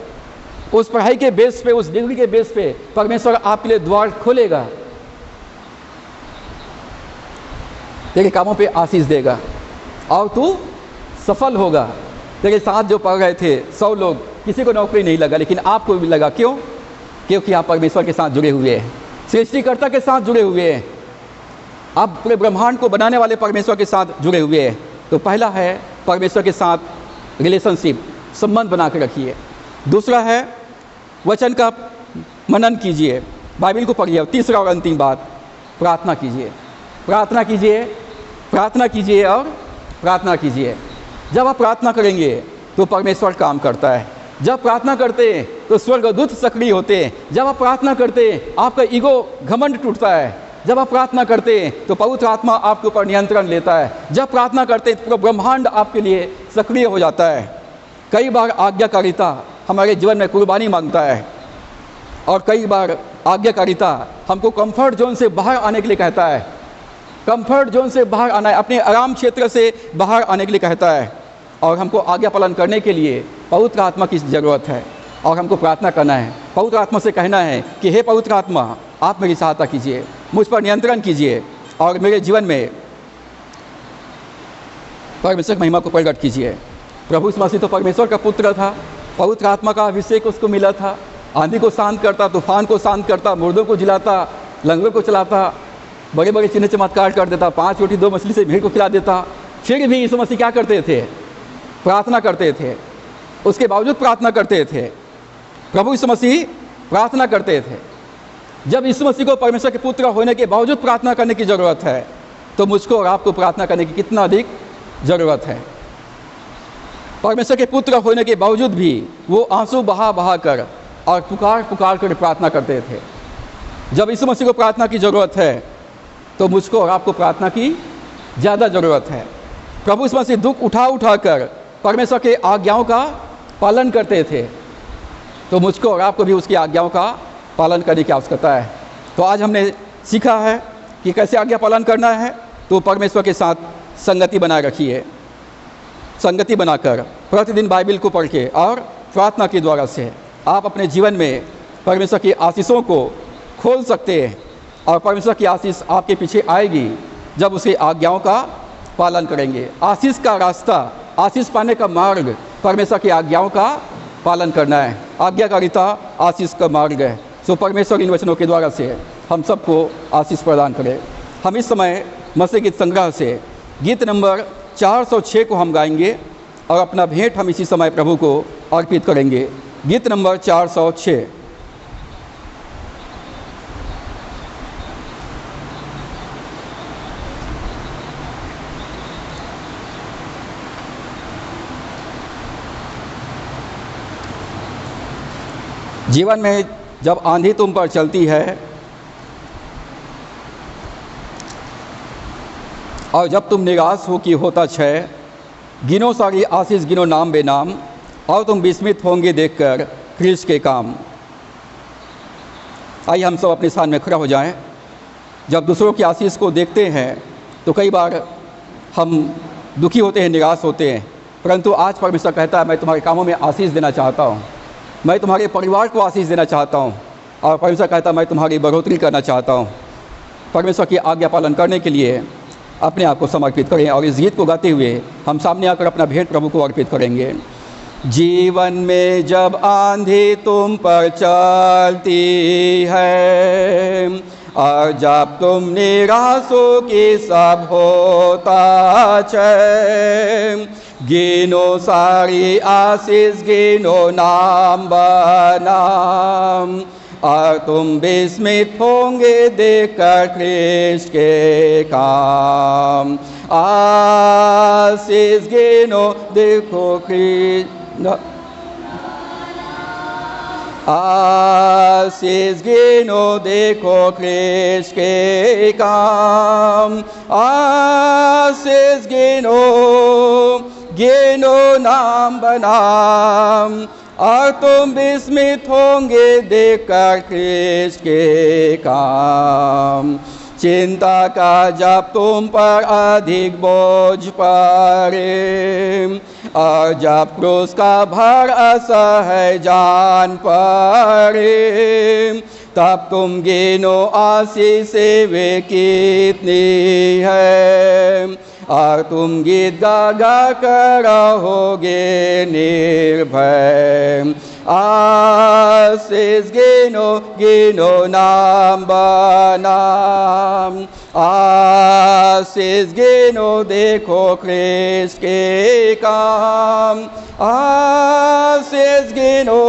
उस पढ़ाई के बेस पे, उस डिग्री के बेस पे परमेश्वर आपके लिए द्वार खोलेगा, तेरे कामों पे आशीष देगा और तू सफल होगा। तेरे साथ जो पढ़ रहे थे 100 लोग, किसी को नौकरी नहीं लगा, लेकिन आपको भी लगा। क्यों? क्योंकि आप परमेश्वर के साथ जुड़े हुए हैं, सृष्टिकर्ता के साथ जुड़े हुए हैं, आप पूरे ब्रह्मांड को बनाने वाले परमेश्वर के साथ जुड़े हुए हैं। तो पहला है परमेश्वर के साथ रिलेशनशिप, संबंध बना के रखिए। दूसरा है वचन का मनन कीजिए, बाइबल को पढ़िए। तीसरा और अंतिम बात, प्रार्थना कीजिए, प्रार्थना कीजिए, प्रार्थना कीजिए और प्रार्थना कीजिए। जब आप प्रार्थना करेंगे तो परमेश्वर काम करता है। जब प्रार्थना करते हैं तो स्वर्गदूत सक्रिय होते हैं। जब आप प्रार्थना करते हैं आपका ईगो, घमंड टूटता है। जब आप प्रार्थना करते हैं तो पवित्र आत्मा आपके ऊपर नियंत्रण लेता है। जब प्रार्थना करते हैं तो पूरा ब्रह्मांड आपके लिए सक्रिय हो जाता है। कई बार आज्ञाकारिता हमारे जीवन में कुर्बानी मांगता है, और कई बार आज्ञाकारिता हमको कंफर्ट जोन से बाहर आने के लिए कहता है। कंफर्ट जोन से बाहर आना है, अपने आराम क्षेत्र से बाहर आने के लिए कहता है, और हमको आज्ञा पालन करने के लिए पवित्र आत्मा की ज़रूरत है। और हमको प्रार्थना करना है, पवित्र आत्मा से कहना है कि हे पवित्र आत्मा, आप मेरी सहायता कीजिए, मुझ पर नियंत्रण कीजिए और मेरे जीवन में परमेश्वर की महिमा को प्रकट कीजिए। प्रभु यीशु मसीह तो परमेश्वर का पुत्र था, पवित्र आत्मा का अभिषेक उसको मिला था, आंधी को शांत करता, तूफान को शांत करता, मुर्दों को जिलाता, लंगड़ों को चलाता, बड़े बड़े चिन्ह चमत्कार कर देता, 5 रोटी 2 मछली से भीड़ को खिला देता। फिर भी यीशु मसीह क्या करते थे? प्रार्थना करते थे। उसके बावजूद प्रार्थना करते थे। प्रभु यीशु मसीह प्रार्थना करते थे। जब यीशु मसीह को परमेश्वर के पुत्र होने के बावजूद प्रार्थना करने की ज़रूरत है, तो मुझको और आपको प्रार्थना करने की कितना अधिक ज़रूरत है। परमेश्वर के पुत्र होने के बावजूद भी वो आंसू बहा बहा कर और पुकार पुकार कर प्रार्थना करते थे। जब यीशु मसीह को प्रार्थना की ज़रूरत है, तो मुझको और आपको प्रार्थना की ज़्यादा ज़रूरत है। प्रभु यीशु मसीह दुख उठा उठा कर परमेश्वर के आज्ञाओं का पालन करते थे, तो मुझको और आपको भी उसकी आज्ञाओं का पालन करने की आवश्यकता है। तो आज हमने सीखा है कि कैसे आज्ञा पालन करना है। तो परमेश्वर के साथ संगति बनाए रखिए, संगति बनाकर प्रतिदिन बाइबल को पढ़ के और प्रार्थना के द्वारा से आप अपने जीवन में परमेश्वर की आशीषों को खोल सकते हैं। और परमेश्वर की आशीष आपके पीछे आएगी जब उसकी आज्ञाओं का पालन करेंगे। आशीष का रास्ता, आशीष पाने का मार्ग परमेश्वर की आज्ञाओं का पालन करना है। आज्ञाकारिता आशीष का मार्ग है। सो परमेश्वर इन वचनों के द्वारा से हम सबको आशीष प्रदान करें। हम इस समय मसीह गीत संग्रह से गीत नंबर 406 को हम गाएंगे और अपना भेंट हम इसी समय प्रभु को अर्पित करेंगे। गीत नंबर 406। जीवन में जब आंधी तुम पर चलती है, और जब तुम निराश हो कि होता क्षय, गिनो सारी आशीष गिनो नाम बेनाम, और तुम विस्मित होंगे देखकर ख्रीष्ट के काम। आइए हम सब अपने स्थान में खड़ा हो जाएं। जब दूसरों की आशीष को देखते हैं तो कई बार हम दुखी होते हैं, निराश होते हैं, परंतु आज परमेश्वर कहता है मैं तुम्हारे कामों में आशीष देना चाहता हूँ, मैं तुम्हारे परिवार को आशीष देना चाहता हूँ, और परमेश्वर कहता है मैं तुम्हारी बढ़ोतरी करना चाहता हूँ। परमेश्वर की आज्ञा पालन करने के लिए अपने आप को समर्पित करें और इस गीत को गाते हुए हम सामने आकर अपना भेंट प्रभु को अर्पित करेंगे। जीवन में जब आंधी तुम पर चलती है और जब तुम निराश हो कि सब होता क्षय, गिनो सारी आशीष गिनो नाम बनाम, और तुम विस्मित होंगे देखकर ख्रीष्ट के काम। आशीष गिनो देखो ख्रीष्ट, आशीष गिनो देखो ख्रीष्ट के काम। आशीष गिनो गिनो नाम बनाम, और तुम विस्मित होंगे देखकर ख्रीष्ट के काम। चिंता का जब तुम पर अधिक बोझ पड़े और जब क्रूस का भार असह्य जान पड़े, तब तुम गिनो आशीष वे कितनी है, और तुम गीत गा गा कर रहोगे निर्भय। आशीष गिनो गिनो नाम बनाम, आशीष गिनो देखो ख्रीष्ट के काम। आशीष गिनो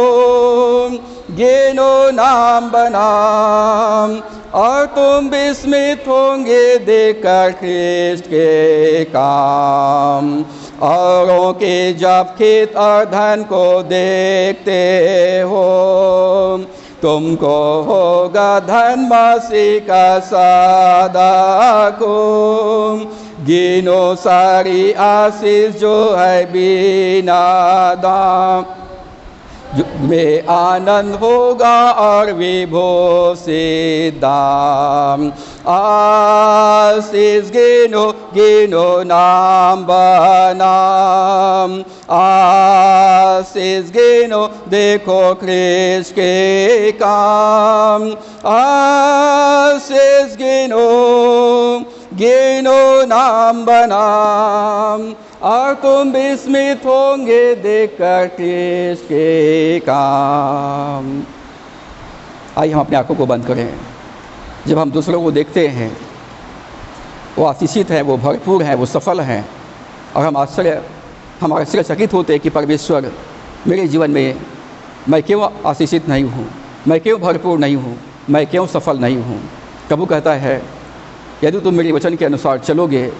गिनो नाम बनाम, और तुम विस्मित होंगे देखकर ख्रीष्ट के काम। औरों के जब खेत और धन को देखते हो, तुमको होगा धन मसीह का सदा को। गिनो सारी आशीष जो है बिना दाम, में आनंद होगा और विभूषित दाम। आशीष गिनो गिनो नाम बनाम, आशीष गिनो देखो ख्रीष्ट के काम। आशीष गिनो गिनो नाम बनाम, और तुम विस्मित होंगे देखकर ख्रीष्ट के काम। आइए हम अपनी आंखों को बंद करें। जब हम दूसरों को देखते हैं वो आशीषित है, वो भरपूर है, वो सफल हैं, और हम हमारे आश्चर्यचकित होते हैं कि परमेश्वर मेरे जीवन में मैं क्यों आशीषित नहीं हूँ, मैं क्यों भरपूर नहीं हूँ, मैं क्यों सफल नहीं हूँ। प्रभु कहता है यदि तुम मेरे वचन के अनुसार चलोगे,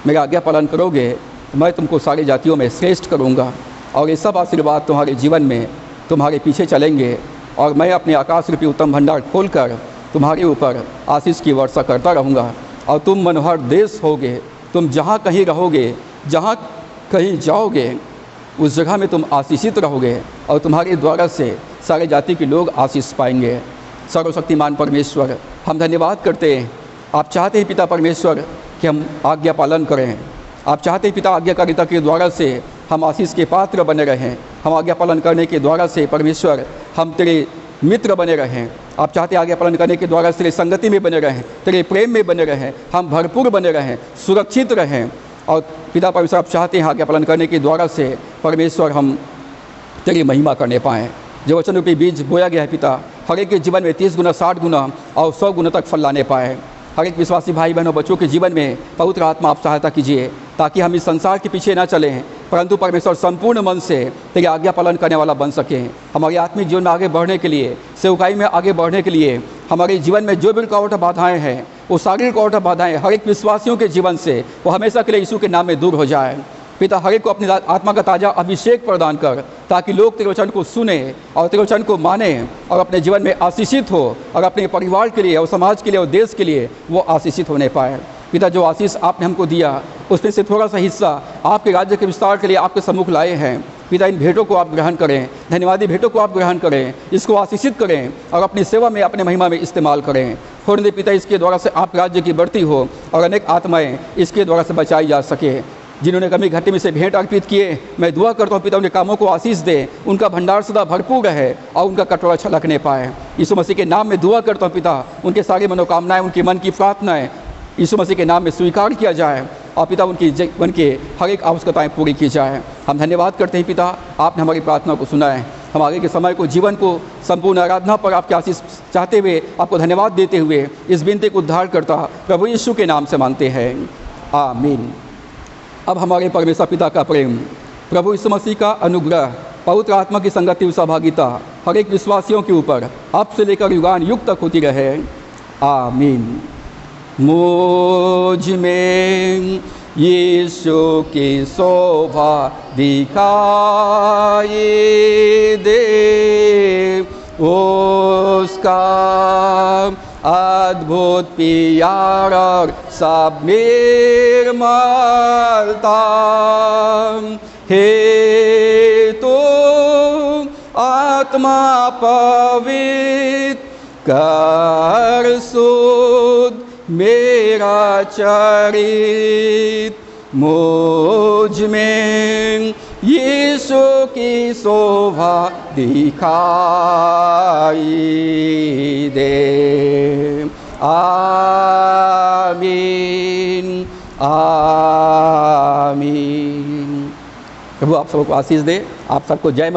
मेरा आज्ञा पालन करोगे, तो मैं तुमको सारी जातियों में श्रेष्ठ करूँगा, और ये सब आशीर्वाद तुम्हारे जीवन में तुम्हारे पीछे चलेंगे, और मैं अपने आकाश रूपी उत्तम भंडार खोलकर तुम्हारे ऊपर आशीष की वर्षा करता रहूँगा, और तुम मनोहर देश होगे। तुम जहाँ कहीं रहोगे, जहाँ कहीं जाओगे, उस जगह में तुम आशीषित रहोगे, और तुम्हारे द्वारा से सारे जाति के लोग आशीष पाएंगे। सर्वशक्तिमान परमेश्वर, हम धन्यवाद करते हैं। आप चाहते हैं पिता परमेश्वर कि हम आज्ञा पालन करें। आप चाहते हैं पिता आज्ञाकारिता के द्वारा से हम आशीष के पात्र बने रहें। हम आज्ञा पालन करने के द्वारा से परमेश्वर हम तेरे मित्र बने रहें। आप चाहते हैं आज्ञा पालन करने के द्वारा से तेरे संगति में बने रहें, तेरे प्रेम में बने रहें, हम भरपूर बने रहें, सुरक्षित रहें। और पिता परमेश्वर आप चाहते हैं आज्ञा पालन करने के द्वारा से परमेश्वर हम तेरी महिमा करने पाएँ। जो वचन रूपी बीज बोया गया है पिता, हर एक के जीवन में 30 गुना, 60 गुना और 100 गुना तक फल लाने पाए। हर एक विश्वासी भाई बहनों बच्चों के जीवन में पवित्र आत्मा आप सहायता कीजिए, ताकि हम इस संसार के पीछे ना चलें, परंतु परमेश्वर संपूर्ण मन से तेरी आज्ञा पालन करने वाला बन सकें। हमारे आत्मिक जीवन में आगे बढ़ने के लिए, सेवकाई में आगे बढ़ने के लिए, हमारे जीवन में जो भी रुकावट बाधाएँ हैं, वो सारी रुकावट बाधाएँ हर एक विश्वासियों के जीवन से वो हमेशा के लिए यीशु के नाम में दूर हो जाए। पिता हर एक को अपनी आत्मा का ताज़ा अभिषेक प्रदान कर, ताकि लोग तेरे वचन को सुने और तेरे वचन को माने और अपने जीवन में आशीषित हो, और अपने परिवार के लिए और समाज के लिए और देश के लिए वो आशीषित होने पाए। पिता, जो आशीष आपने हमको दिया उसमें से थोड़ा सा हिस्सा आपके राज्य के विस्तार के लिए आपके सम्मुख लाए हैं। पिता, इन भेंटों को आप ग्रहण करें, धन्यवादी भेंटों को आप ग्रहण करें, इसको आशीषित करें और अपनी सेवा में, अपने महिमा में इस्तेमाल करें। होने दे पिता, इसके द्वारा से आप राज्य की बढ़ती हो और अनेक आत्माएं इसके द्वारा से बचाई जा सके। जिन्होंने कमी घाटे में से भेंट अर्पित किए, मैं दुआ करता हूँ पिता, उनके कामों को आशीष दे, उनका भंडार सदा भरपूर रहे और उनका कटोरा छलकने पाए। यीशु मसीह के नाम में दुआ करता हूँ पिता, उनके सारी मनोकामनाएं, उनके मन की प्रार्थनाएं यीशु मसीह के नाम में स्वीकार किया जाए और पिता उनकी जीवन के हर एक आवश्यकताएं पूरी की जाए। हम धन्यवाद करते हैं पिता, आपने हमारी प्रार्थना को सुना है। हम आगे के समय को, जीवन को संपूर्ण आराधना पर आपके आशीष चाहते हुए, आपको धन्यवाद देते हुए इस विनती को उद्धार करता प्रभु यीशु के नाम से मांगते हैं, आमीन। अब हमारे परमेश्वर पिता का प्रेम, प्रभु यीशु मसीह का अनुग्रह, पवित्र आत्मा की संगति और सहभागिता हर एक विश्वासियों के ऊपर अब से लेकर युगान युग तक होती रहे, आमीन। मुझ में यीशु की शोभा दिखाई दे, उसका अद्भुत प्यार और सब निर्मलता, हे तो आत्मा पवित्र कर शुद्ध मेरा चरित, मुझ में यीशु की शोभा दिखाई दे, आमीन, आमीन। प्रभु आप सबको आशीष दे। आप सबको जय मसीह।